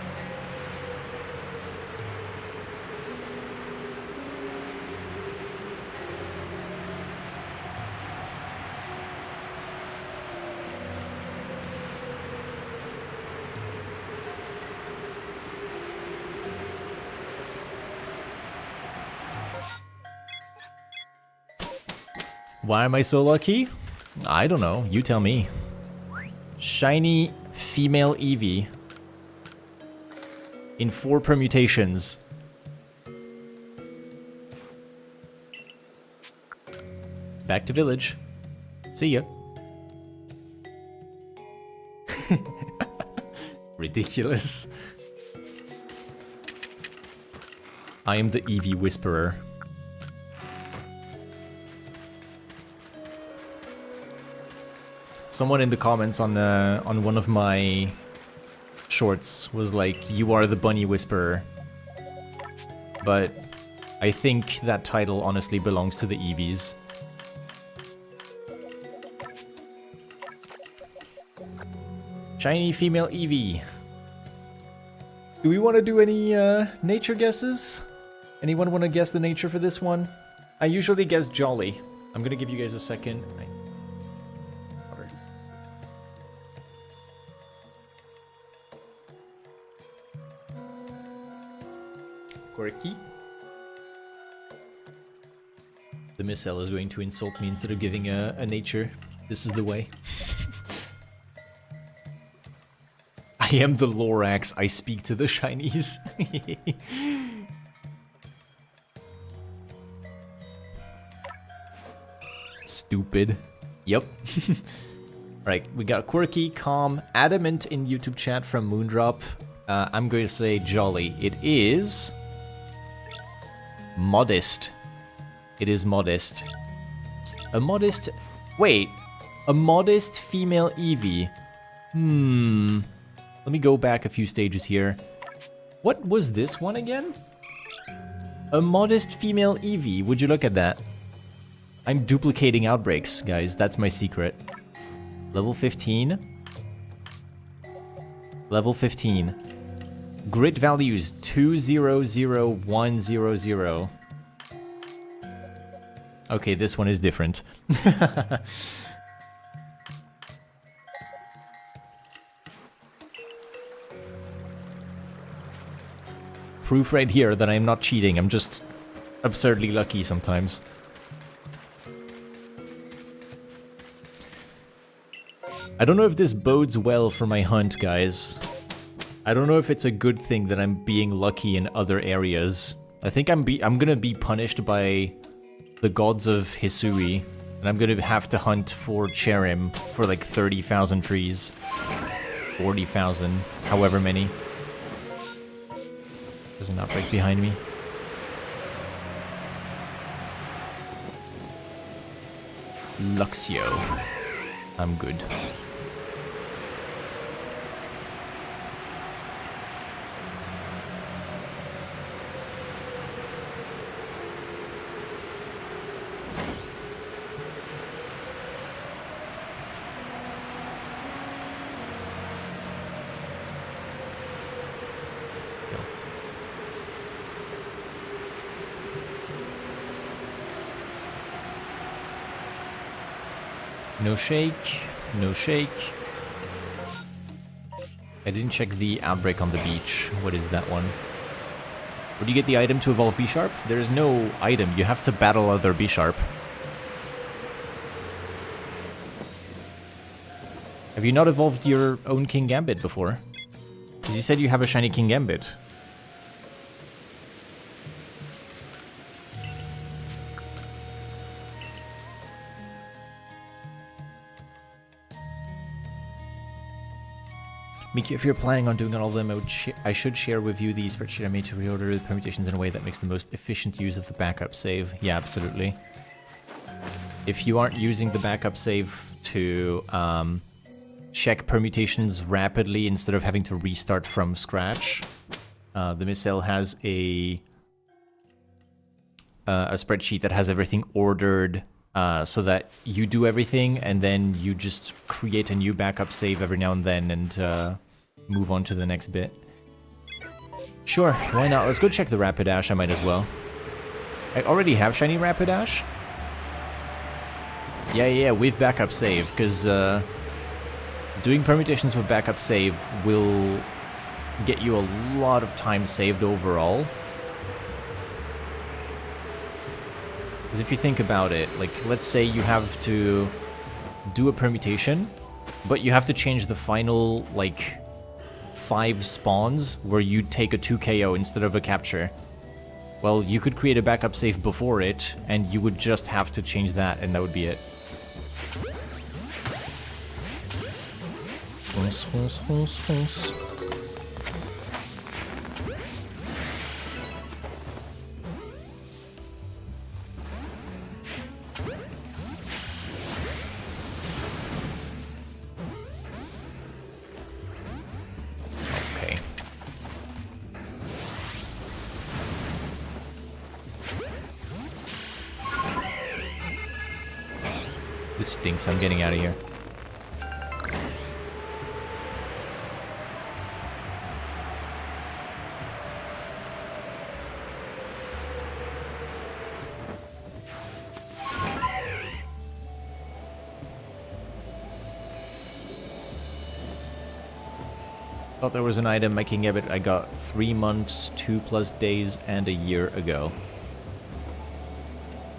Why am I so lucky? I don't know, you tell me. Shiny female Eevee in 4 permutations. Back to village. See ya. Ridiculous. I am the Eevee Whisperer. Someone in the comments on one of my shorts was like, "You are the Bunny Whisperer." But I think that title honestly belongs to the Eevees. Shiny female Eevee. Do we want to do any nature guesses? Anyone want to guess the nature for this one? I usually guess Jolly. I'm gonna give you guys a second. Quirky. The missile is going to insult me instead of giving a nature. This is the way. I I am the Lorax, I speak to the shinies. Stupid. Yep. Right, we got Quirky, Calm, Adamant in YouTube chat from Moondrop. I'm going to say Jolly. It is... Modest. It is Modest. A modest... Wait. A modest female Eevee. Let me go back a few stages here. What was this one again? A modest female Eevee. Would you look at that? I'm duplicating outbreaks, guys. That's my secret. Level 15. Level 15. Grid values 200100. Okay, this one is different. Proof right here that I'm not cheating. I'm just absurdly lucky sometimes. I don't know if this bodes well for my hunt, guys. I don't know if it's a good thing that I'm being lucky in other areas. I think I'm gonna be punished by the gods of Hisui, and I'm gonna have to hunt for Cherim for like 30,000 trees. 40,000, however many. There's an outbreak behind me. Luxio. I'm good. No shake, no shake. I didn't check the outbreak on the beach. What is that one? Where do you get the item to evolve B-Sharp? There is no item. You have to battle other B-Sharp. Have you not evolved your own King Gambit before? Because you said you have a shiny King Gambit. Miki, if you're planning on doing all of them, I should share with you the spreadsheet I made to reorder the permutations in a way that makes the most efficient use of the backup save. Yeah, absolutely. If you aren't using the backup save to check permutations rapidly instead of having to restart from scratch, the Missile has a spreadsheet that has everything ordered so that you do everything and then you just create a new backup save every now and then and move on to the next bit. Sure, why not? Let's go check the Rapidash, I might as well. I already have shiny Rapidash. Yeah, with backup save, because doing permutations with backup save will get you a lot of time saved overall. Because if you think about it, like, let's say you have to do a permutation, but you have to change the final, like, 5 spawns where you take a 2 KO instead of a capture. Well, you could create a backup save before it, and you would just have to change that, and that would be it. This stinks, I'm getting out of here. Thought there was an item making it, but I got 3 months, 2+ days, and a year ago.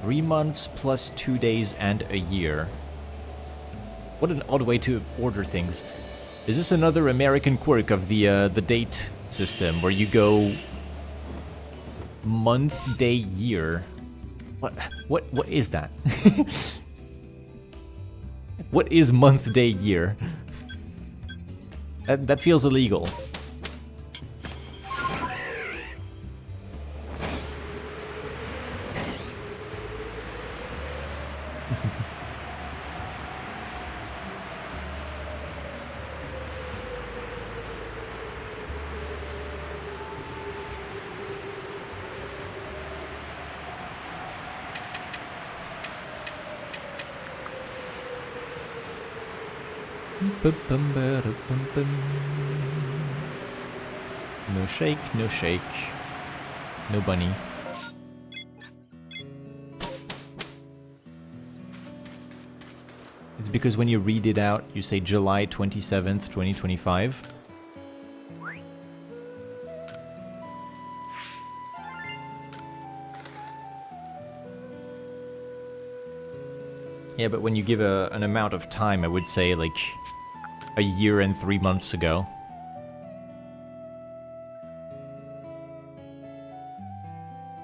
3 months plus 2 days and a year. What an odd way to order things. Is this another American quirk of the date system, where you go month, day, year? What is that? What is month, day, year? That feels illegal. No shake, no shake. No bunny. It's because when you read it out, you say July 27th, 2025. Yeah, but when you give an amount of time, I would say like a year and 3 months ago.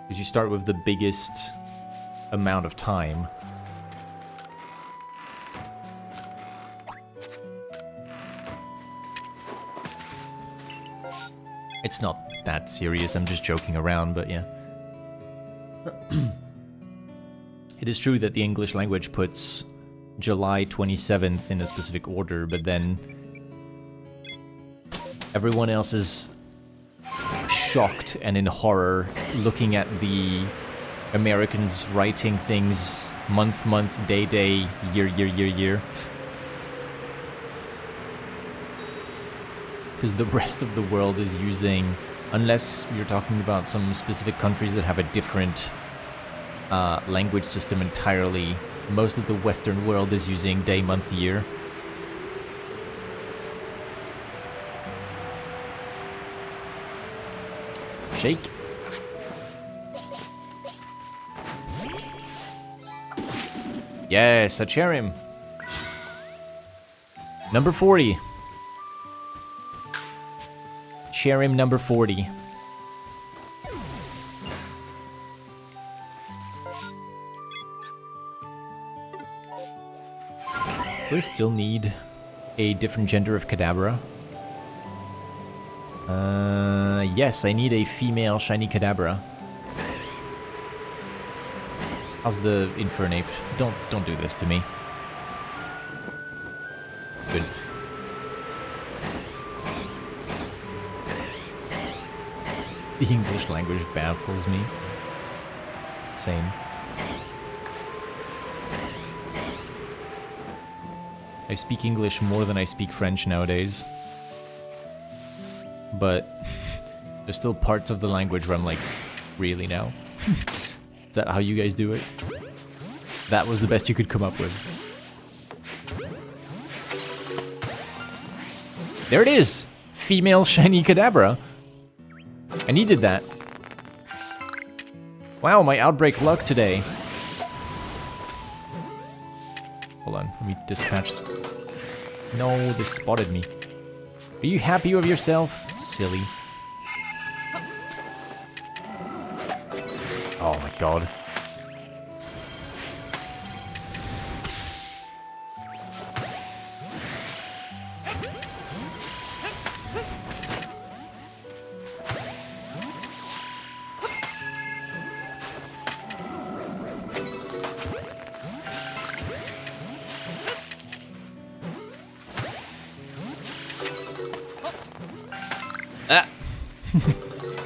Because you start with the biggest amount of time. It's not that serious, I'm just joking around, but yeah. It is true that the English language puts July 27th in a specific order, but then everyone else is shocked and in horror looking at the Americans writing things month, day, year, year. Because the rest of the world is using, unless you're talking about some specific countries that have a different language system entirely, most of the Western world is using day, month, year. Shake. Yes, a cherrim. Number 40. Cherrim number 40. We still need a different gender of Kadabra. Yes, I need a female shiny Kadabra. How's the Infernape? Don't do this to me. Good. The English language baffles me. Same. I speak English more than I speak French nowadays. But there's still parts of the language where I'm like, really now? Is that how you guys do it? That was the best you could come up with. There it is! Female shiny Kadabra. I needed that. Wow, my outbreak luck today. Hold on, let me dispatch. No, they spotted me. Are you happy with yourself? Silly. Oh my god.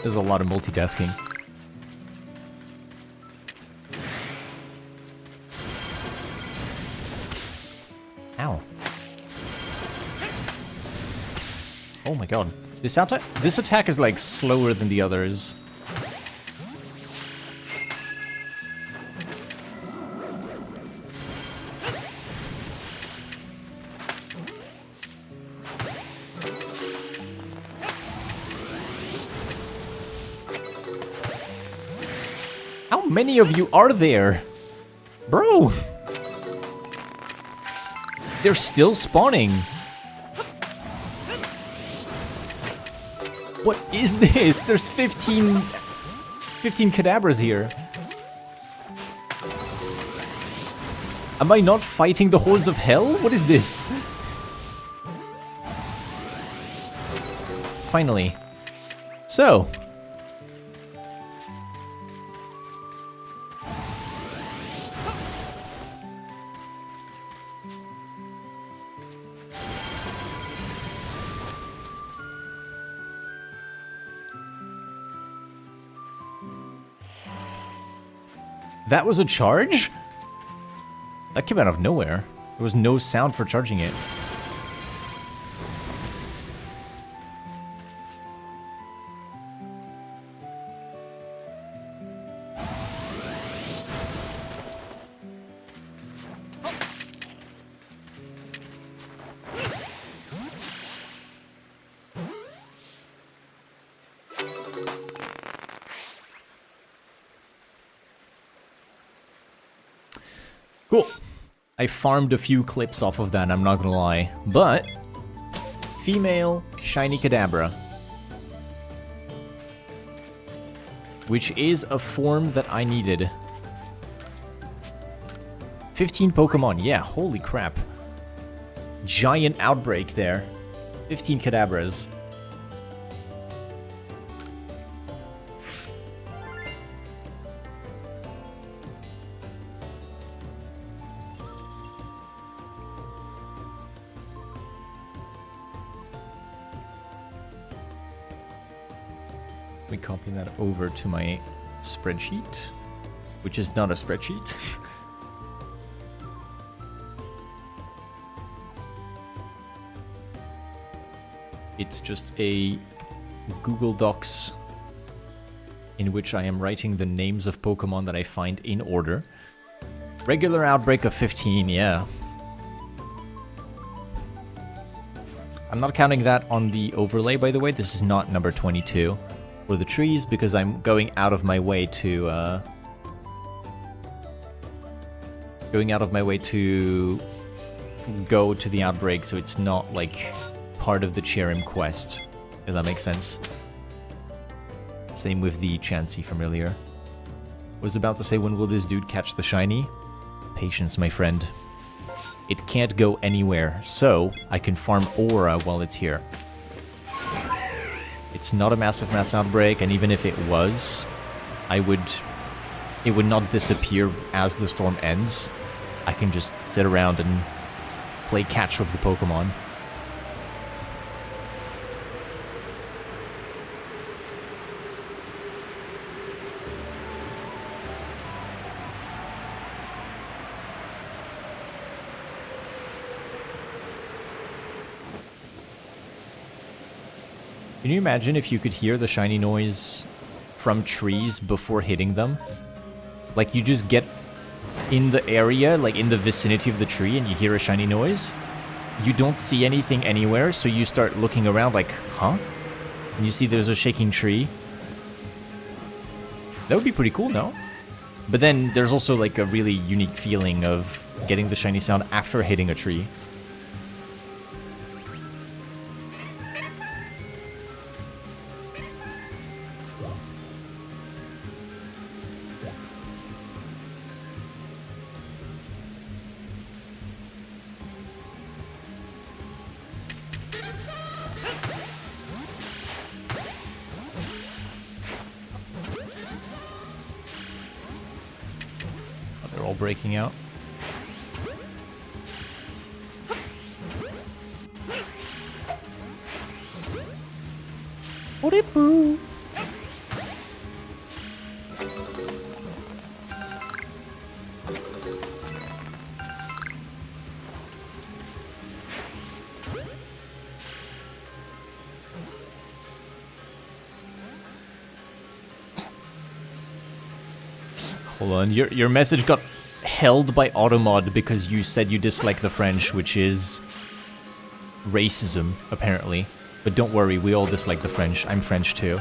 There's a lot of multitasking. Ow. Oh my god. This attack is like slower than the others. How many of you are there? Bro! They're still spawning. What is this? There's 15 Kadabras here. Am I not fighting the hordes of hell? What is this? Finally. So. That was a charge? That came out of nowhere. There was no sound for charging it. Cool. I farmed a few clips off of that, I'm not gonna lie. But, female shiny Kadabra. Which is a form that I needed. 15 Pokemon, yeah, holy crap. Giant outbreak there. 15 Kadabras. Let me copy that over to my spreadsheet, which is not a spreadsheet. It's just a Google Docs in which I am writing the names of Pokemon that I find in order. Regular outbreak of 15, yeah. I'm not counting that on the overlay, by the way. This is not number 22. For the trees, because I'm going out of my way to go to the outbreak, so it's not like part of the Cherim quest, if that makes sense. Same with the Chansey from earlier. Was about to say, when will this dude catch the shiny? Patience, my friend. It can't go anywhere, so I can farm aura while it's here. It's not a massive mass outbreak, and even if it was, it would not disappear as the storm ends. I can just sit around and play catch with the Pokemon. Can you imagine if you could hear the shiny noise from trees before hitting them? Like, you just get in the area, like in the vicinity of the tree, and you hear a shiny noise. You don't see anything anywhere, so you start looking around like, huh? And you see there's a shaking tree. That would be pretty cool, no? But then there's also like a really unique feeling of getting the shiny sound after hitting a tree. Breaking out. Boo. Hold on, your message got held by Automod because you said you dislike the French, which is racism, apparently. But don't worry, we all dislike the French. I'm French too.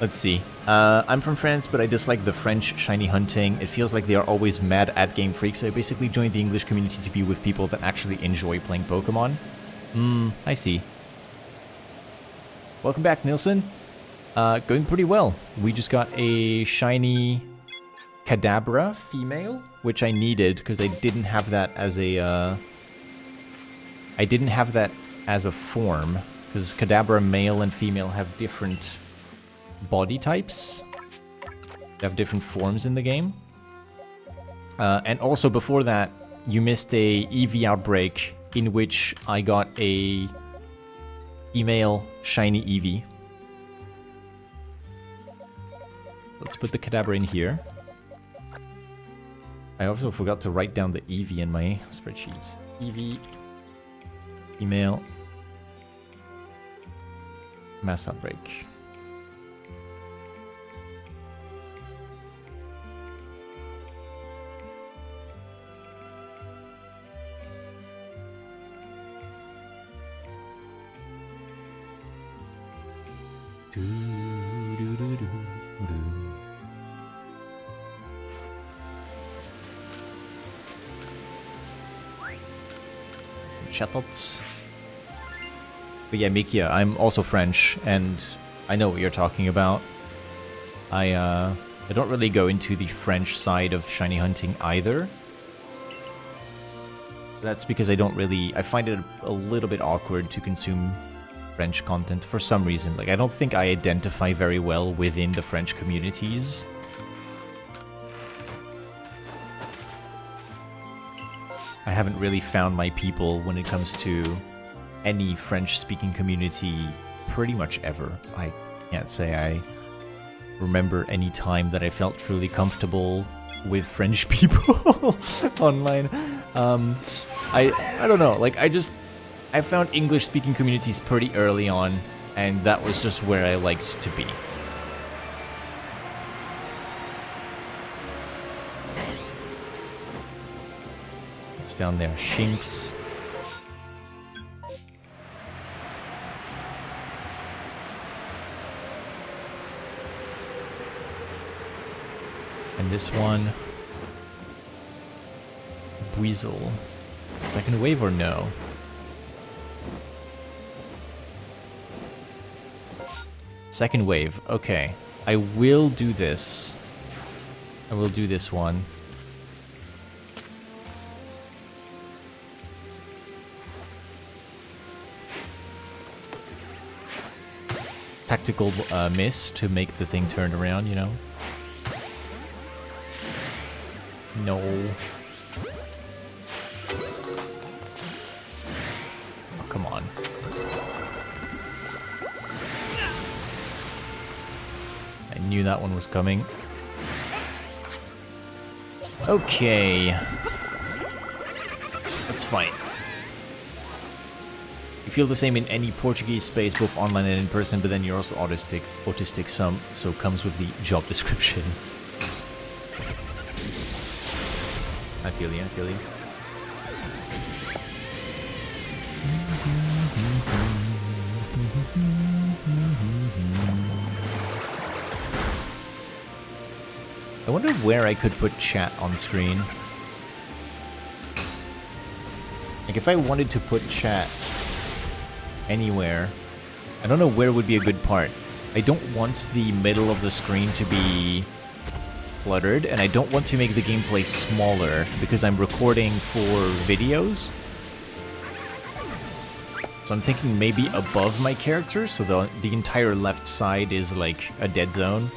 Let's see. I'm from France, but I dislike the French shiny hunting. It feels like they are always mad at Game Freak, so I basically joined the English community to be with people that actually enjoy playing Pokemon. I see. Welcome back, Nilsson. Going pretty well. We just got a shiny Kadabra female, which I needed because I didn't have that as a form, because Kadabra male and female have different body types. They have different forms in the game. And also before that, you missed a EV outbreak in which I got a female shiny Eevee. Let's put the Kadabra in here. I also forgot to write down the Eevee in my spreadsheet. Eevee, female, mass outbreak. Some chattels. But yeah, Mikia, I'm also French, and I know what you're talking about. I don't really go into the French side of shiny hunting either. That's because I find it a little bit awkward to consume French content for some reason. Like, I don't think I identify very well within the French communities. I haven't really found my people when it comes to any French-speaking community pretty much ever. I can't say I remember any time that I felt truly comfortable with French people online. I don't know, like, I found English-speaking communities pretty early on, and that was just where I liked to be. It's down there, Shinx. And this one, Weasel. Second wave or no? Second wave, okay. I will do this. I will do this one. Tactical miss to make the thing turn around, you know? No. Oh, come on. I knew that one was coming. Okay. That's fine. You feel the same in any Portuguese space, both online and in person, but then you're also autistic some, so comes with the job description. I feel you, I feel you. I wonder where I could put chat on screen. Like, if I wanted to put chat anywhere, I don't know where would be a good part. I don't want the middle of the screen to be cluttered, and I don't want to make the gameplay smaller because I'm recording for videos. So I'm thinking maybe above my character, so the entire left side is like a dead zone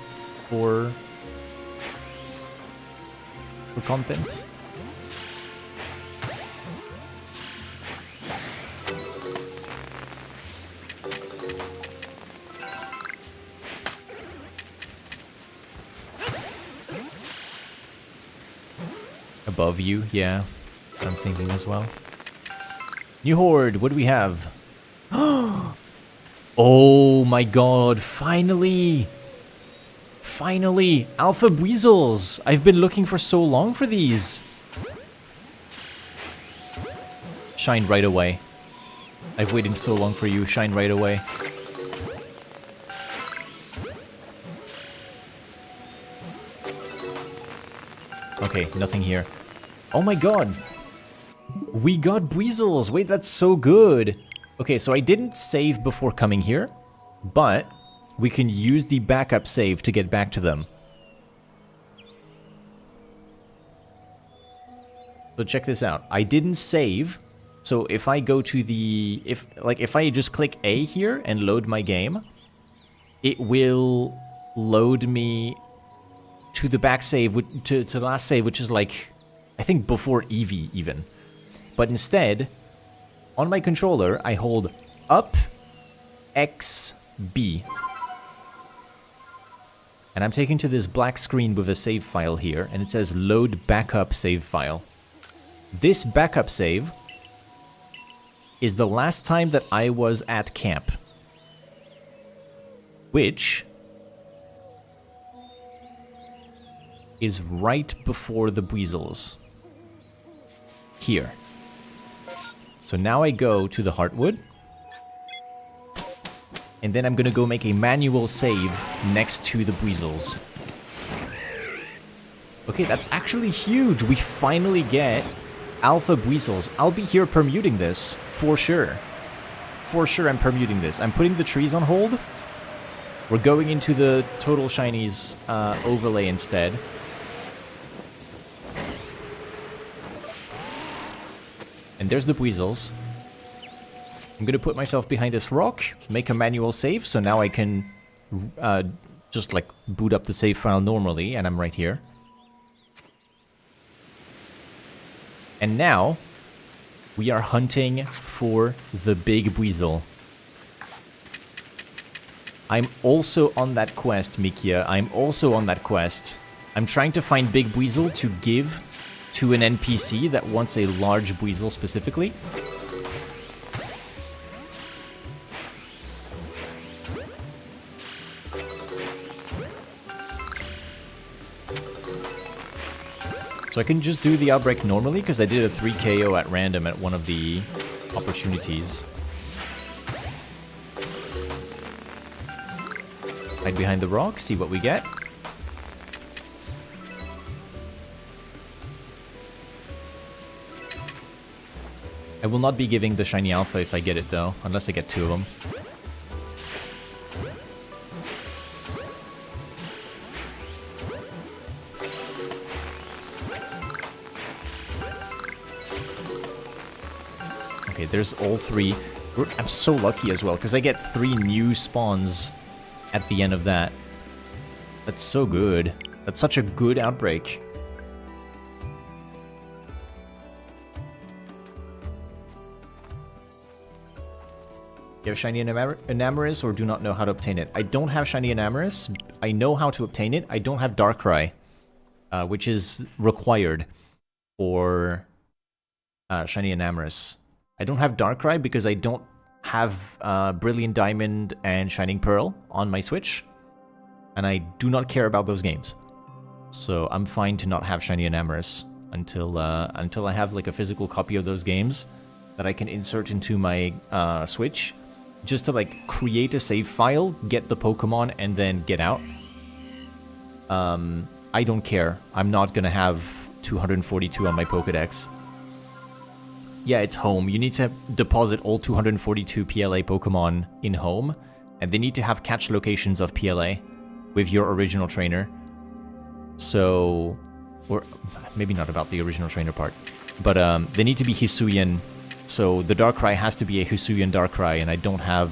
for content. Above you, yeah. I'm thinking as well. New Horde, what do we have? Oh my god, finally! Finally! Alpha Weasels! I've been looking for so long for these! Shine right away. I've waited so long for you, shine right away. Okay, nothing here. Oh my god! We got Buizels! Wait, that's so good! Okay, so I didn't save before coming here, but we can use the backup save to get back to them. So check this out. I didn't save, so if I go to the... If I just click A here and load my game, it will load me to the back save, to the last save, which is like, I think before Eevee even. But instead, on my controller, I hold up X, B. And I'm taken to this black screen with a save file here, and it says load backup save file. This backup save is the last time that I was at camp, which is right before the Buizels. Here. So now I go to the Heartwood, and then I'm gonna go make a manual save next to the Buizels. Okay, that's actually huge. We finally get Alpha Buizels. I'll be here permuting this, for sure. For sure I'm permuting this. I'm putting the trees on hold. We're going into the Total Shinies overlay instead. And there's the Buizels. I'm gonna put myself behind this rock, make a manual save, so now I can just like boot up the save file normally, and I'm right here. And now, we are hunting for the big Buizel. I'm also on that quest, Mikia. I'm also on that quest. I'm trying to find big Buizel to give to an NPC that wants a large Buizel specifically. So I can just do the Outbreak normally, because I did a 3 KO at random at one of the opportunities. Hide behind the rock, see what we get. I will not be giving the Shiny Alpha if I get it though, unless I get 2 of them. Okay, there's all 3. I'm so lucky as well, because I get 3 new spawns at the end of that. That's so good. That's such a good Outbreak. You have Shiny Enamorus or do not know how to obtain it? I don't have Shiny Enamorus. I know how to obtain it. I don't have Darkrai, which is required for Shiny Enamorus. I don't have Darkrai because I don't have Brilliant Diamond and Shining Pearl on my Switch, and I do not care about those games. So I'm fine to not have Shiny Enamorus until I have like a physical copy of those games that I can insert into my Switch, just to like create a save file, get the Pokemon, and then get out. I don't care. I'm not gonna have 242 on my Pokedex. Yeah, it's home. You need to deposit all 242 PLA Pokemon in home, and they need to have catch locations of PLA with your original trainer. So, or maybe not about the original trainer part, but they need to be Hisuian. So the Darkrai has to be a Hisuian Darkrai, and I don't have...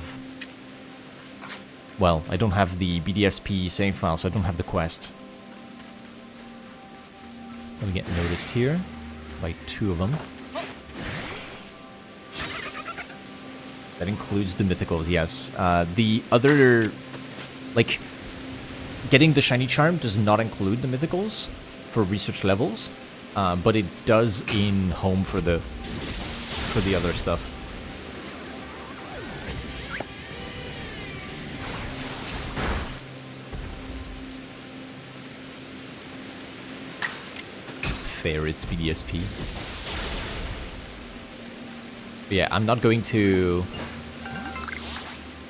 Well, I don't have the BDSP save file, so I don't have the quest. Let me get noticed here by 2 of them. That includes the Mythicals, yes. The other... Like, getting the Shiny Charm does not include the Mythicals for research levels, but it does in home for the other stuff. Fair, it's BDSP. But yeah, I'm not going to...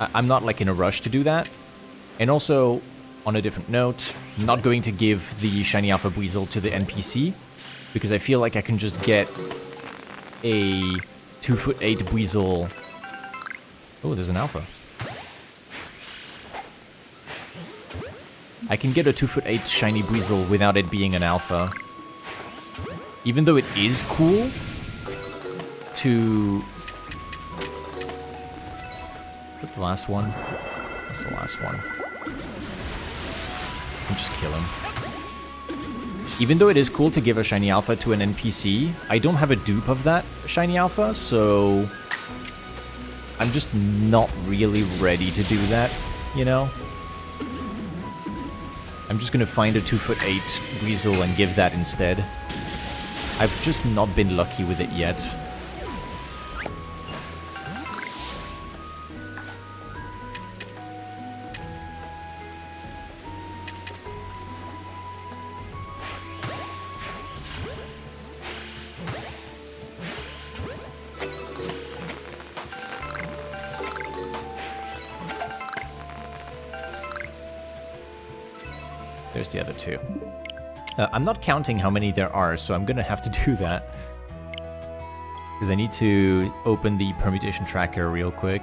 I'm not like in a rush to do that. And also, On a different note, I'm not going to give the Shiny Alpha Weasel to the NPC, because I feel like I can just get a 2'8" Weasel. Oh, there's an Alpha. I can get a 2'8" Shiny Weasel without it being an Alpha. Even though it is cool to... What's the last one? That's the last one. And just kill him. Even though it is cool to give a Shiny Alpha to an NPC, I don't have a dupe of that Shiny Alpha, so... I'm just not really ready to do that, you know? I'm just gonna find a 2'8" Weasel and give that instead. I've just not been lucky with it yet. There's the other two. I'm not counting how many there are, so I'm gonna have to do that. Because I need to open the permutation tracker real quick.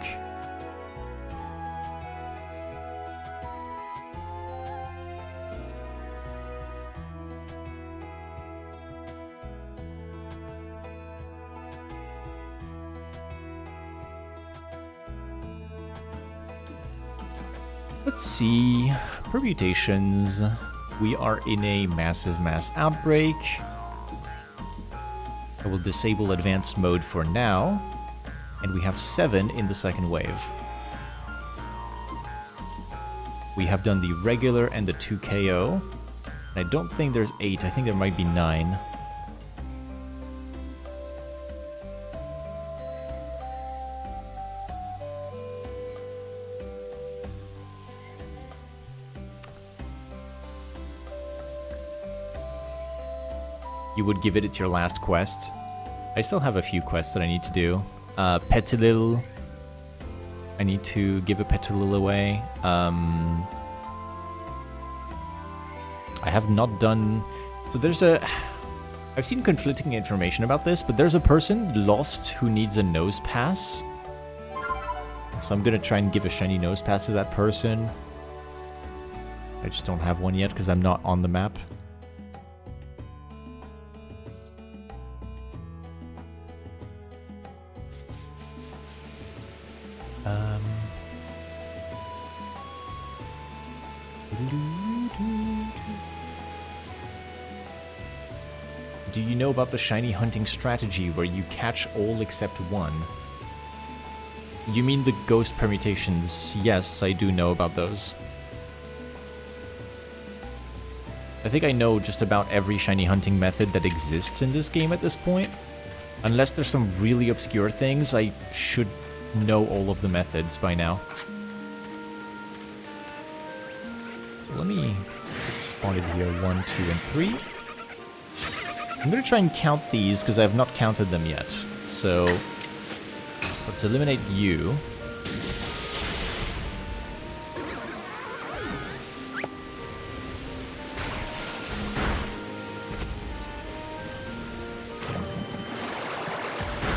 Let's see. Permutations. We are in a massive mass outbreak. I will disable advanced mode for now. And we have 7 in the second wave. We have done the regular and the 2 KO. And I don't think there's 8. I think there might be 9. You would give it your last quest. I still have a few quests that I need to do. Petilil. I need to give a Petilil away. I have not done... So there's a... I've seen conflicting information about this, but there's a person lost who needs a nose pass. So I'm gonna try and give a shiny nose pass to that person. I just don't have one yet because I'm not on the map. Do you know about the shiny hunting strategy where you catch all except one? You mean the ghost permutations? Yes, I do know about those. I think I know just about every shiny hunting method that exists in this game at this point. Unless there's some really obscure things, I should know all of the methods by now. So let me get spotted here. 1, 2, and 3. I'm gonna try and count these because I have not counted them yet. So let's eliminate you.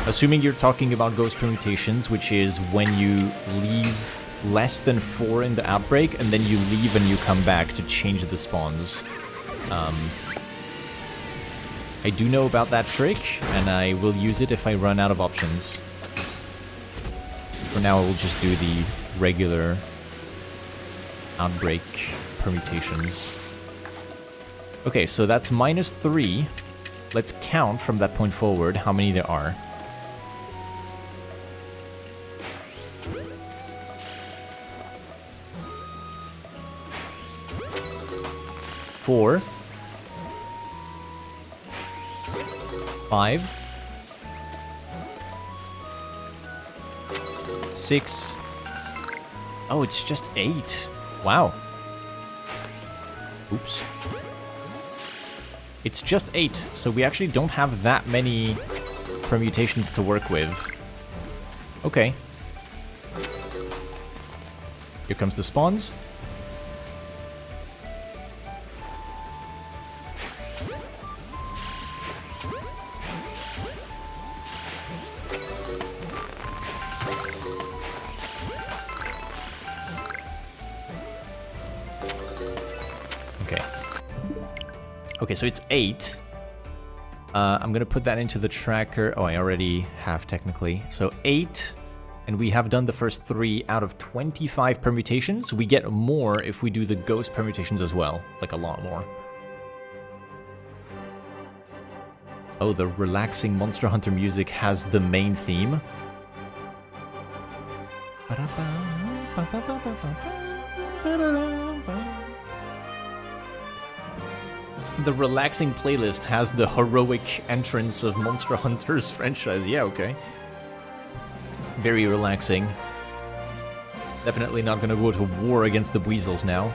Assuming you're talking about ghost permutations, which is when you leave less than 4 in the outbreak, and then you leave and you come back to change the spawns. I do know about that trick, and I will use it if I run out of options. For now, I will just do the regular outbreak permutations. Okay, so that's -3. Let's count from that point forward how many there are. 4, 5, 6. Oh, it's just 8. Wow. Oops. It's just 8, so we actually don't have that many permutations to work with. Okay. Here comes the spawns. Okay, so it's 8. I'm gonna put that into the tracker. Oh, I already have technically. So 8, and we have done the first 3 out of 25 permutations. We get more if we do the ghost permutations as well, like a lot more. Oh, the relaxing Monster Hunter music has the main theme. The relaxing playlist has the heroic entrance of Monster Hunter's franchise. Yeah, okay. Very relaxing. Definitely not gonna go to war against the weasels now.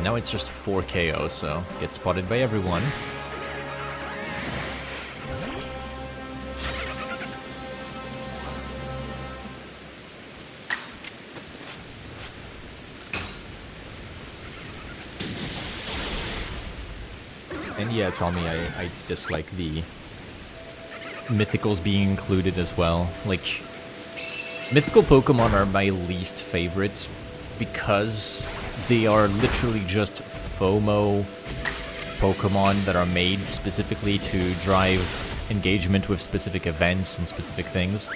Now it's just 4 KO, so get spotted by everyone. And yeah, Tommy, I dislike the mythicals being included as well. Like, mythical Pokemon are my least favorite because they are literally just FOMO Pokemon that are made specifically to drive engagement with specific events and specific things.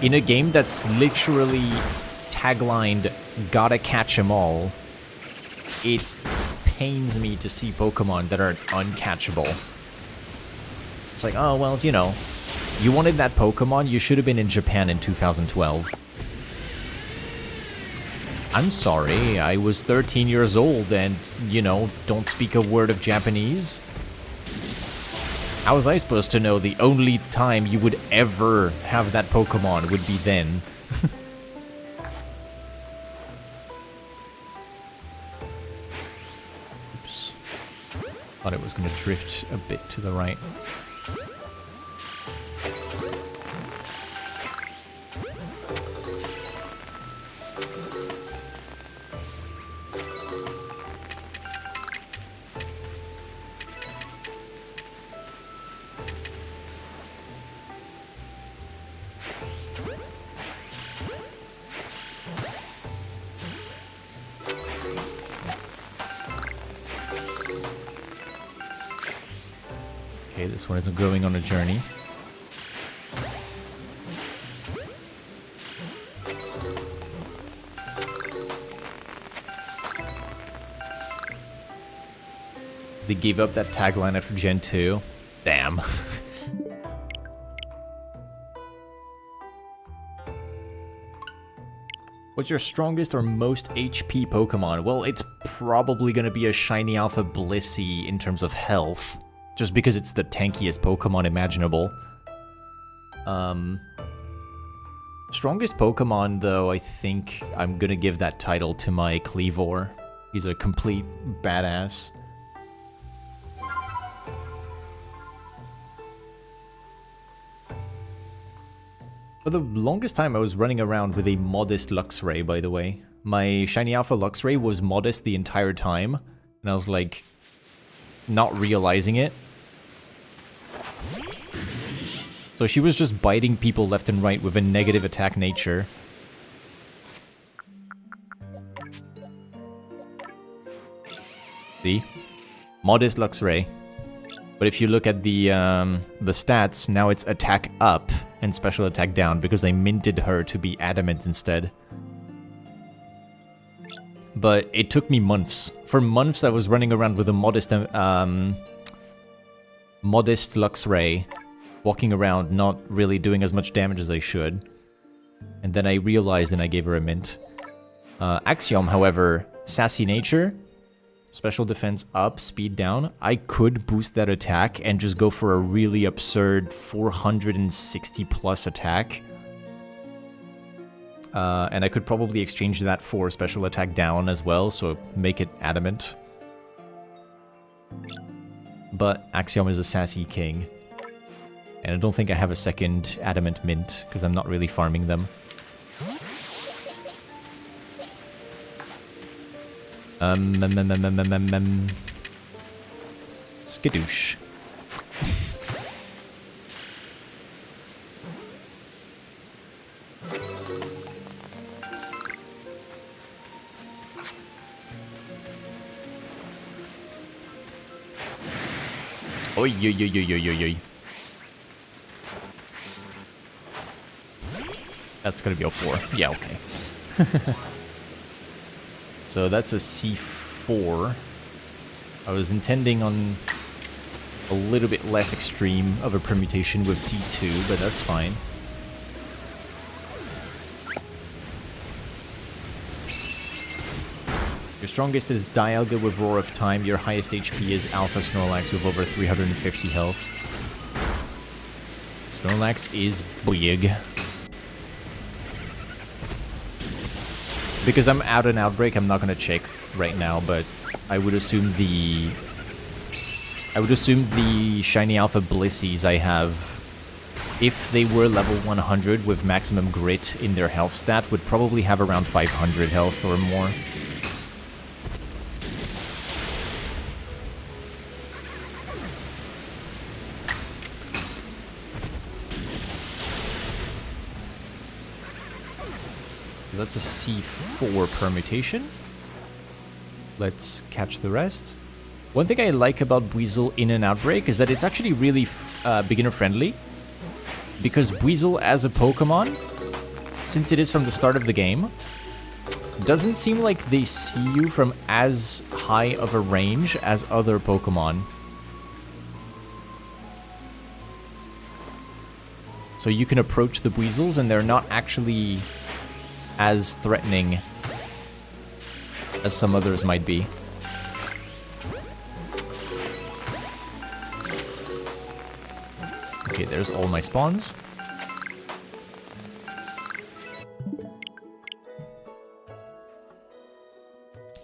In a game that's literally taglined, gotta catch 'em all, it pains me to see Pokemon that are uncatchable. It's like, oh, well, you know, you wanted that Pokemon, you should have been in Japan in 2012. I'm sorry, I was 13 years old and, you know, don't speak a word of Japanese. How was I supposed to know the only time you would ever have that Pokemon would be then? Oops. Thought it was going to drift a bit to the right. Okay, this one isn't going on a journey. They gave up that tagline after Gen 2. Damn. What's your strongest or most HP Pokemon? Well, it's probably gonna be a Shiny Alpha Blissey in terms of health. Just because it's the tankiest Pokemon imaginable. Strongest Pokemon, though, I think I'm gonna give that title to my Cleavor. He's a complete badass. For the longest time, I was running around with a modest Luxray, by the way. My Shiny Alpha Luxray was modest the entire time, and I was like, not realizing it. So she was just biting people left and right with a negative attack nature. See? Modest Luxray. But if you look at the stats, now it's attack up and special attack down because they minted her to be adamant instead. But it took me months. For months I was running around with a modest Luxray, walking around not really doing as much damage as I should. And then I realized and I gave her a mint. Axiom, however, sassy nature. Special defense up, speed down. I could boost that attack and just go for a really absurd 460 plus attack. And I could probably exchange that for special attack down as well, so make it adamant. But Axiom is a sassy king. And I don't think I have a second adamant mint, because I'm not really farming them. Skadoosh. Oi, oi, oi, oi, oi, oi, oi. That's gonna be a 4. Yeah, okay. So that's a C4. I was intending on a little bit less extreme of a permutation with C2, but that's fine. Your strongest is Dialga with Roar of Time. Your highest HP is Alpha Snorlax with over 350 health. Snorlax is big. Because I'm out in Outbreak, I'm not gonna check right now, but I would assume the Shiny Alpha Blissies I have, if they were level 100 with maximum grit in their health stat, would probably have around 500 health or more. So that's a C4 permutation. Let's catch the rest. One thing I like about Buizel in an Outbreak is that it's actually really beginner-friendly. Because Buizel as a Pokemon, since it is from the start of the game, doesn't seem like they see you from as high of a range as other Pokemon. So you can approach the Buizels and they're not actually as threatening as some others might be. Okay, there's all my spawns.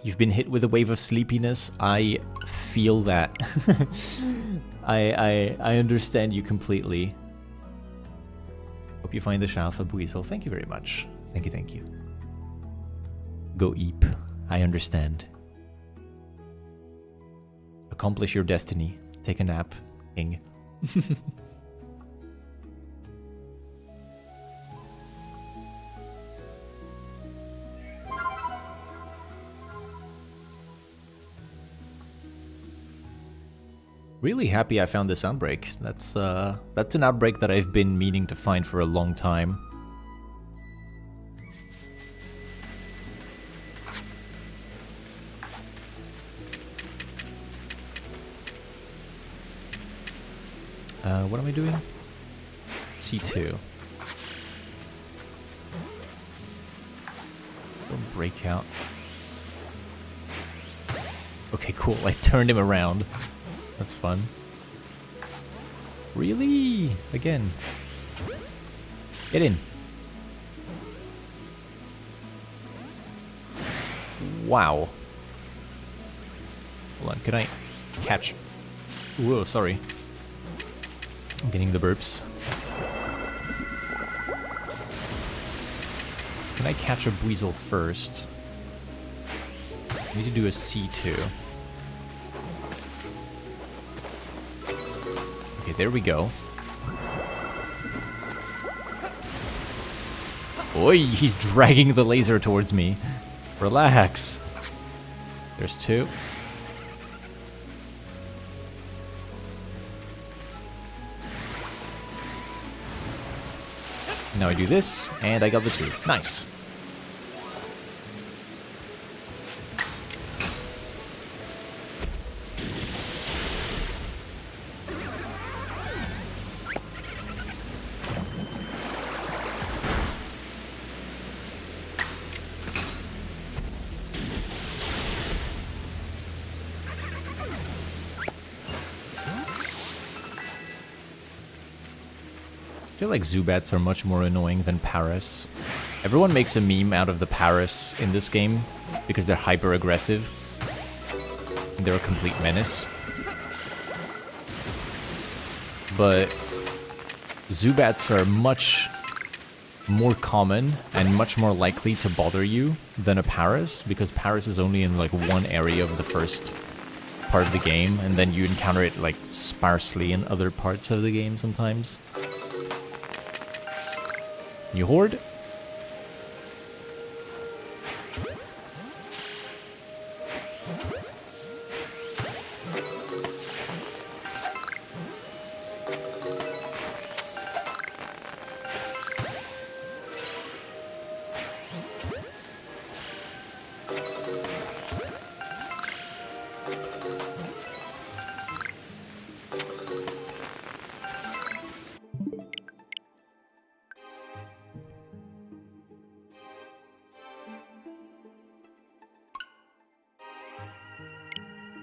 You've been hit with a wave of sleepiness. I feel that. I understand you completely. Hope you find the Shalfa Buizel. Thank you very much. Thank you, thank you. Go eep. I understand. Accomplish your destiny. Take a nap, King. Really happy I found this Outbreak. That's an Outbreak that I've been meaning to find for a long time. What am I doing? C2. Breakout. Okay, cool. I turned him around. That's fun. Really? Again. Get in. Wow. Hold on, can I catch? Whoa, sorry. I'm getting the burps. Can I catch a Buizel first? I need to do a C2. Okay, there we go. Oi, he's dragging the laser towards me. Relax. There's 2. Now I do this, and I got the 2. Nice. I feel like Zubats are much more annoying than Paras. Everyone makes a meme out of the Paras in this game because they're hyper aggressive. And they're a complete menace. But Zubats are much more common and much more likely to bother you than a Paras, because Paras is only in like one area of the first part of the game, and then you encounter it like sparsely in other parts of the game sometimes. You hoard?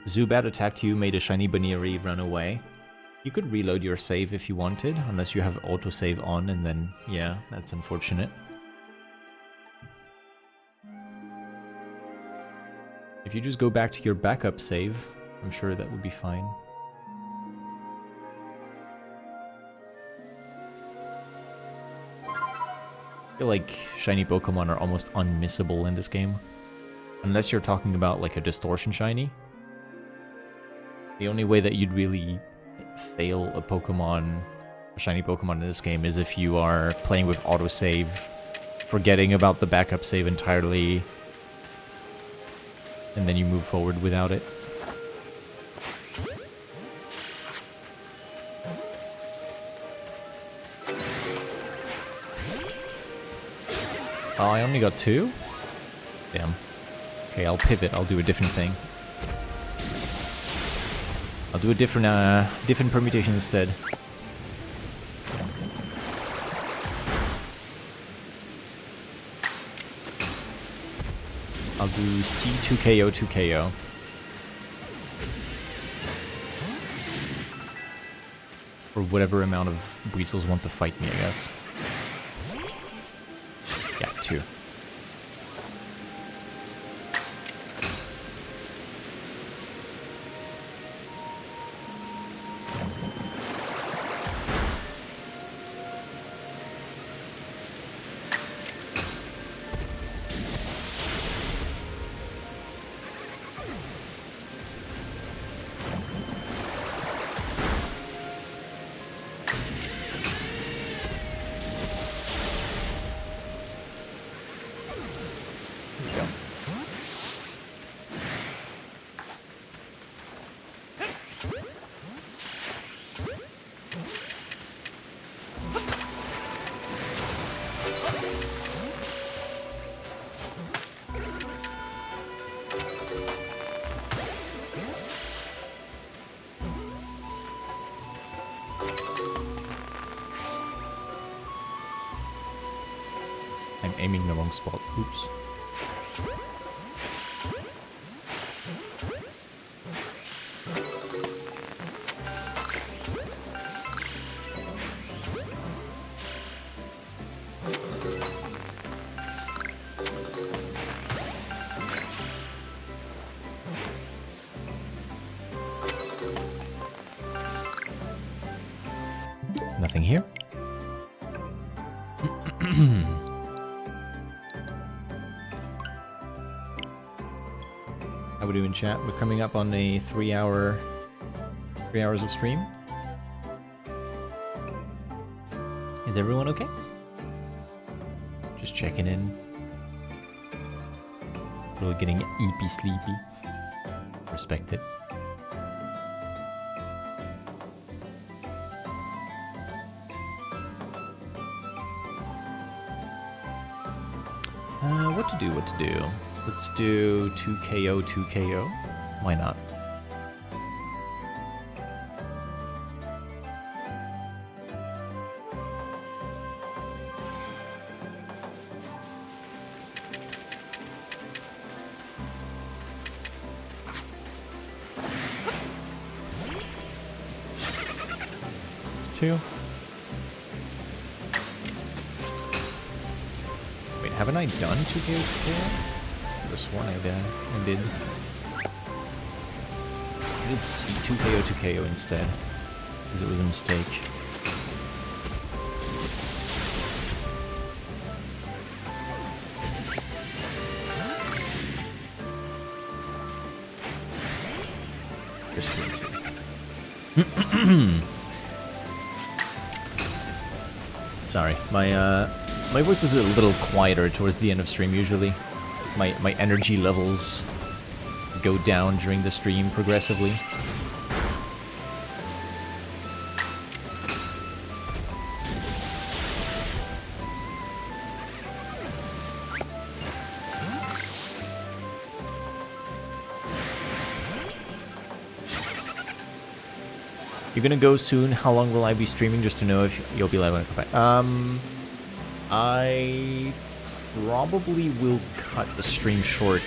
Zubat attacked you, made a shiny Baneri run away. You could reload your save if you wanted, unless you have autosave on, and then, yeah, that's unfortunate. If you just go back to your backup save, I'm sure that would be fine. I feel like shiny Pokemon are almost unmissable in this game. Unless you're talking about like a distortion shiny. The only way that you'd really fail a Pokemon, a shiny Pokemon in this game, is if you are playing with autosave, forgetting about the backup save entirely, and then you move forward without it. Oh, I only got 2? Damn. Okay, I'll pivot. I'll do a different thing. I'll do a different permutation instead. I'll do C2KO 2KO. For whatever amount of Weasels want to fight me, I guess. Yeah, 2. I'm aiming the wrong spot. Oops. Nothing here. How we doing, chat? We're coming up on a 3 hours of stream. Is everyone okay? Just checking in. Really getting eepy sleepy. Respect it. What to do? Let's do 2KO, 2KO. Why not? Two. Wait, haven't I done 2KO, 2KO? I could have sworn I did. I did see 2KO, 2KO instead, because it was a mistake. Just 2 and 2. Sorry, my voice is a little quieter towards the end of stream usually. My energy levels go down during the stream progressively. You're gonna go soon. How long will I be streaming? Just to know if you'll be live when I come back. I probably will cut the stream short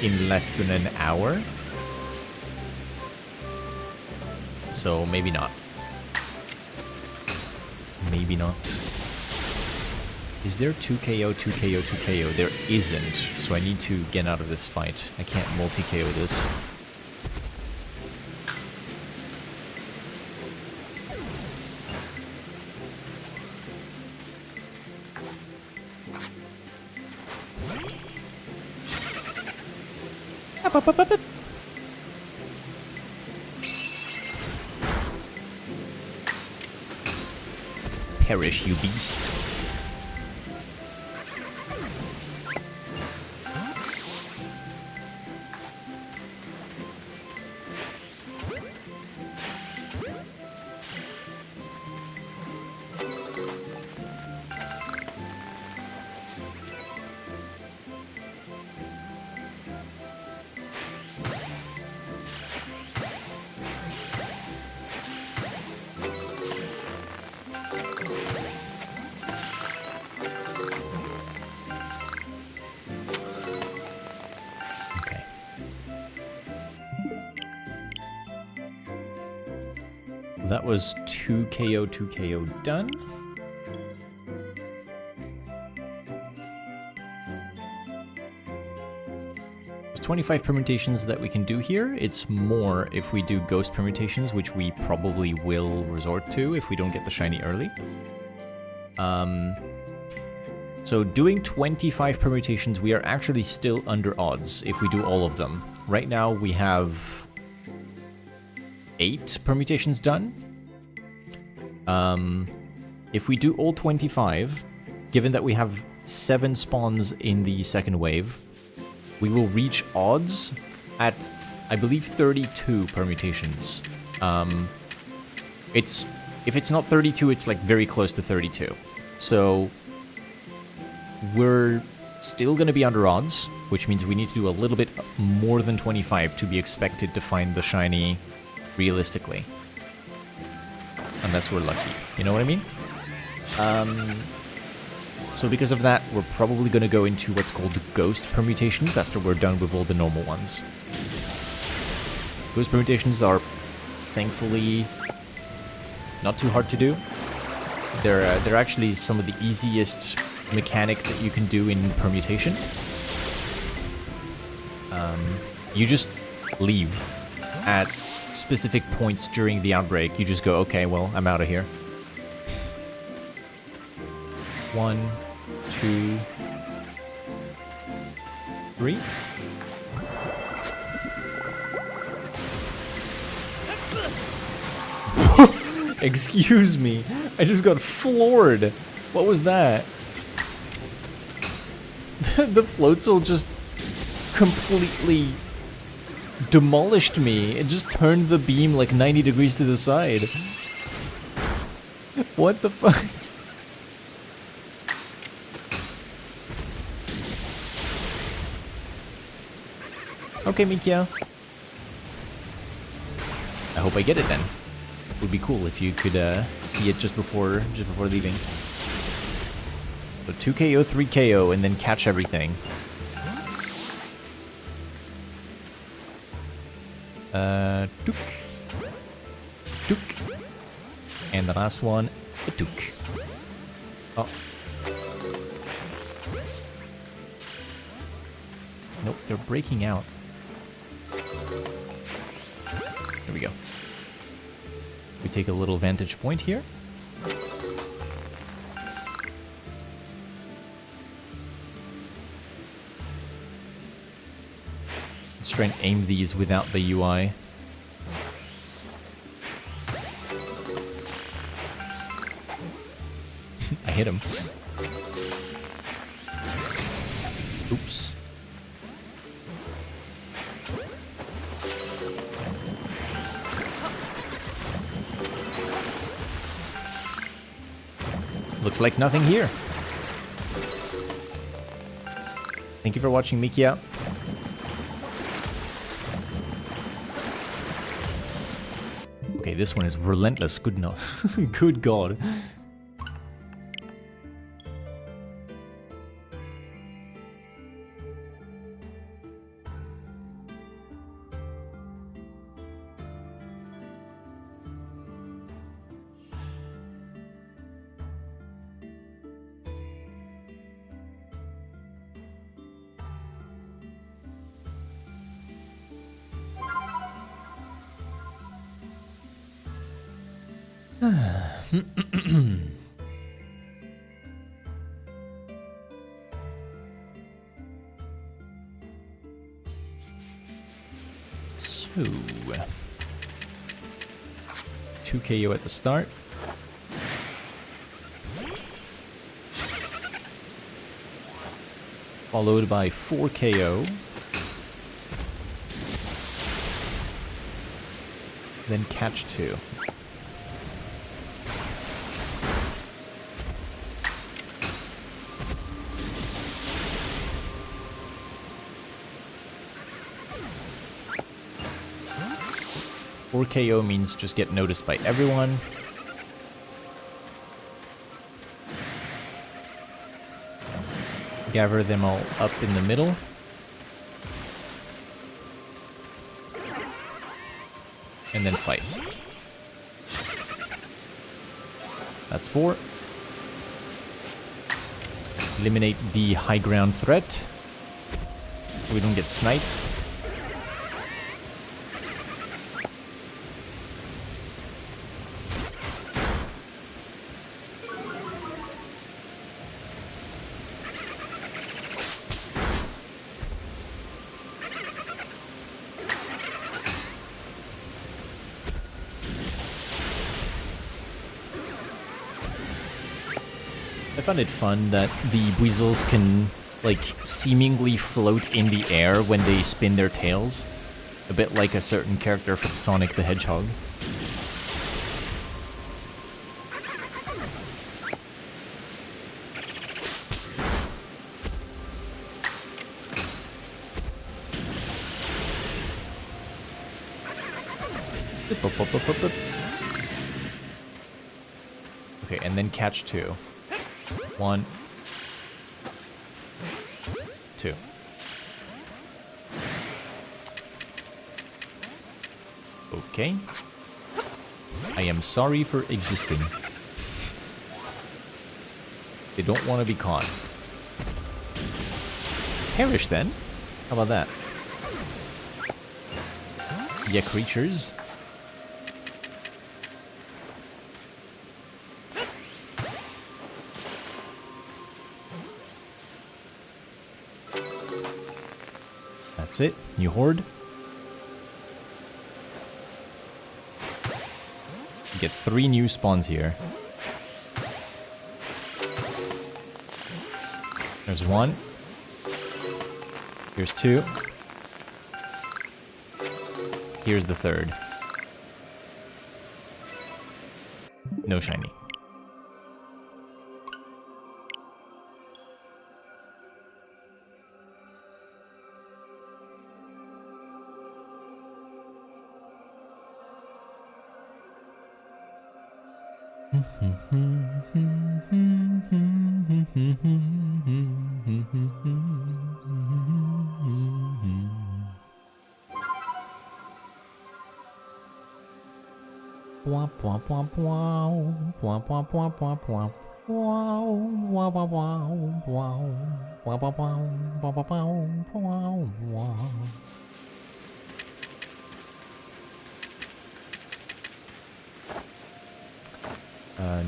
in less than an hour. So maybe not. Maybe not. Is there 2KO, 2KO, 2KO? There isn't. So I need to get out of this fight. I can't multi-KO this. Perish, you beast. That was 2KO, 2KO done. There's 25 permutations that we can do here. It's more if we do ghost permutations, which we probably will resort to if we don't get the shiny early. So doing 25 permutations, we are actually still under odds if we do all of them. Right now we have 8 permutations done. If we do all 25, given that we have 7 spawns in the second wave, we will reach odds at, I believe, 32 permutations. If it's not 32, it's like very close to 32. So we're still going to be under odds, which means we need to do a little bit more than 25 to be expected to find the shiny realistically. Unless we're lucky. You know what I mean? So because of that, we're probably going to go into what's called ghost permutations after we're done with all the normal ones. Ghost permutations are, thankfully, not too hard to do. They're actually some of the easiest mechanic that you can do in permutation. You just leave at specific points during the outbreak. You just go, okay, well, I'm out of here. 1, 2, 3. Excuse me. I just got floored. What was that? The floatzel just completely demolished me. It just turned the beam like 90 degrees to the side. What the fuck? Okay, Mikia. I hope I get it then. It would be cool if you could see it just before leaving. So 2KO, 3KO, and then catch everything. Took. Took. And the last one, a took. Oh. Nope, they're breaking out. There we go. We take a little vantage point here. Let's try and aim these without the UI. hit him. Oops. Looks like nothing here. Thank you for watching, Mikia. Okay, this one is relentless. Good enough. Good God. So, 2 KO at the start. Followed by 4 KO. Then catch 2. KO means just get noticed by everyone. Gather them all up in the middle. And then fight. That's 4. Eliminate the high ground threat. We don't get sniped. I find it fun that the weasels can, like, seemingly float in the air when they spin their tails. A bit like a certain character from Sonic the Hedgehog. Okay, and then catch 2. 1, 2. Okay. I am sorry for existing. They don't want to be caught. Perish then. How about that? Yeah, creatures. That's it. New horde. You get 3 new spawns here. There's 1. Here's 2. Here's the 3rd. No shiny.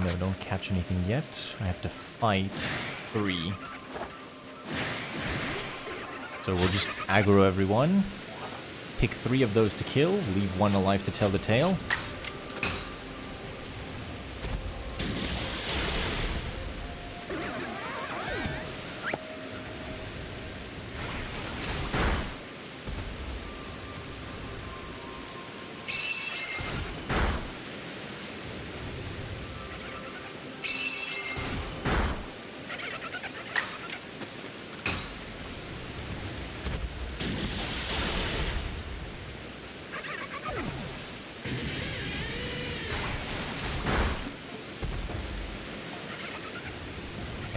No, don't catch anything yet. I have to fight 3. So we'll just aggro everyone. Pick 3 of those to kill. Leave 1 alive to tell the tale.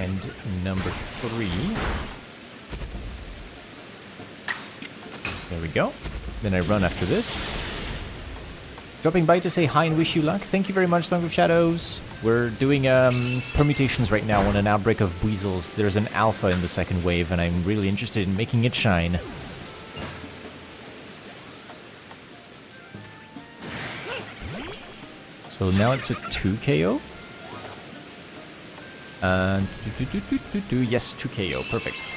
And number 3. There we go. Then I run after this. Dropping by to say hi and wish you luck. Thank you very much, Song of Shadows. We're doing permutations right now on an outbreak of weasels. There's an alpha in the second wave, and I'm really interested in making it shine. So now it's a 2 KO. Yes, 2 KO. Perfect.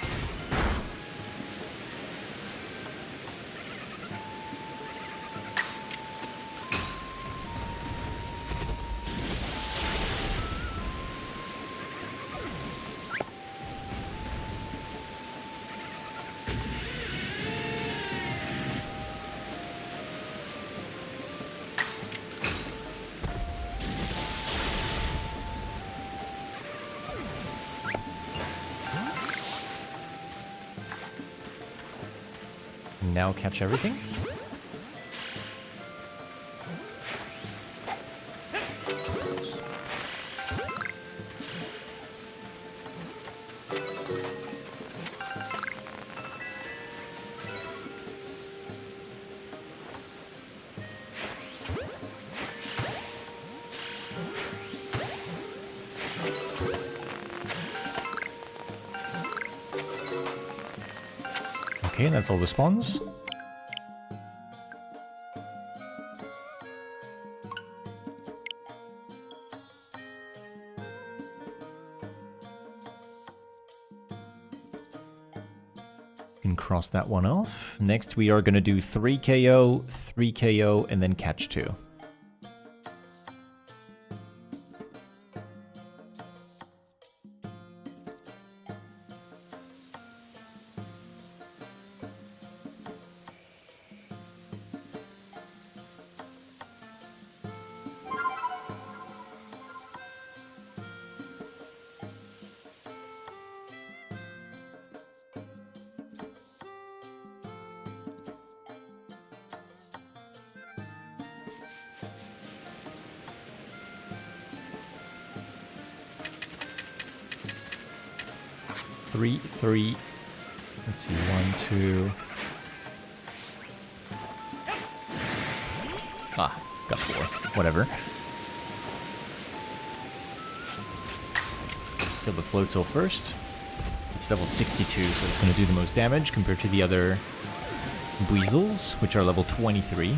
Now catch everything. Okay, that's all the spawns. Can cross that one off. Next we are going to do 3 KO, 3 KO, and then catch 2. Three. Let's see, 1, 2. Ah, got 4. Whatever. Kill the Floatzel first. It's level 62, so it's going to do the most damage compared to the other Weasels, which are level 23.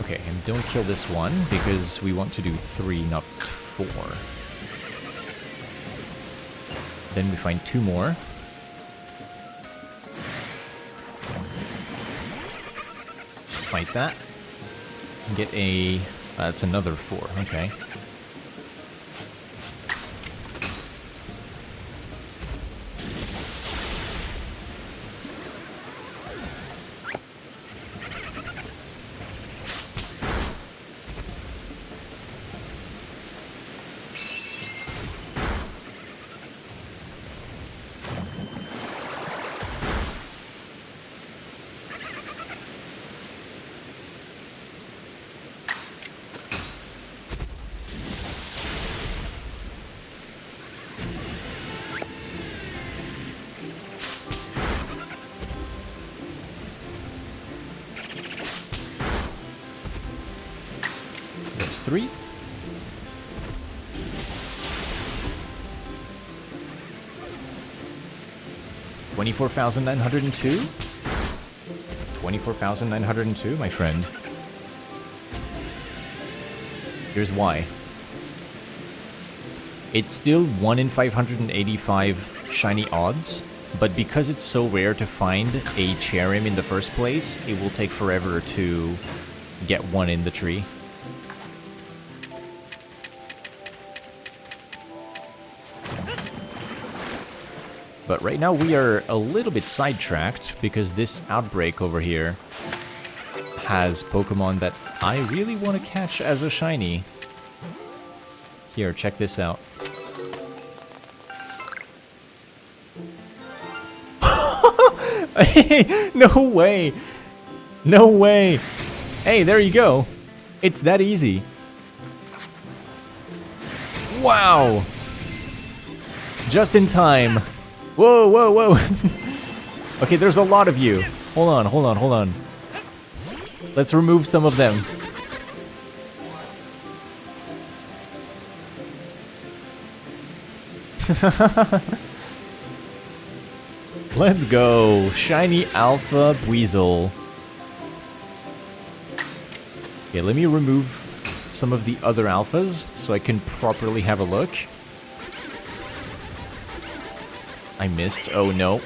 Okay, and don't kill this one, because we want to do 3, not 4. Then we find 2 more. Fight that. Get a... that's another 4, okay. There's 3. $24,902? 24,902, my friend. Here's why. It's still 1 in 585 shiny odds, but because it's so rare to find a Cherim in the first place, it will take forever to get one in the tree. But right now we are a little bit sidetracked because this outbreak over here has Pokemon that I really want to catch as a shiny. Here, check this out. No way! No way! Hey, there you go. It's that easy. Wow! Just in time. Whoa, whoa, whoa. Okay, there's a lot of you. Hold on, hold on, hold on. Let's remove some of them. Let's go. Shiny Alpha Buizel. Okay, let me remove some of the other alphas so I can properly have a look. I missed. Oh no.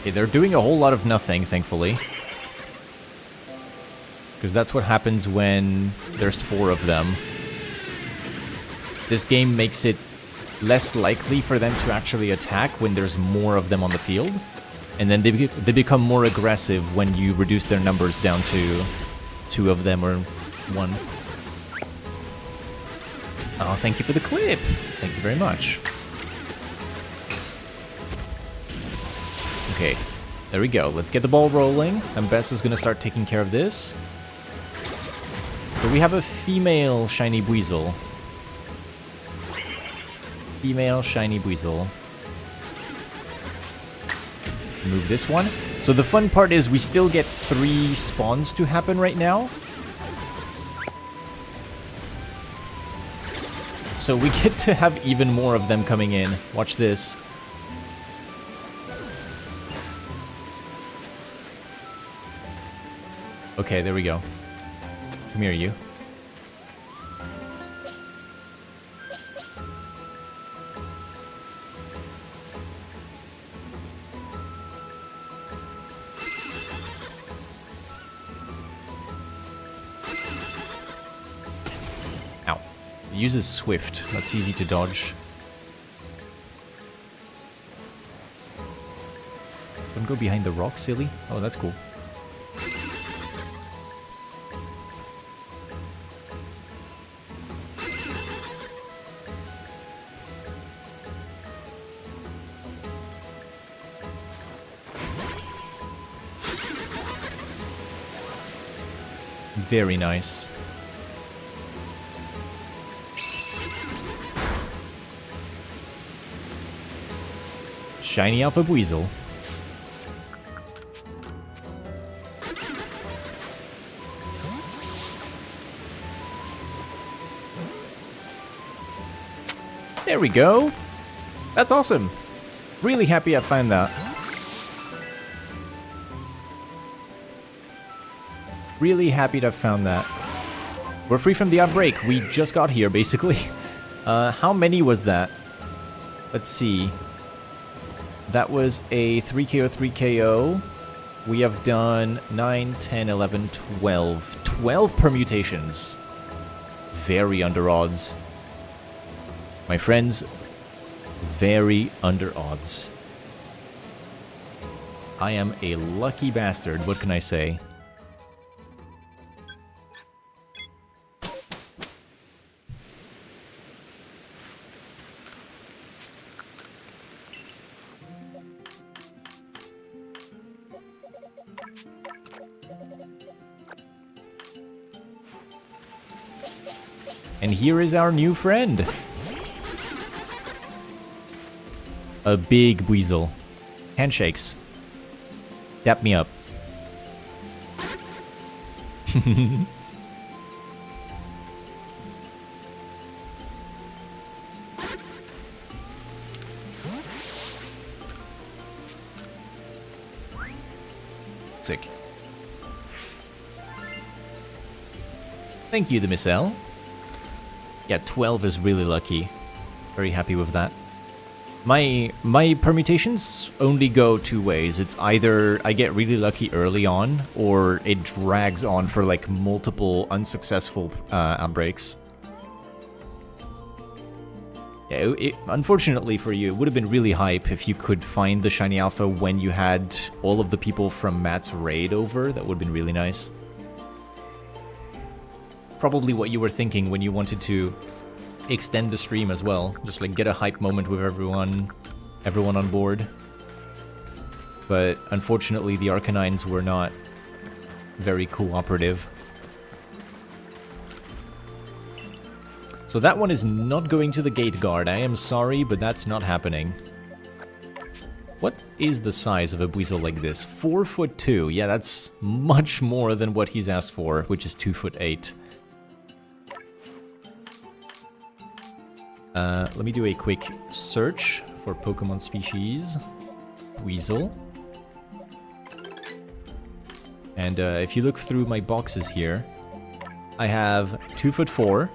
Okay, they're doing a whole lot of nothing, thankfully. Because that's what happens when there's 4 of them. This game makes it less likely for them to actually attack when there's more of them on the field. And then they become more aggressive when you reduce their numbers down to 2 of them or 1. Oh, thank you for the clip. Thank you very much. Okay, there we go. Let's get the ball rolling. And Bess is going to start taking care of this. So we have a female shiny Buizel. Female shiny Buizel. Move this one. So the fun part is we still get 3 spawns to happen right now. So we get to have even more of them coming in. Watch this. Okay, there we go. Come here, you. Ow. It uses Swift. That's easy to dodge. Don't go behind the rock, silly. Oh, that's cool. Very nice. Shiny Alpha Buizel. There we go. That's awesome. Really happy I found that. Really happy to have found that. We're free from the outbreak. We just got here, basically. How many was that? Let's see. That was a 3KO, 3KO. We have done 9, 10, 11, 12. 12 permutations. Very under odds. My friends, very under odds. I am a lucky bastard, what can I say? And here is our new friend. A big Buizel. Handshakes. Dap me up. Sick. Thank you, the Missile. Yeah, 12 is really lucky. Very happy with that. My permutations only go two ways. It's either I get really lucky early on, or it drags on for like multiple unsuccessful outbreaks. Yeah, unfortunately for you, it would have been really hype if you could find the shiny alpha when you had all of the people from Matt's raid over. That would have been really nice. Probably what you were thinking when you wanted to extend the stream as well. Just like get a hype moment with everyone on board. But unfortunately the Arcanines were not very cooperative. So that one is not going to the gate guard. I am sorry, but that's not happening. What is the size of a Buizel like this? 4'2". Yeah, that's much more than what he's asked for, which is 2'8". Let me do a quick search for Pokemon species. Buizel. And if you look through my boxes here, I have 2'4".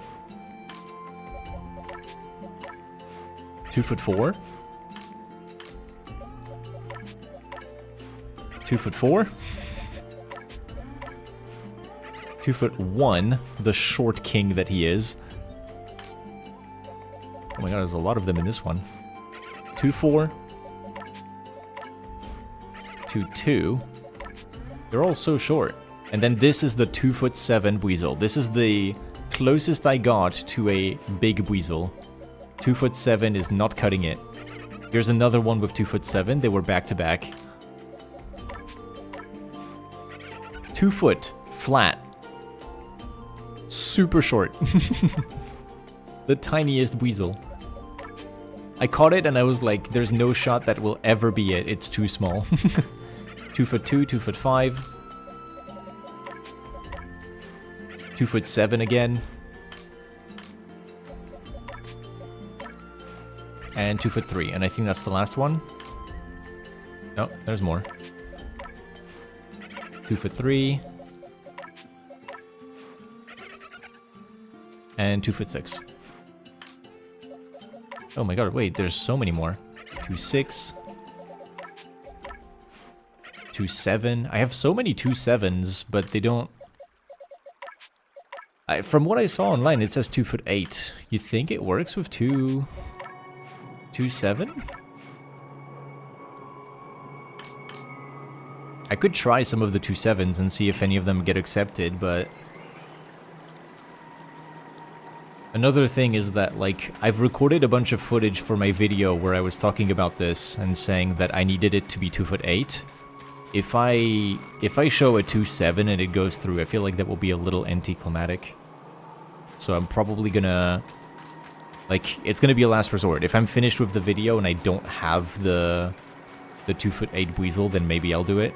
2'4". 2'4". 2'1", the short king that he is. Oh my god, there's a lot of them in this one. 2'4". 2'2". They're all so short. And then this is the 2'7" Buizel. This is the closest I got to a big Buizel. 2'7" is not cutting it. Here's another one with 2'7". They were back to back. 2 foot, flat. Super short. The tiniest Buizel. I caught it and I was like, there's no shot that will ever be it. It's too small. 2'2", 2'5". 2'7" again. And 2'3", and I think that's the last one. No, there's more. 2'3". And 2'6". Oh my god, wait, there's so many more. 2'6". 2'7". I have so many 2'7s, but they don't... from what I saw online, it says 2'8". You think it works with 2'7"? I could try some of the 2'7s and see if any of them get accepted, but... Another thing is that, like, I've recorded a bunch of footage for my video where I was talking about this and saying that I needed it to be 2'8". If I show a 2'7" and it goes through, I feel like that will be a little anticlimactic. So I'm probably gonna... Like, it's gonna be a last resort. If I'm finished with the video and I don't have the 2'8" Buizel, then maybe I'll do it.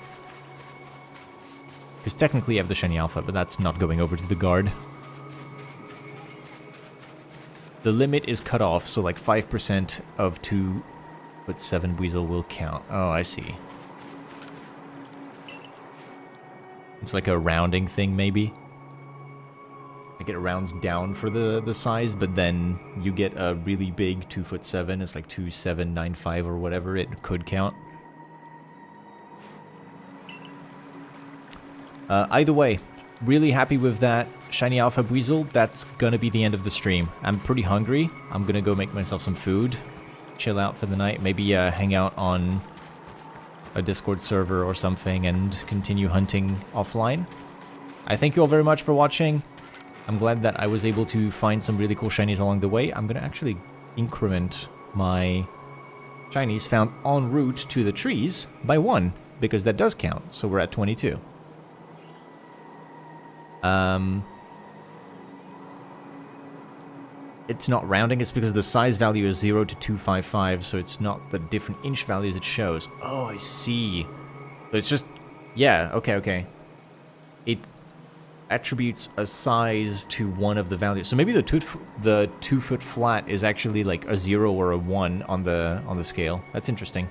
Because technically I have the shiny alpha, but that's not going over to the guard. The limit is cut off, so like 5% of 2'7" Buizel will count. Oh, I see. It's like a rounding thing, maybe. Like it rounds down for the size, but then you get a really big 2'7". It's like 2'795" or whatever it could count. Either way, really happy with that shiny alpha Buizel. That's gonna be the end of the stream. I'm pretty hungry. I'm gonna go make myself some food, chill out for the night, maybe hang out on a Discord server or something and continue hunting offline. I thank you all very much for watching. I'm glad that I was able to find some really cool shinies along the way. I'm gonna actually increment my shinies found en route to the trees by 1, because that does count, so we're at 22. It's not rounding, it's because the size value is 0 to 255, so it's not the different inch values it shows. Oh, I see. But it's just... Yeah, okay. It attributes a size to one of the values. So maybe the 2 foot flat is actually like a 0 or a 1 on the scale. That's interesting.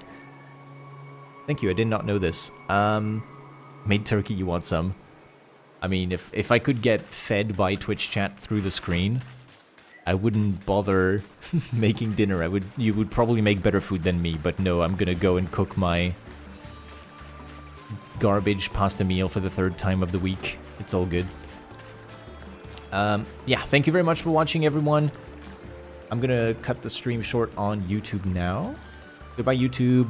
Thank you, I did not know this. Made turkey, you want some? I mean, if I could get fed by Twitch chat through the screen, I wouldn't bother making dinner. You would probably make better food than me, but no, I'm gonna go and cook my garbage pasta meal for the 3rd time of the week. It's all good. Yeah, thank you very much for watching, everyone. I'm gonna cut the stream short on YouTube now. Goodbye, YouTube.